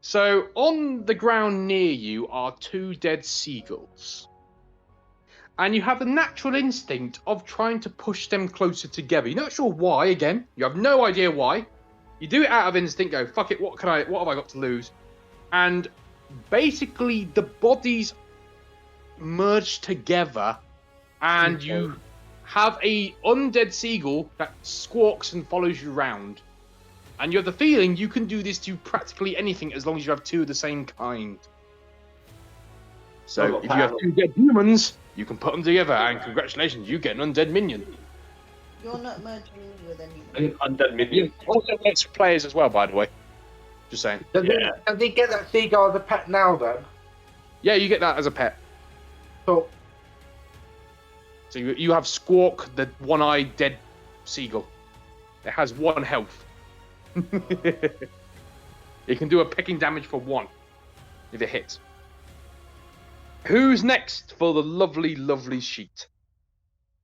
So on the ground near you are 2 dead seagulls. And you have a natural instinct of trying to push them closer together. You're not sure why, again. You have no idea why. You do it out of instinct, go, fuck it, what have I got to lose? And basically the bodies merge together and you have a undead seagull that squawks and follows you around. And you have the feeling you can do this to practically anything as long as you have 2 of the same kind. So if you have 2 dead humans, you can put them together, and congratulations, you get an undead minion. You're not merging with anyone. An undead minion. Also works for players as well, by the way. Just saying. Does he get that seagull as a pet now, then? Yeah, you get that as a pet. Cool. So you have Squawk, the one-eyed dead seagull. It has 1 health. It can do a pecking damage for 1 if it hits. Who's next for the lovely, lovely sheet?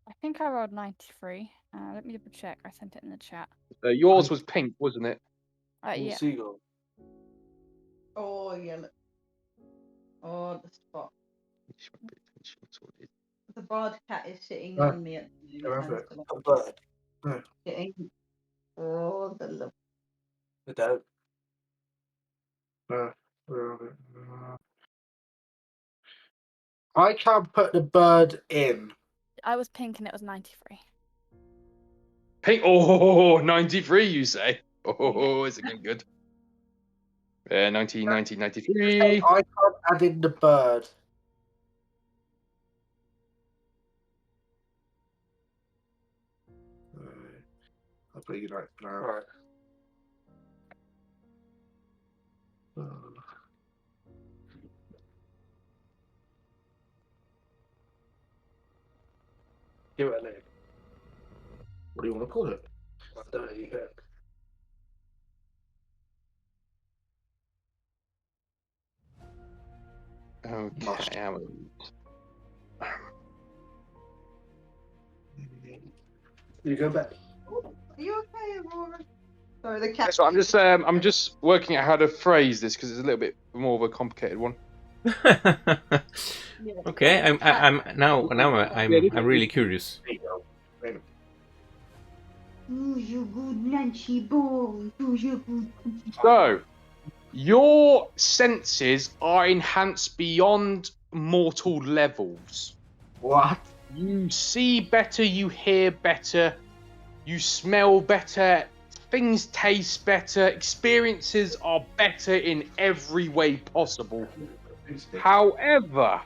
I think I rolled 93. Let me double check. I sent it in the chat. Yours was pink, wasn't it? Yeah. Seagull. Oh, yellow. Oh, the spot. The bard cat is sitting on me at the moment. A bird. No. Sitting. Oh, the love. The dog. I can't put the bird in. I was pink and it was 93. Pink. Oh, 93, you say? Oh, is it getting good? 90, 93. I can't add in the bird. I'll put you right now. Right. Give it a name. What do you want to call it? There you go. Okay. You go back. Are you okay, Aurora? Sorry, the cat. So I'm just working out how to phrase this because it's a little bit more of a complicated one. Okay, I'm really curious. Who's your good Nancy boy? Who's your good? So, your senses are enhanced beyond mortal levels. What? You see better, you hear better, you smell better, things taste better, experiences are better in every way possible. However,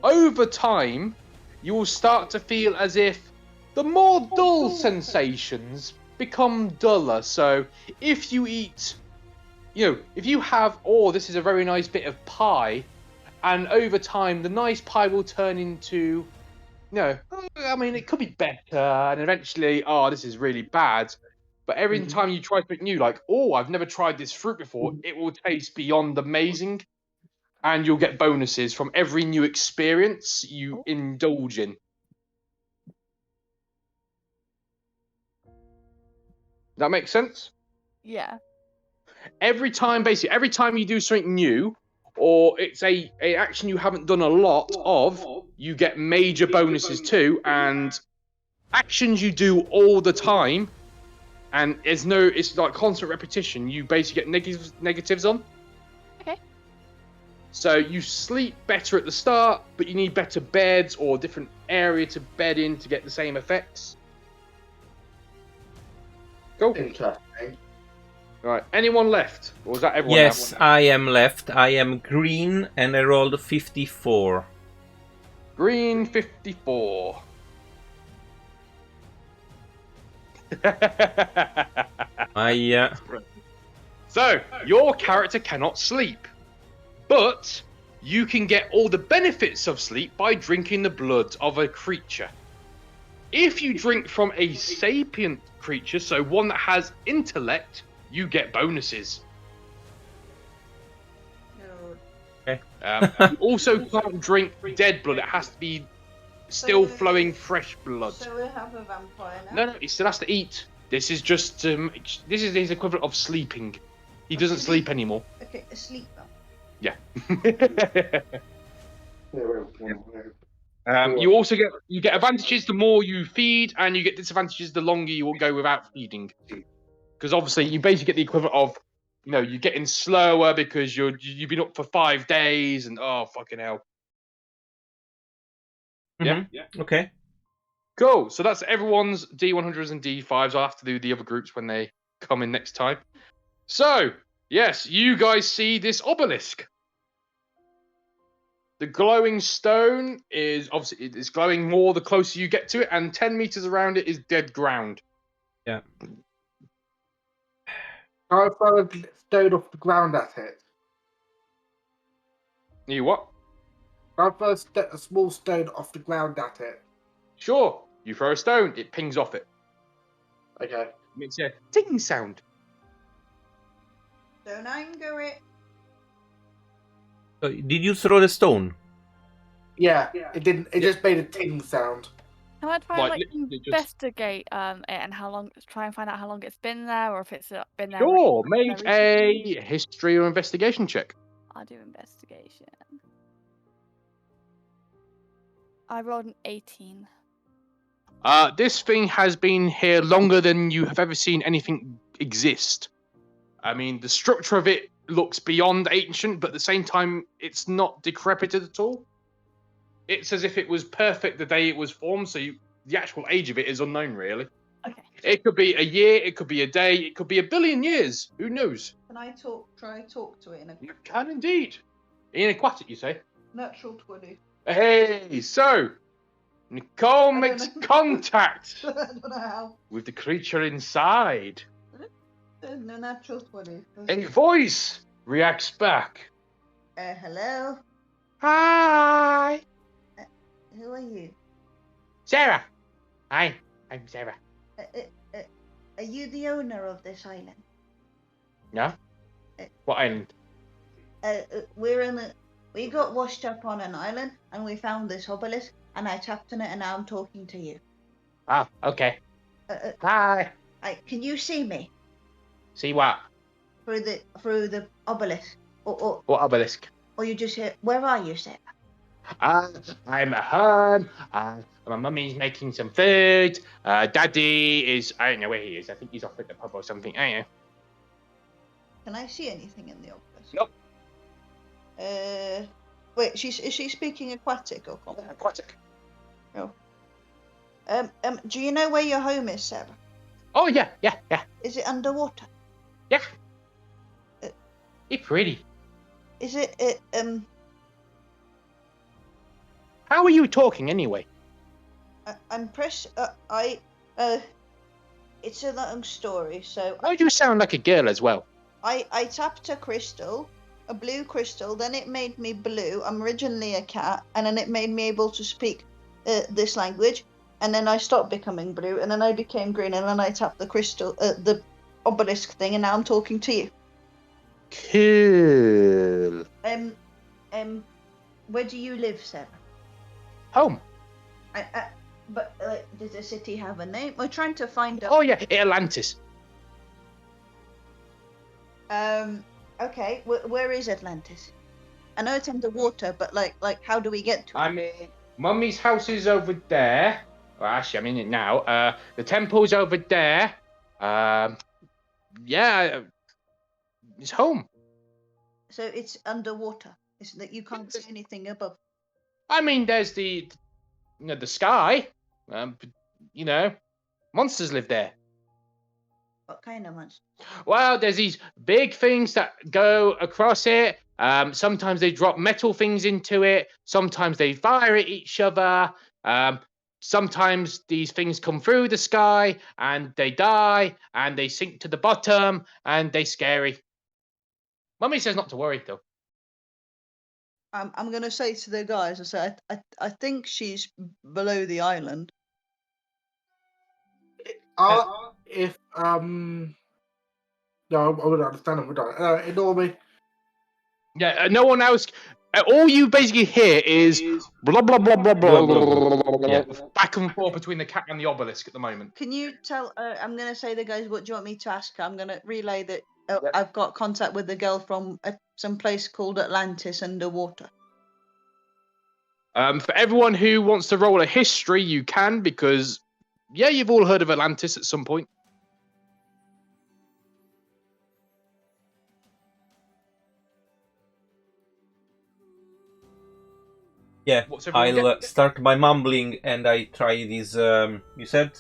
over time, you will start to feel as if the more dull sensations become duller. So if you eat, if you have, this is a very nice bit of pie, and over time the nice pie will turn into, it could be better, and eventually, this is really bad. But every time you try something new, like, I've never tried this fruit before, it will taste beyond amazing. And you'll get bonuses from every new experience you indulge in. That makes sense? Yeah. Every time you do something new, or it's a action you haven't done a lot of, you get major bonuses too. And actions you do all the time, and it's like constant repetition, you basically get negatives on. Okay. So you sleep better at the start, but you need better beds or different area to bed in to get the same effects. Cool. Interesting. Right. Anyone left? Or was that everyone? Yes, I am left. I am green and I rolled 54. Green 54. So, your character cannot sleep. But you can get all the benefits of sleep by drinking the blood of a creature. If you drink from a sapient creature, so one that has intellect, you get bonuses. No. Okay. You also can't drink dead blood. It has to be still flowing fresh blood. So we have a vampire now. No, he still has to eat. This is just this is his equivalent of sleeping. He doesn't sleep anymore. Okay, a sleep vamp. Yeah. You also get advantages the more you feed, and you get disadvantages the longer you will go without feeding. Because obviously you basically get the equivalent of, you're getting slower because you've been up for 5 days, and oh fucking hell. Yeah. Okay. Cool. So that's everyone's D100s and D5s. I'll have to do the other groups when they come in next time. So yes, you guys see this obelisk. The glowing stone is obviously it's glowing more the closer you get to it, and 10 meters around it is dead ground. Yeah. I throw a stone off the ground at it. You what? I throw a small stone off the ground at it. Sure. You throw a stone, it pings off it. Okay. Makes a ting sound. Don't anger it. Did you throw the stone? Yeah, it didn't. It just made a ting sound. Can I try Like, and literally just- investigate it and how long? Try and find out how long it's been there, or if it's been there. Sure. very Make recently? a history or investigation check. I'll do investigation. I rolled an 18. This thing has been here longer than you have ever seen anything exist. I mean, the structure of it looks beyond ancient, but at the same time, it's not decrepited at all. It's as if it was perfect the day it was formed, so the actual age of it is unknown, really. Okay. It could be a year, it could be a day, it could be a billion years. Who knows? Can I try talk to it in a You can indeed. In aquatic, you say? natural 20? Hey, so Nicole don't makes know. contact I don't know how. with the creature inside. No, natural 20. A voice reacts back. Hello? Hi, Who are you? Sarah. Hi, I'm Sarah. Are you the owner of this island? No? What island? We got washed up on an island and we found this obelisk and I tapped on it and now I'm talking to you. Ah, okay. Hi. Can you see me See what? through the obelisk? Or What obelisk? you just hear? Where are you, Sarah? I'm at home. My mummy's making some food. Daddy is, I don't know where he is. I think he's off at the pub or something. I don't know. Can I see anything in the obelisk? Nope. Wait, is she speaking aquatic or common? Aquatic. Do you know where your home is, Sarah? Oh, yeah. Is it underwater? Yeah. It's pretty. Is it How are you talking anyway? it's a long story, so Why do you sound like a girl as well? I tapped a crystal, a blue crystal, then it made me blue. I'm originally a cat, and then it made me able to speak this language, and then I stopped becoming blue, and then I became green, and then I tapped the crystal, the obelisk thing, and now I'm talking to you. Cool. Where do you live, Sarah? Home. But does the city have a name? We're trying to find out. Oh, yeah. Atlantis. Okay. Where is Atlantis? I know it's underwater, but like, how do we get to it? I mean, Mummy's house is over there. Well, actually, I'm in it now. The temple's over there. Yeah, it's home. So it's underwater. It's that you can't see anything above. I mean, there's the sky. Monsters live there. What kind of monsters? Well, there's these big things that go across it. Sometimes they drop metal things into it. Sometimes they fire at each other. Sometimes these things come through the sky and they die and they sink to the bottom and they're scary. Mummy says not to worry, though. I'm gonna say to the guys, I think she's below the island. If no, I wouldn't understand them, would I? Ignore me. Yeah, no one else. all you basically hear is blah blah blah blah blah, Yeah. back and forth between the cat and the obelisk at the moment. Can you tell? I'm gonna say the guys. What do you want me to ask her? I'm gonna relay that I've got contact with the girl from some place called Atlantis underwater. For everyone who wants to roll a history, you can, because you've all heard of Atlantis at some point. Yeah, What's everyone I'll get? start by mumbling and I try this, you said?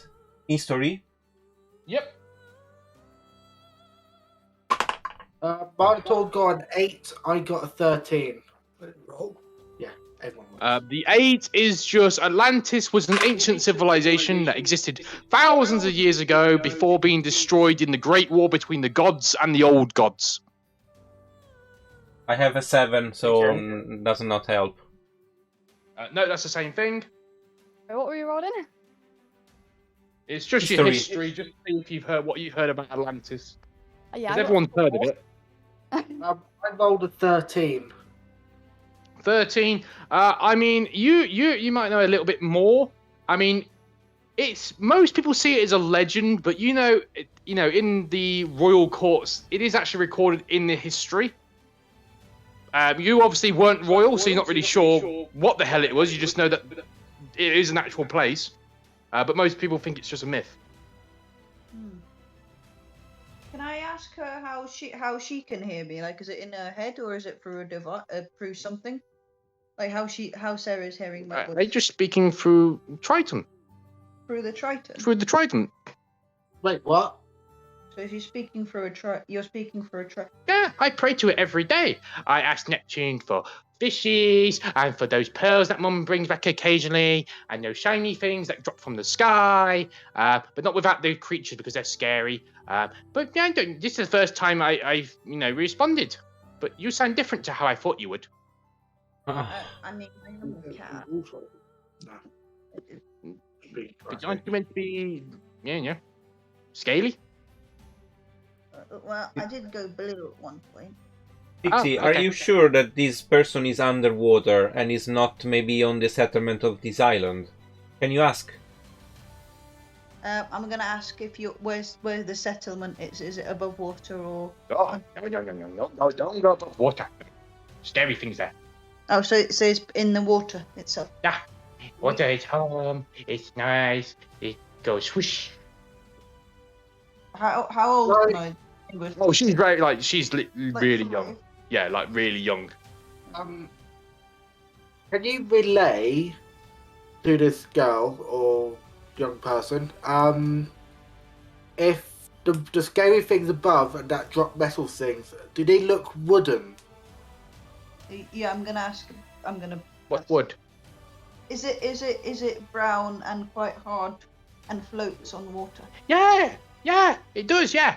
History? Yep. Minotaur got an 8, I got a 13. Roll. Yeah, everyone wins. The 8 is just Atlantis was an ancient civilization that existed thousands of years ago before being destroyed in the Great War between the gods and the old gods. I have a 7, so Okay. does not help. No, that's the same thing. What were you rolling? It's just your History. history. Just see if you've heard what you've heard about Atlantis. Yeah, Because everyone's heard of it. I rolled a 13. 13. I mean, you might know a little bit more. I mean, it's most people see it as a legend, but in the royal courts, it is actually recorded in the history. You obviously weren't royal, so you're not really sure what the hell it was. You just know that it is an actual place. But most people think it's just a myth. Can I ask her how she can hear me? Like, is it in her head or is it through a device, through something? Like how Sarah's hearing my voice They're just speaking through Triton. through the Triton. Through the Triton. Wait, what? So she's speaking through you're speaking through a Triton. Yeah, I pray to it every day. I ask Neptune for fishies and for those pearls that Mum brings back occasionally, and those shiny things that drop from the sky, but not without the creatures because they're scary. But yeah, this is the first time I've responded. But you sound different to how I thought you would. I mean, I am a cat. But aren't you meant to be, scaly? Well, I did go blue at one point. Pixie, Oh, are okay. you sure that this person is underwater and is not maybe on the settlement of this island? Can you ask? I'm gonna ask if where's the settlement is. Is it above water or? Oh, no, don't go above water. Scary things there. Oh, so it's in the water itself. Yeah, water is home. It's nice. It goes whoosh. How old Right. am I? Oh, she's very she's Like really 5? young. Yeah, really young. Can you relay to this girl or young person, if the scary things above and that drop metal things, do they look wooden? Yeah, I'm gonna ask. What wood? Is it brown and quite hard and floats on water? Yeah, it does. Yeah.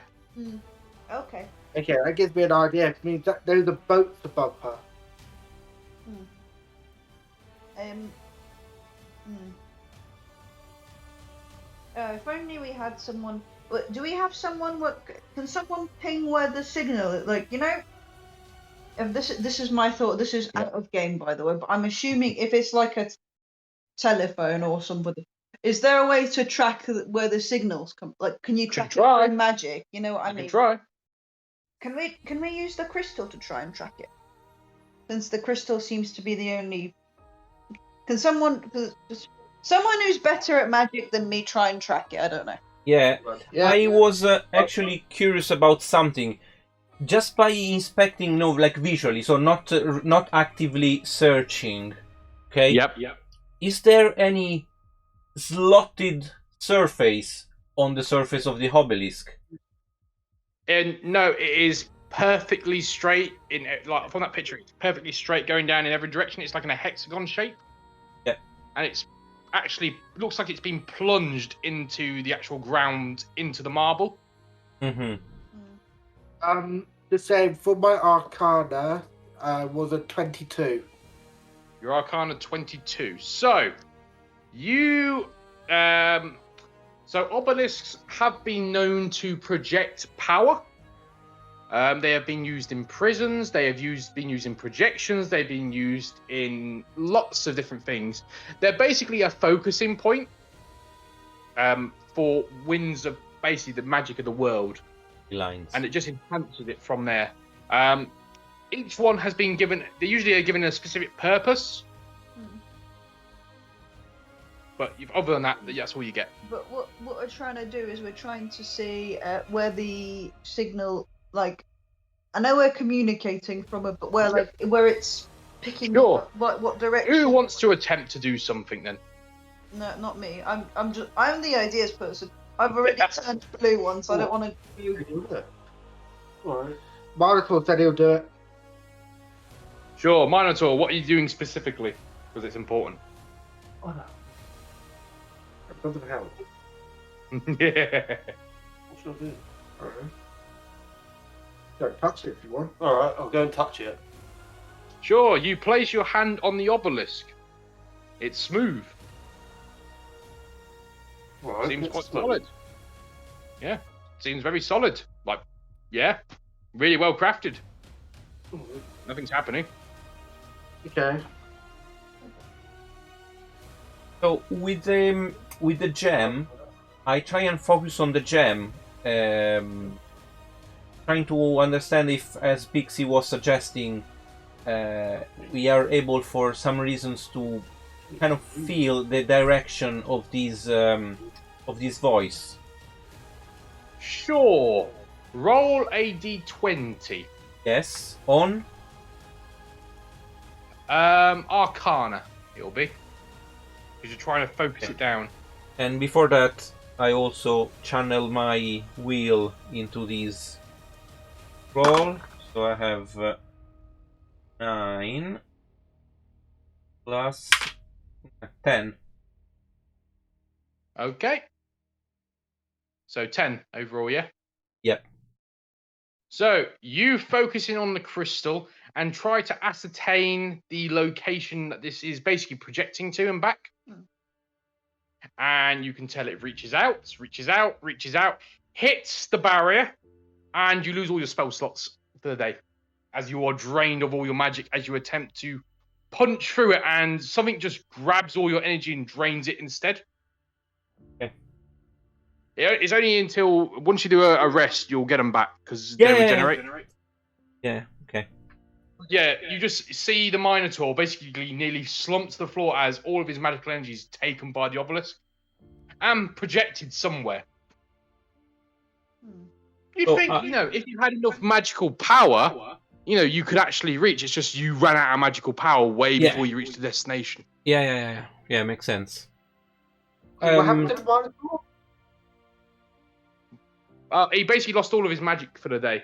Okay. Okay, that gives me an idea. It means that there's a boat above her. If only we had someone. Do we have someone? Can someone ping where the signal? Like, if this is my thought. This is out of game, by the way. But I'm assuming if it's like a telephone or somebody, is there a way to track where the signals come? Like, can you track it try. through magic? You know what I mean? Can try. Can we use the crystal to try and track it? Since the crystal seems to be the only. Can someone who's better at magic than me try and track it? I don't know. Yeah, Yeah. I was actually curious about something. Just by inspecting, visually, so not actively searching. Okay. Yep. Is there any slotted surface on the surface of the obelisk? And no, it is perfectly straight from that picture. It's perfectly straight, going down in every direction. It's like in a hexagon shape. Yeah. And it's actually looks like it's been plunged into the actual ground, into the marble. Mm-hmm. The same for my Arcana was a 22. Your Arcana 22. So you so obelisks have been known to project power. They have been used in prisons. They have been used in projections. They've been used in lots of different things. They're basically a focusing point for winds of basically the magic of the world. Lines. And it just enhances it from there. Each one has been given. They usually are given a specific purpose. But other than that, that's all you get. But what we're trying to do is we're trying to see where the signal, like, I know we're communicating from it, but where it's picking Sure. what direction. Who wants to attempt to do something then? No, not me. I'm the ideas person. I've already turned blue once. I don't want to do. Alright. Minotaur said he'll do it. Sure, Minotaur, what are you doing specifically? Because it's important. Oh no. That doesn't help. Yeah. What should I do? Alright. Don't touch it if you want. Alright, I'll go and touch it. Sure, you place your hand on the obelisk. It's smooth. Right, Seems quite smooth. solid. Yeah, seems very solid. Like, yeah, really well crafted. Nothing's happening. Okay. So with the gem, I try and focus on the gem, trying to understand if, as Pixie was suggesting, we are able for some reasons to kind of feel the direction of this voice. Sure. Roll a d20. Yes, on Arcana. It'll be because you're trying to focus it down. and before that, I also channel my will into this roll. So I have 9 plus 10. Okay. So 10 overall, yeah? Yep. So you focusing on the crystal and try to ascertain the location that this is basically projecting to and back. And you can tell it reaches out, hits the barrier, and you lose all your spell slots for the day. As you are drained of all your magic as you attempt to punch through it, and something just grabs all your energy and drains it instead. Okay. It's only until once you do a rest, you'll get them back because they regenerate. Yeah, okay. Yeah, you just see the Minotaur basically nearly slump to the floor as all of his magical energy is taken by the obelisk and projected somewhere. You think, if you had enough magical power, you could actually reach. It's just you ran out of magical power way before you reached the destination. Yeah, makes sense. What happened to the Minotaur? He basically lost all of his magic for the day.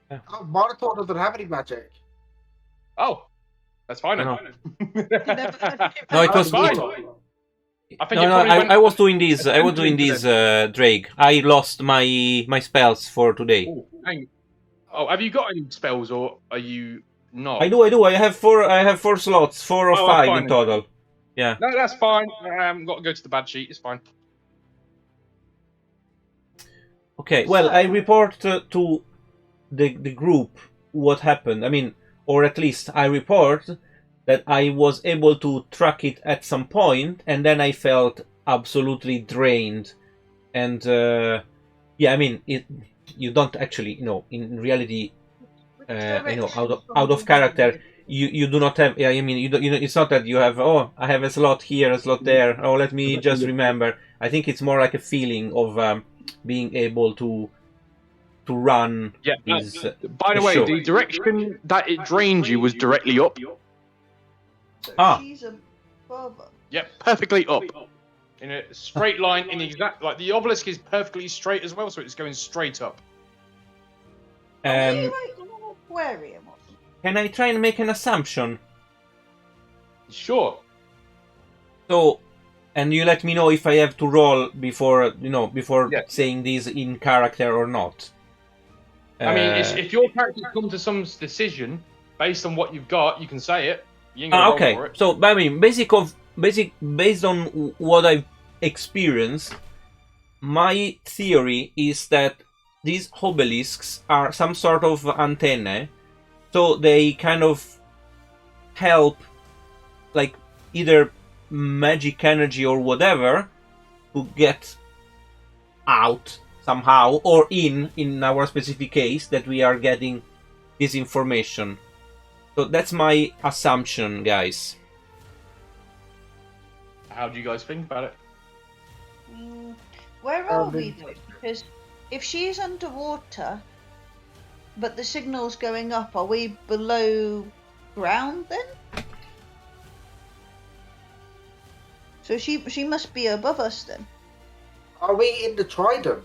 Oh, Minotaur doesn't have any magic. Oh, that's fine. No, No, it was fine. I think I was doing this. I was doing this, Drake. I lost my spells for today. Have you got any spells, or are you not? I do. I have 4 slots, 4 or 5 in total. Yeah. No, that's fine. Got to go to the bad sheet. It's fine. Okay. Well, I report to the group what happened. I mean, or at least I report that I was able to track it at some point, and then I felt absolutely drained. And I mean, you don't actually, in reality, out of character, you do not have. Yeah, I mean, it's not that you have. Oh, I have a slot here, a slot there. Oh, let me just remember. I think it's more like a feeling of being able to run. Yeah. By the way, show. the direction that it drained you was directly up. She's a baba. Yep, perfectly up. In a straight line, in the exact the obelisk is perfectly straight as well, so it's going straight up. Are you like an aquarium or something? Can I try and make an assumption? Sure. So, and you let me know if I have to roll before saying this in character or not. I mean, if your character's come to some decision based on what you've got, you can say it. You ain't gonna roll for it. So, I mean, based on what I've experienced, my theory is that these obelisks are some sort of antennae, so they kind of help, like, either magic energy or whatever to get out somehow, or in our specific case, that we are getting this information. So that's my assumption, guys. How do you guys think about it? Where are we though? Because if she's underwater, but the signal's going up, are we below ground then? So she must be above us then. Are we in the Trident?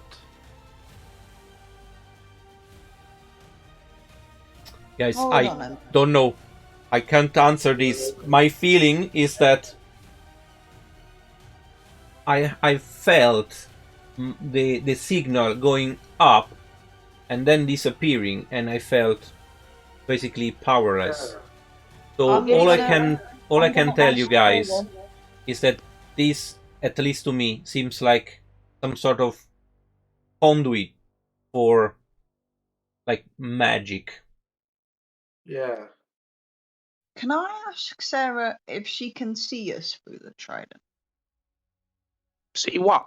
Guys, Hold I on. don't know. I can't answer this. My feeling is that I felt the signal going up and then disappearing, and I felt basically powerless. So all I can tell you guys is that this, at least to me, seems like some sort of conduit for, like, magic. Yeah. Can I ask Sarah if she can see us through the Trident? See what?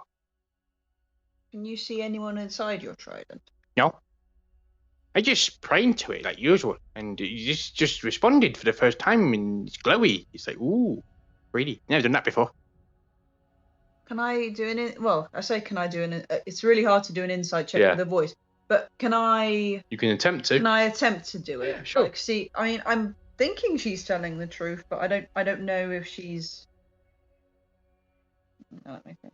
Can you see anyone inside your Trident? No. I just praying to it like usual, and you just responded for the first time, and it's glowy. It's like, ooh, pretty. Never done that before. Can I do well, I say can I do it's really hard to do an insight check Yeah. with a voice, but can I... You can attempt to. Can I attempt to do it? Yeah, sure. Like, see, I mean, I'm thinking she's telling the truth, but I don't know if she's... Let me think.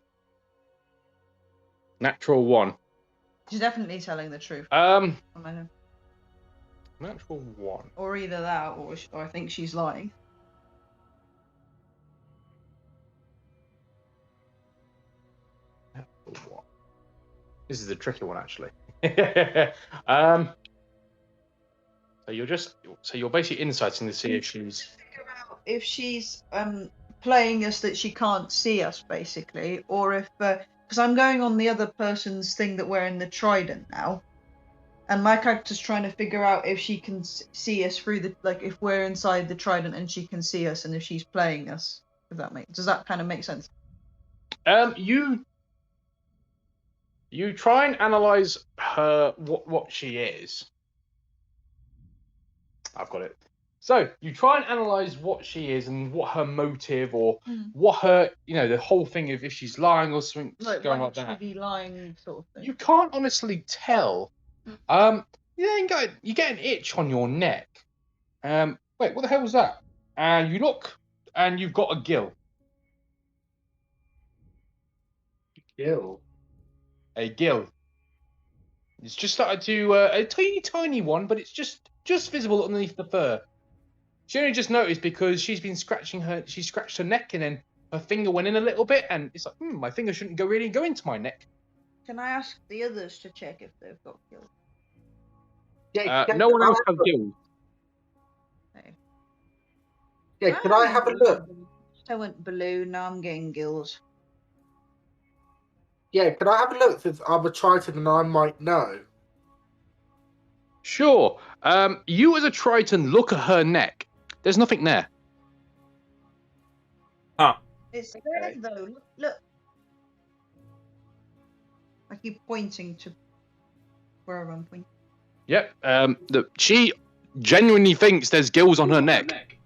Natural 1. She's definitely telling the truth. Natural 1. Or either that, or I think she's lying. Natural 1. This is a tricky one, actually. So you're basically insighting to see if she's... Figure out if she's playing us that she can't see us, basically, or if... Because I'm going on the other person's thing that we're in the Trident now. And my character's trying to figure out if she can see us through the... Like, if we're inside the Trident and she can see us, and if she's playing us. Does that kind of make sense? You try and analyze her, what she is. I've got it. So you try and analyze what she is and what her motive, or what her, the whole thing of if she's lying or something going like that. She be lying, sort of thing. You can't honestly tell. You get an itch on your neck. Wait, what the hell was that? And you look, and you've got a gill. Gill. A gill. It's just started to a tiny one, but it's just visible underneath the fur. She only just noticed because she's been scratching her. She scratched her neck, and then her finger went in a little bit, and it's like, my finger shouldn't really go into my neck. Can I ask the others to check if they've got gills? Yeah, no one else has gills. Yeah, can I have a look? I went blue, now I'm getting gills. Yeah, can I have a look, since I'm a Triton and I might know? Sure. You as a Triton look at her neck. There's nothing there. It's there though. Look. I keep pointing to wherever I'm pointing. Yep. She genuinely thinks there's gills on her neck.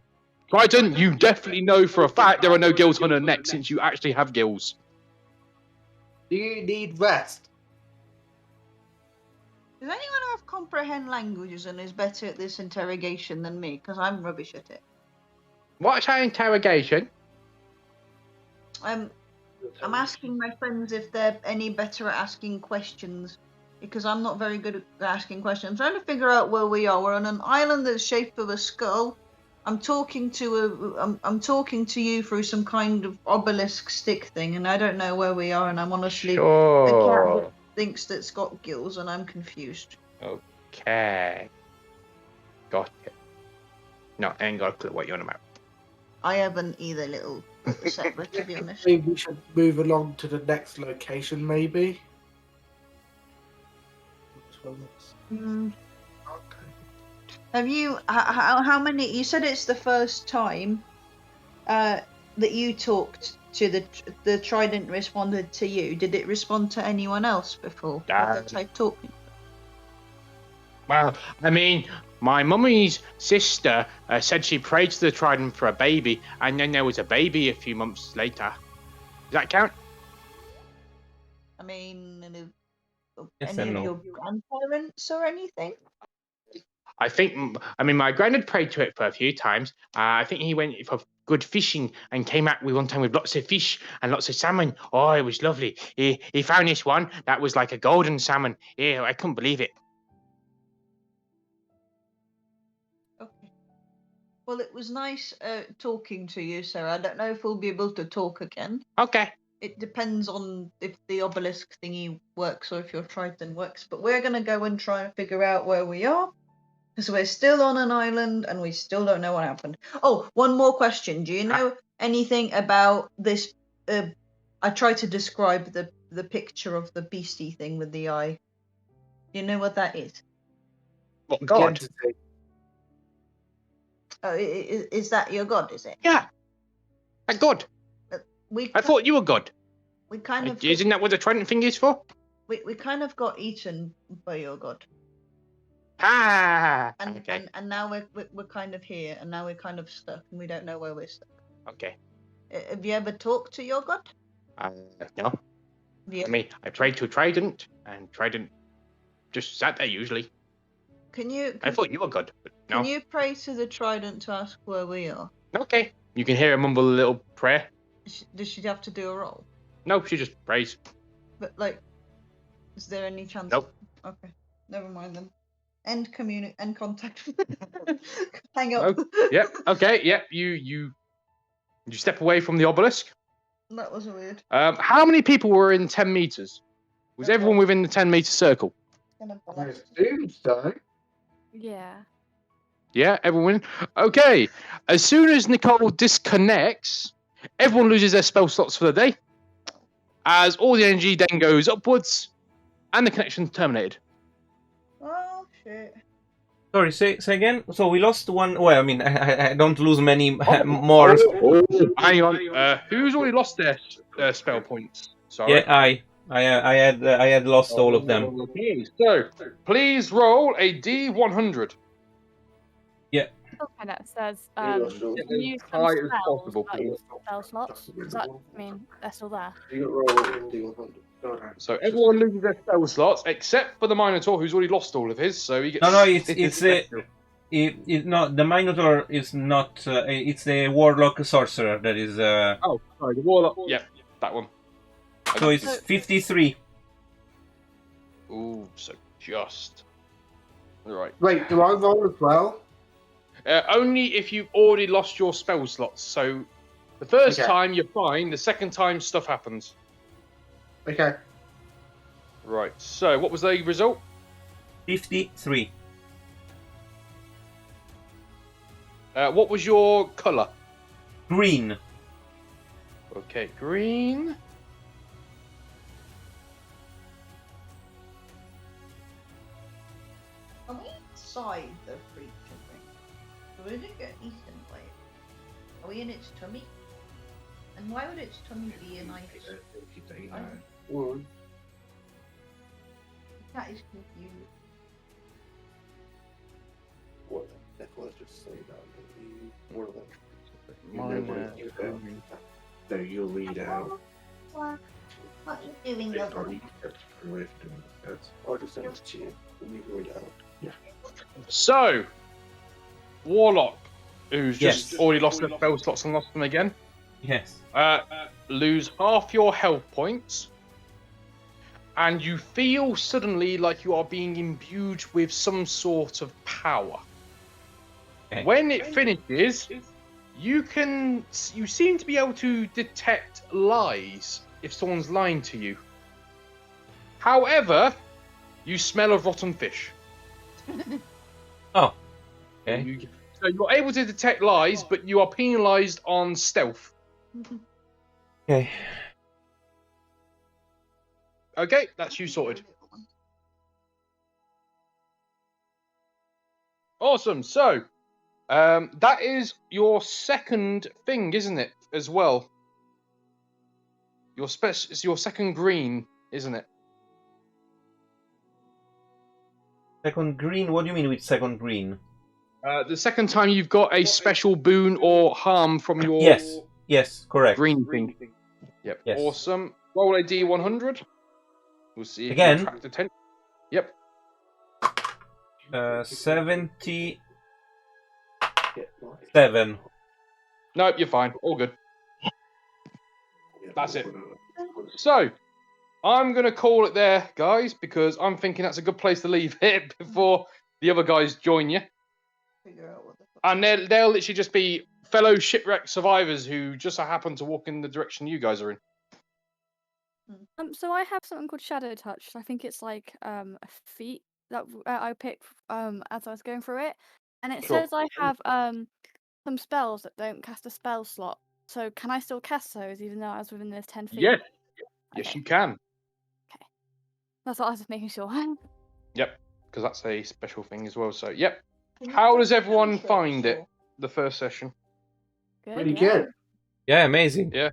Triton, you definitely know for a fact there are no gills on her neck, since you actually have gills. Do you need rest? Does anyone have comprehend languages and is better at this interrogation than me? Because I'm rubbish at it. What's her interrogation? I'm asking my friends if they're any better at asking questions, because I'm not very good at asking questions. I'm trying to figure out where we are. We're on an island that's shaped of a skull. I'm talking to you through some kind of obelisk stick thing, and I don't know where we are. And I'm honestly a cat that thinks that's got gills, and I'm confused. Okay. Got it. No, I ain't got a clue what you're on about. I haven't either, little separate, to be honest. Maybe we should move along to the next location, maybe? Mm. Have you? How many? You said it's the first time that you talked to the trident responded to you. Did it respond to anyone else before? That I talking. Well, I mean, my mummy's sister said she prayed to the trident for a baby, and then there was a baby a few months later. Does that count? I mean, Yes any and of no. your grandparents or anything? I mean, my granddad prayed to it for a few times. I think he went for good fishing and came out with one time with lots of fish and lots of salmon. Oh, it was lovely. He found this one that was like a golden salmon. Yeah, I couldn't believe it. Okay. Well, it was nice talking to you, sir. I don't know if we'll be able to talk again. Okay. It depends on if the obelisk thingy works or if your trident works. But we're going to go and try and figure out where we are. Because we're still on an island and we still don't know what happened. Oh, one more question. Do you know anything about this? I tried to describe the picture of the beastie thing with the eye. Do you know what that is? What, God? Oh, is that your god, is it? Yeah. A God. I thought you were God. We kind of... Isn't that what the trident thing is for? We kind of got eaten by your god. Ah. And, Okay. and now we're kind of here, and now we're kind of stuck, and we don't know where we're stuck. Okay. Have you ever talked to your god? No. I mean, I prayed to a trident, and trident just sat there usually. I thought you were God, but no. Can you pray to the trident to ask where we are? Okay. You can hear her mumble a little prayer. Does she have to do a roll? No, she just prays. But, like, is there any chance? Nope. Okay, never mind then. End contact. Hang up. Oh, yep. Okay. Yep. You step away from the obelisk. That was weird. How many people were in 10 meters? Was everyone within the 10-meter circle? I assume so. Yeah. Yeah, everyone. Okay. As soon as Nicole disconnects, everyone loses their spell slots for the day, as all the energy then goes upwards, and the connection's terminated. Oh shit. Sorry, say again. So we lost one. Well, I mean, I don't lose many more. Hang on. Who's already lost their spell points? Sorry. Yeah, I had lost all of them. Okay, so please roll a D100. Yeah. Okay, that says use some high as spells, possible, like please. spell slots. Does that mean they're still there? So everyone loses their spell slots except for the Minotaur, who's already lost all of his. So he gets. No, no, the Minotaur is not. It's the Warlock Sorcerer that is. Oh, sorry, the Warlock. Yeah, that one. So it's 53. Ooh, so just. Right. Wait, do I roll as well? Only if you've already lost your spell slots. So the first Okay. time you're fine. The second time stuff happens. Okay. Right. So what was the result? 53. What was your colour? Green. Okay, green. Are we inside the creature thing? Or did it get eaten by it? Are we in its tummy? And why would its tummy be an ice? That is confused. What the heck was just say that? More So you'll read out. What are you doing? I'll just send it to you. You can read it out. Yeah. So, Warlock, who's just Yes. already lost their spell slots and lost them again, Yes. lose half your health points, and you feel suddenly like you are being imbued with some sort of power. Okay. When it finishes, you seem to be able to detect lies if someone's lying to you. However, you smell of rotten fish. Oh. Okay. So you're able to detect lies, but you are penalised on stealth. Okay. Okay, that's you sorted. Awesome. So, that is your second thing, isn't it? As well. It's your second green, isn't it? Second green? What do you mean with second green? The second time you've got a special boon or harm from your Yes, correct. green thing. Yep. Yes. Awesome. Roll a D100. We'll see if Again? you attract attention. Yep. 77. Nope, you're fine. All good. That's it. So, I'm going to call it there, guys, because I'm thinking that's a good place to leave it before the other guys join you. And they'll literally just be fellow shipwreck survivors who just so happen to walk in the direction you guys are in. So I have something called Shadow Touch. I think it's like a feat that I picked as I was going through it, and it Sure. says I have some spells that don't cast a spell slot. So can I still cast those even though I was within those 10 feet? Yes. Yes, Okay. you can. That's what I was just making sure. Yep, because that's a special thing as well. So, yep. How does everyone find it, the first session? Good. Really yeah. good. Yeah, amazing. Yeah.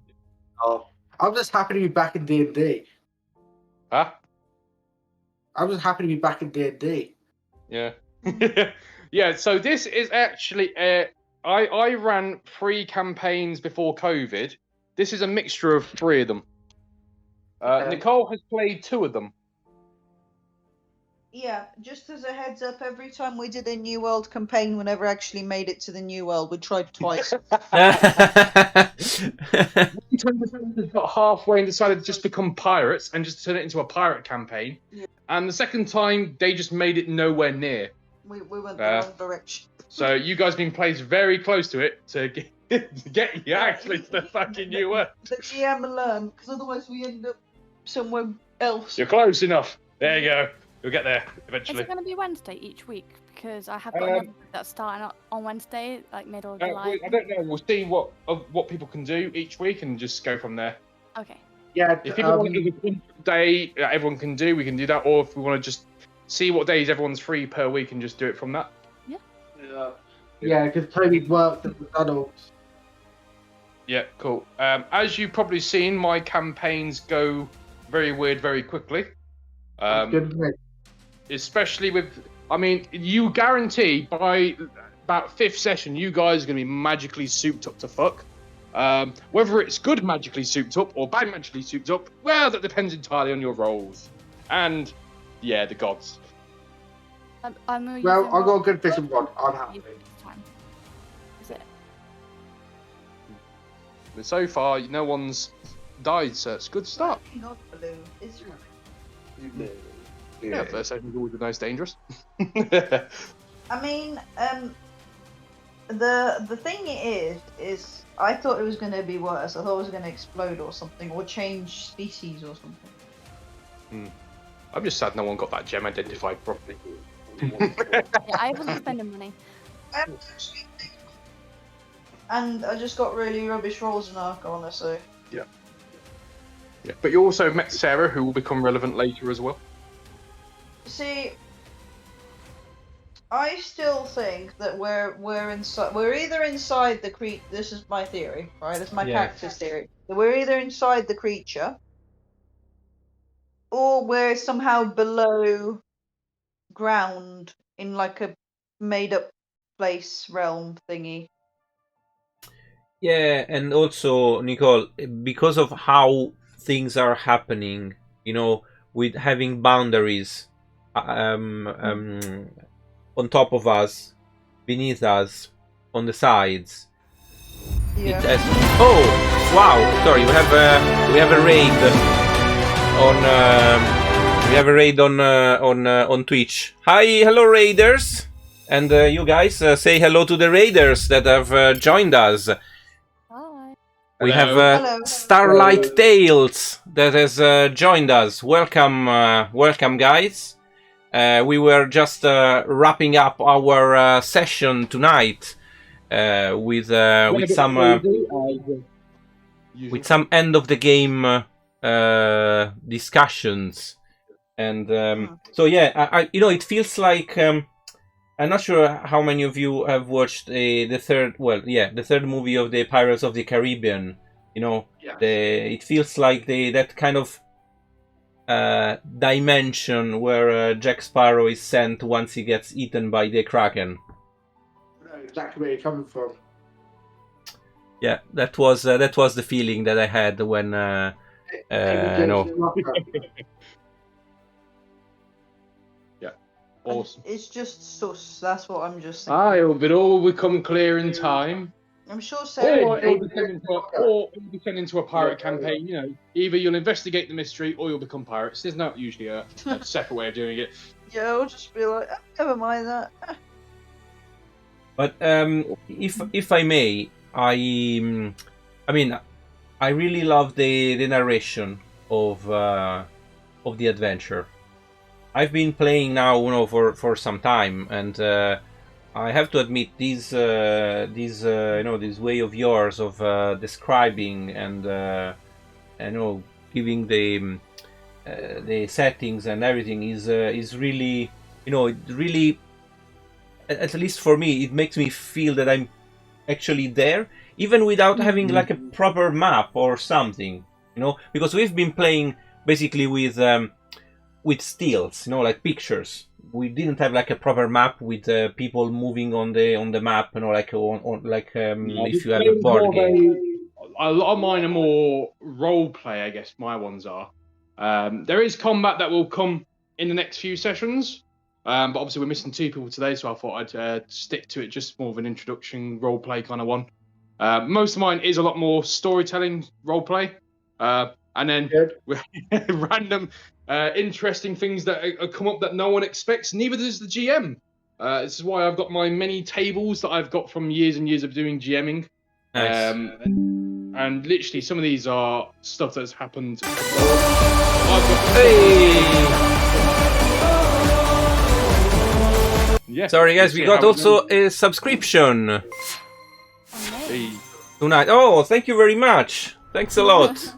Oh, I'm just happy to be back in D&D. Huh? I'm just happy to be back in D&D. Yeah. Yeah, so this is actually... I ran 3 campaigns before COVID. This is a mixture of 3 of them. Nicole has played 2 of them. Yeah, just as a heads up, every time we did a New World campaign, we never actually made it to the New World. We tried twice. Got halfway and decided to just become pirates and just turn it into a pirate campaign. Yeah. And the second time, they just made it nowhere near. We went the wrong direction. So you guys been placed very close to it to get you actually to the fucking New World. The GM learn, because otherwise we end up somewhere else. You're close enough. There you go. You'll get there Is eventually. it going to be Wednesday each week? Because I have got another group that's starting on Wednesday, like middle of July. I don't know. We'll see what people can do each week and just go from there. Okay. Yeah, If people want to do a day that everyone can do, we can do that. Or if we want to just see what days everyone's free per week and just do it from that. yeah, because Toby worked at McDonald's. Yeah, cool. As you've probably seen, my campaigns go very weird very quickly. Good mate. Especially with, I mean, you guarantee by about 5th session, you guys are going to be magically souped up to fuck. Whether it's good magically souped up or bad magically souped up, well, that depends entirely on your roles. And, yeah, the gods. Well, I got a good fishing rod. I'm happy. Is it? But so far, no one's died, so it's a good start. Not blue, is it? Yeah, first session's always the most dangerous. I mean, the thing is I thought it was going to be worse. I thought it was going to explode or something, or change species or something. I'm just sad no one got that gem identified properly. Yeah, I wasn't spending money. And I just got really rubbish rolls in Arcana, so... Yeah, but you also met Sarah, who will become relevant later as well. See, I still think that we're inside. We're either inside the creature. This is my theory, right? This is my character's theory. That we're either inside the creature, or we're somehow below ground in like a made-up place, realm thingy. Yeah, and also, Nicole, because of how things are happening, you know, with having boundaries on top of us, beneath us, on the sides. Yeah. It has... Oh, wow! Sorry, we have a raid on Twitch. Hi, hello raiders, and you guys say hello to the raiders that have joined us. Bye. We have Hello. Starlight Tales that has joined us. Welcome, welcome, guys. We were just wrapping up our session tonight with some end of the game discussions, and so yeah, I you know, it feels like I'm not sure how many of you have watched the third movie of the Pirates of the Caribbean. You know, it feels like that kind of dimension where Jack Sparrow is sent once he gets eaten by the Kraken. I know exactly where you're coming from. Yeah, that was the feeling that I had when no. Awesome. It's just sus. That's what I'm just saying. It will become clear in time. I'm sure Or Sarah. it'll be turned into a pirate campaign. You know, either you'll investigate the mystery or you'll become pirates. There's not usually a separate way of doing it. Yeah, I'll just be like, never mind that. But if I may, I mean, I really love the narration of the adventure. I've been playing now, you know, for some time, and I have to admit, this way of yours of describing and giving the settings and everything is really, it really, at least for me, it makes me feel that I'm actually there, even without having like a proper map or something, because we've been playing basically with stills, like pictures. We didn't have like a proper map with people moving on the map, if you have a board game. A lot of mine are more role play, I guess. My ones are. There is combat that will come in the next few sessions, but obviously we're missing 2 people today, so I thought I'd stick to it, just more of an introduction role play kind of one. Most of mine is a lot more storytelling role play, and then random interesting things that come up that no one expects. Neither does the GM. This is why I've got my many tables that I've got from years and years of doing GMing. Nice. And literally, some of these are stuff that's happened. Yeah. Sorry, guys, we got also a subscription tonight. Oh, thank you very much. Thanks a lot.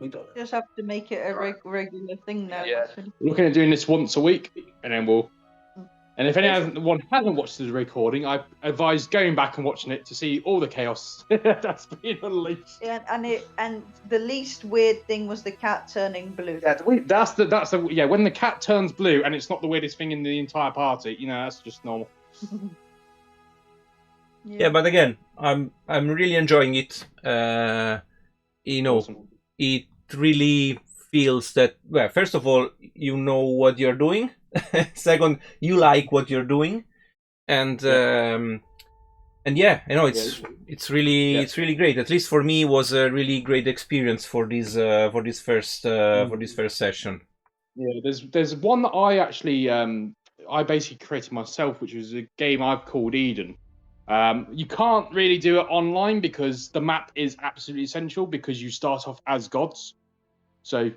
We just have to make it a regular thing now. Yeah. We're looking at doing this once a week, and then we'll. And if anyone hasn't watched the recording, I advise going back and watching it to see all the chaos that's been unleashed. Yeah, and the least weird thing was the cat turning blue. Yeah, that's the when the cat turns blue and it's not the weirdest thing in the entire party, that's just normal. Yeah, but again, I'm really enjoying it. Awesome. It really feels that, well, first of all, you know what you're doing. Second, you like what you're doing, and yeah, it's really great. At least for me, it was a really great experience for this first session. Yeah, there's one that I actually I basically created myself, which was a game I've called Eden. You can't really do it online because the map is absolutely essential, because you start off as gods. So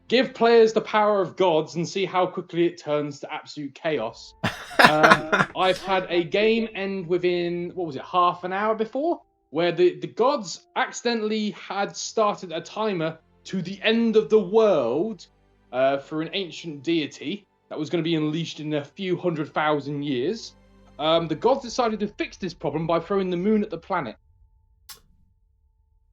give players the power of gods and see how quickly it turns to absolute chaos. I've had a game end within, half an hour before, where the gods accidentally had started a timer to the end of the world for an ancient deity that was going to be unleashed in a few 100,000 years. The gods decided to fix this problem by throwing the moon at the planet.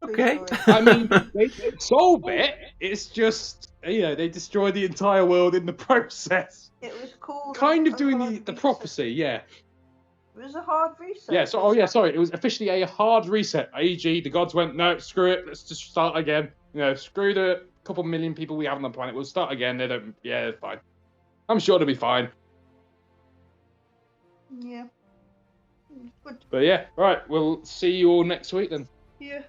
Okay. I mean, they solved it. It's just, they destroyed the entire world in the process. It was called kind of doing the prophecy, yeah. It was a hard reset. Yeah, sorry. It was officially a hard reset. E.g., the gods went, no, screw it, let's just start again. Screw the couple million people we have on the planet. We'll start again. They don't, it's fine. I'm sure it'll be fine. Yeah. Good. But yeah, right, we'll see you all next week then. Yeah.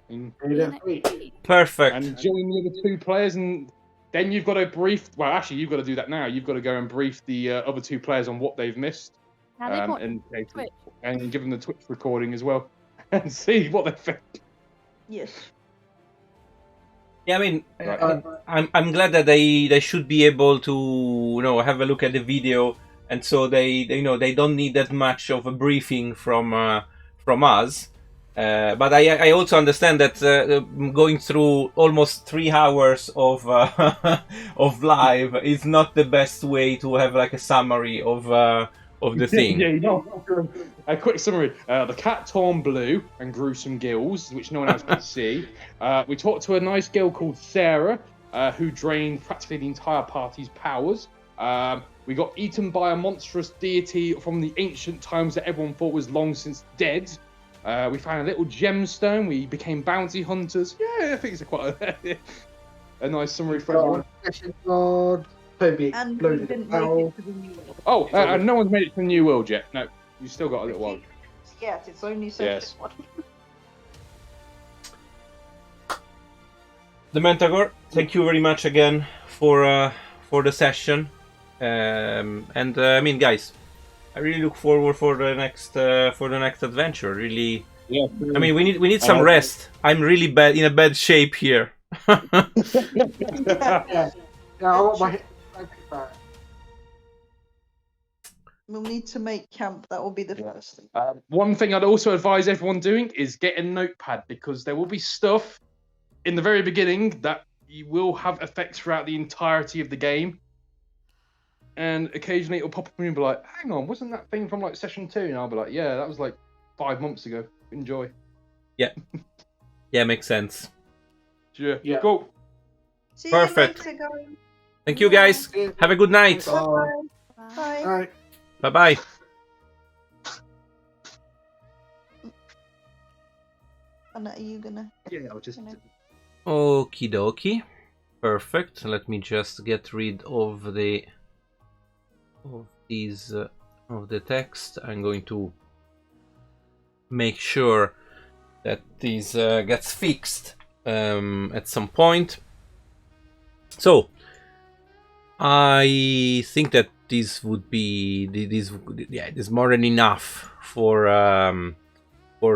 Perfect. And join the other 2 players, and then you've got to brief. Well, actually, you've got to do that now. You've got to go and brief the other 2 players on what they've missed, and give them the Twitch recording as well, and see what they think. Yes. Yeah, I mean, I'm glad that they should be able to have a look at the video, and so they don't need that much of a briefing from us. But I also understand that going through almost 3 hours of of live is not the best way to have like a summary of the thing. Yeah, you know. A quick summary: the cat torn blue and grew some gills, which no one else could see. We talked to a nice girl called Sarah, who drained practically the entire party's powers. We got eaten by a monstrous deity from the ancient times that everyone thought was long since dead. We found a little gemstone. We became bounty hunters. Yeah, I think it's quite a nice summary for everyone. God, Toby And we exploded didn't the make barrel. it to the new world. Oh, and no one's made it to the new world yet. No, you still got a little while. Yes, it's only said Yes. this one. The Mentagor, thank you very much again for the session. And I mean, guys, I really look forward for the next adventure. Really, Yeah. I mean, we need some rest. I'm really in a bad shape here. Yeah, I want my hit back. We'll need to make camp. That will be the first thing. One thing I'd also advise everyone doing is get a notepad, because there will be stuff in the very beginning that you will have effects throughout the entirety of the game. And occasionally it'll pop up and be like, hang on, wasn't that thing from like session 2? And I'll be like, yeah, that was like 5 months ago. Enjoy. Yeah. Yeah, makes sense. Sure. Yeah. Cool. See Perfect. you later, guys. Thank you, guys. Have a good night. Bye. Bye. Bye. Bye-bye. Anna, are you gonna? Yeah, I'll just. Okie dokie. Perfect. Let me just get rid of the text. I'm going to make sure that this gets fixed at some point. So I think that this would be this is more than enough for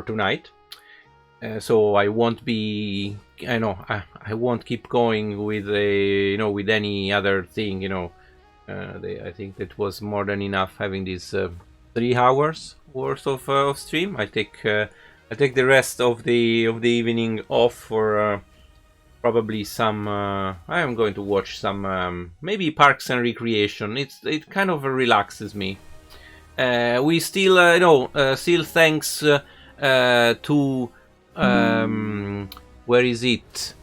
tonight. So I won't be. I know I won't keep going with with any other thing. I think that was more than enough having these 3 hours worth of stream. I take the rest of the evening off for probably some. I am going to watch some maybe Parks and Recreation. It kind of relaxes me. We still still thanks to where is it?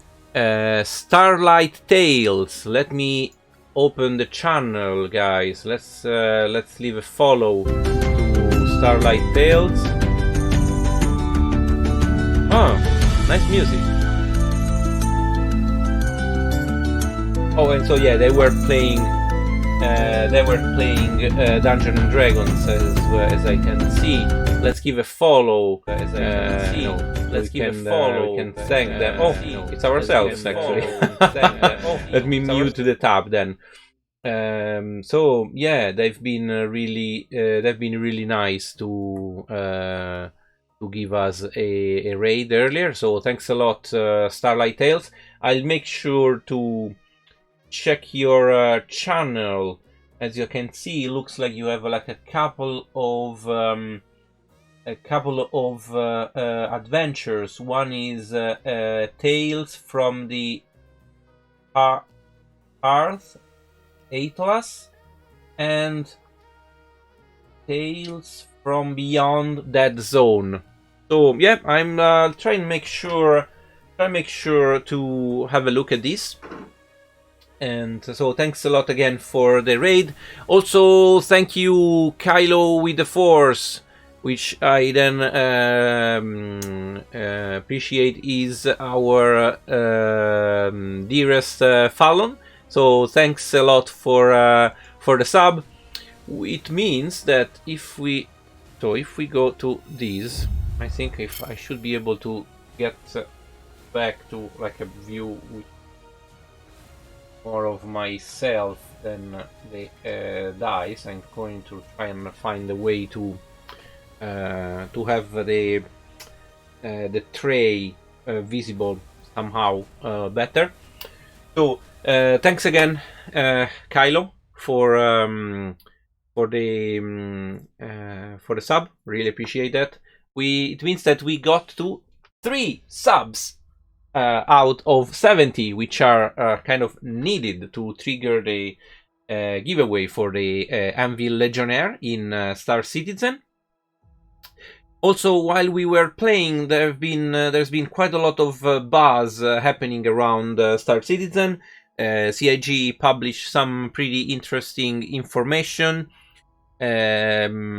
Starlight Tales. Let me open the channel, guys. Let's leave a follow to Starlight Tales. Oh, nice music. Oh, and so yeah, they were playing Dungeons and Dragons as I can see. Let's give a follow. As I can see. Let's give a follow. We can thank them. Oh, it's ourselves actually. Let me mute the tab then. So yeah, they've been really nice to give us a raid earlier. So thanks a lot, Starlight Tales. I'll make sure to check your channel. As you can see, it looks like you have like a couple of adventures. One is Tales from the Earth Atlas and Tales from Beyond Dead Zone. So yeah, I'm trying to make sure to have a look at this. And so thanks a lot again for the raid. Also thank you Kylo with the Force, which I then appreciate, is our dearest Fallon. So thanks a lot for the sub. It means that if we go to these, I think I should be able to get back to like a view with more of myself than the dice. I'm going to try and find a way to have the tray visible somehow better. So thanks again, Kylo, for the sub. Really appreciate that. it means that we got to 3 subs out of 70, which are kind of needed to trigger the giveaway for the Anvil Legionnaire in Star Citizen. Also, while we were playing, there's been quite a lot of buzz happening around Star Citizen. CIG published some pretty interesting information. So,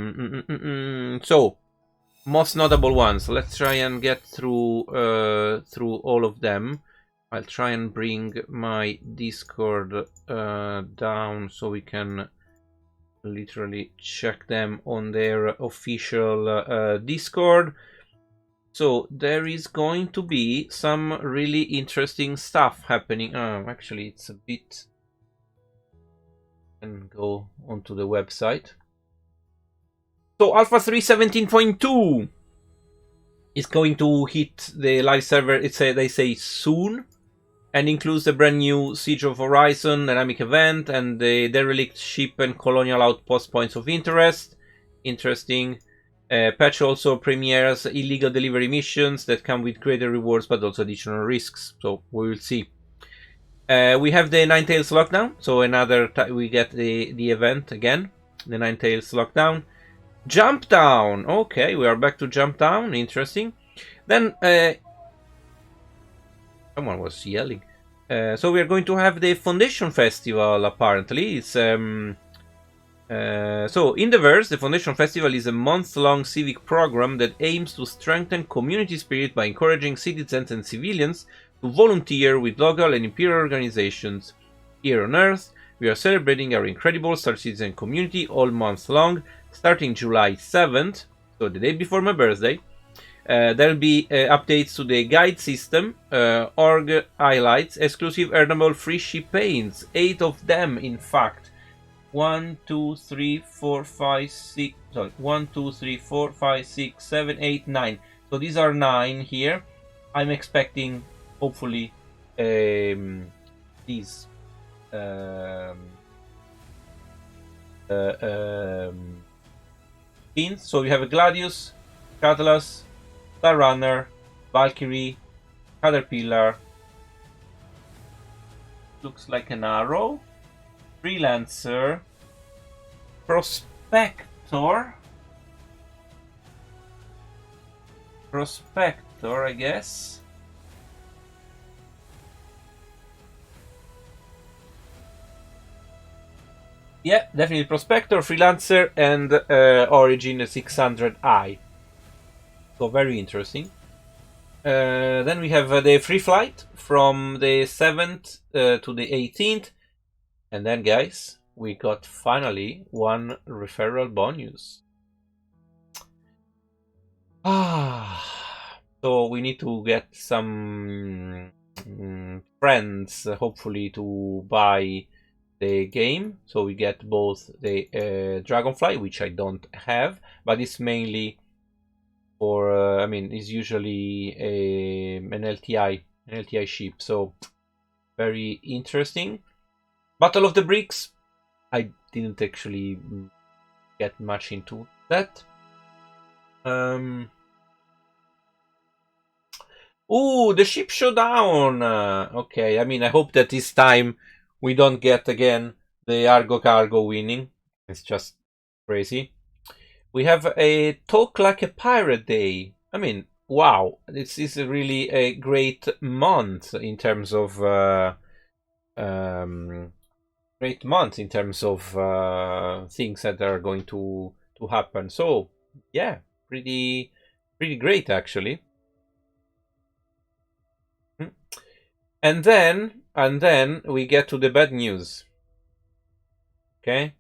most notable ones. Let's try and get through all of them. I'll try and bring my Discord down so we can literally check them on their official Discord. So there is going to be some really interesting stuff happening. Actually, it's a bit. And go onto the website. So Alpha 3.17.2 is going to hit the live server. They say soon, and includes the brand new Siege of Horizon dynamic event and the derelict ship and colonial outpost points of interest. Interesting. Patch also premieres illegal delivery missions that come with greater rewards but also additional risks. So we will see. We have the Ninetales Lockdown. So another we get the event again. The Ninetales Lockdown. Jump Down. Okay, we are back to Jump Down. Interesting. Then someone was yelling. So we are going to have the Foundation Festival. Apparently, it's so in the verse, the Foundation Festival is a month-long civic program that aims to strengthen community spirit by encouraging citizens and civilians to volunteer with local and imperial organizations. Here on Earth, we are celebrating our incredible Star Citizen community all month long. Starting July 7th, so the day before my birthday, there'll be updates to the guide system, org highlights, exclusive earnable free ship paints, 8 of them in fact. 1, 2, 3, 4, 5, 6, sorry, 1, 2, 3, 4, 5, 6, 7, 8, 9. So these are 9 here. I'm expecting, hopefully, these. So we have a Gladius, Catalus, Star Runner, Valkyrie, Caterpillar. Looks like an arrow. Freelancer, Prospector, I guess. Yeah, definitely Prospector, Freelancer, and Origin 600i. So very interesting. Then we have the free flight from the 7th to the 18th. And then, guys, we got finally one referral bonus. So we need to get some friends, hopefully, to buy the game. So we get both the Dragonfly, which I don't have, but it's mainly for, I mean, it's usually an LTI ship. So very interesting. Battle of the Bricks, I didn't actually get much into that. Ooh, the Ship Showdown. Okay, I mean, I hope that this time we don't get again the Argo Cargo winning. It's just crazy. We have a Talk Like a Pirate Day. I mean, wow, this is really a great month in terms of things that are going to happen. So yeah, pretty great actually. And then we get to the bad news. Okay,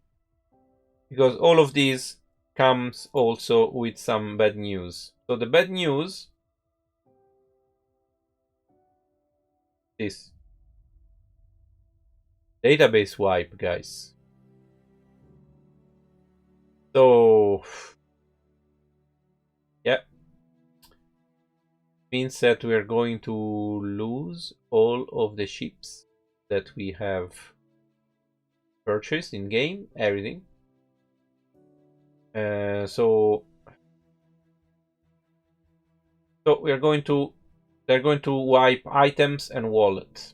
because all of these comes also with some bad news. So the bad news is database wipe, guys. So yeah, means that we are going to lose all of the ships that we have purchased in game, everything. So So they're going to wipe items and wallets,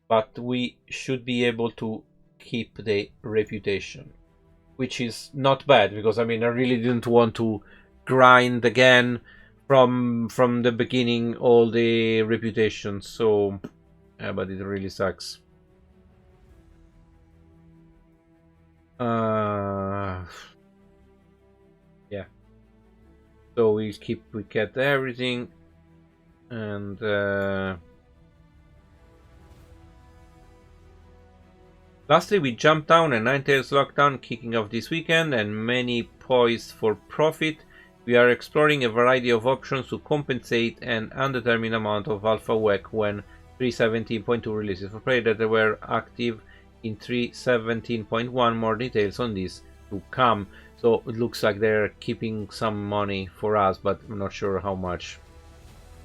but we should be able to keep the reputation, which is not bad, because I mean, I really didn't want to grind again from the beginning all the reputation. So yeah, but it really sucks. Yeah. So we get everything, and lastly, we jump down and Ninetales lockdown kicking off this weekend, and many poised for profit. We are exploring a variety of options to compensate an undetermined amount of alpha WEC when 3.17.2 releases. For players that were active in 3.17.1, more details on this to come. So it looks like they're keeping some money for us, but I'm not sure how much.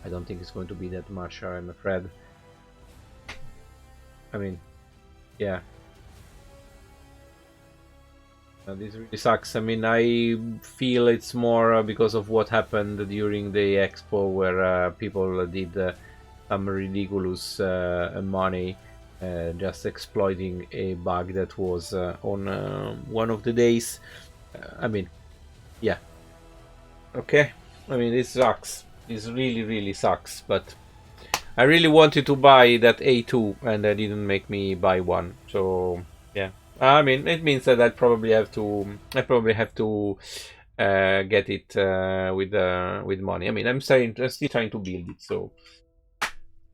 I don't think it's going to be that much, I'm afraid. I mean, yeah. This really sucks. I mean, I feel it's more because of what happened during the expo, where people did some ridiculous money just exploiting a bug that was on one of the days. I mean, yeah. Okay. I mean, this sucks. This really sucks. But I really wanted to buy that A2, and they didn't make me buy one. So yeah. I mean, it means that I probably have to get it with money. I mean, I'm still trying to build it. So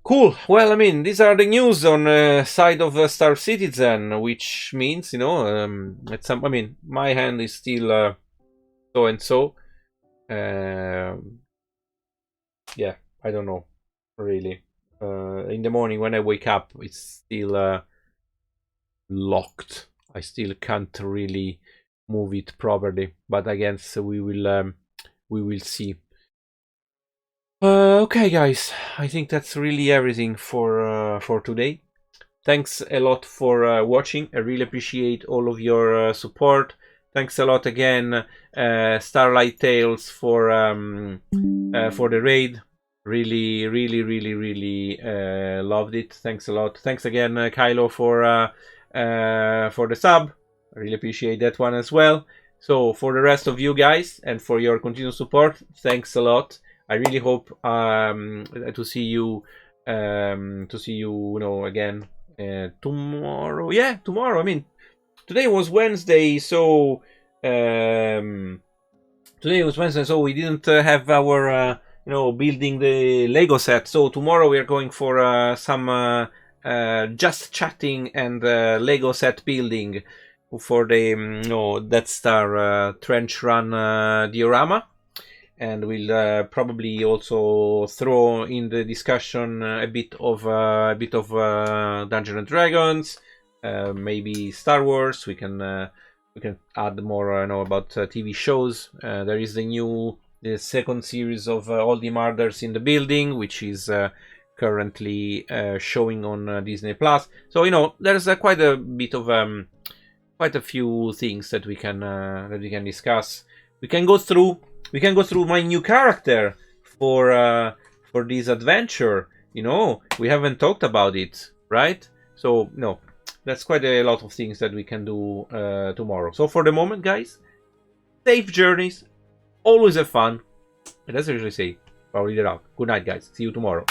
cool. Well, I mean, these are the news on side of Star Citizen, which means, you know, at some. I mean, my hand is still so and so. Yeah, I don't know, really. In the morning when I wake up, it's still locked. I still can't really move it properly, but I guess we will see. Okay, guys, I think that's really everything for today. Thanks a lot for watching. I really appreciate all of your support. Thanks a lot again, Starlight Tales, for the raid. Really loved it. Thanks a lot. Thanks again, Kylo, for the sub. I really appreciate that one as well. So for the rest of you guys and for your continued support, thanks a lot. I really hope to see you you know, again tomorrow. Yeah, tomorrow. I mean, today was Wednesday, so we didn't have our you know, building the Lego set. So tomorrow we are going for some just chatting and Lego set building for the Death Star trench run diorama, and we'll probably also throw in the discussion a bit of Dungeons and Dragons, maybe Star Wars. We can add more know about TV shows. There is the second series of All the Murders in the Building, which is currently showing on Disney Plus. So, you know, there's quite a bit of quite a few things that we can discuss. We can go through my new character for this adventure. You know, we haven't talked about it, right? So no, that's quite a lot of things that we can do tomorrow. So for the moment, guys, safe journeys, always have fun, and as I usually say, power it out. Good night, guys. See you tomorrow.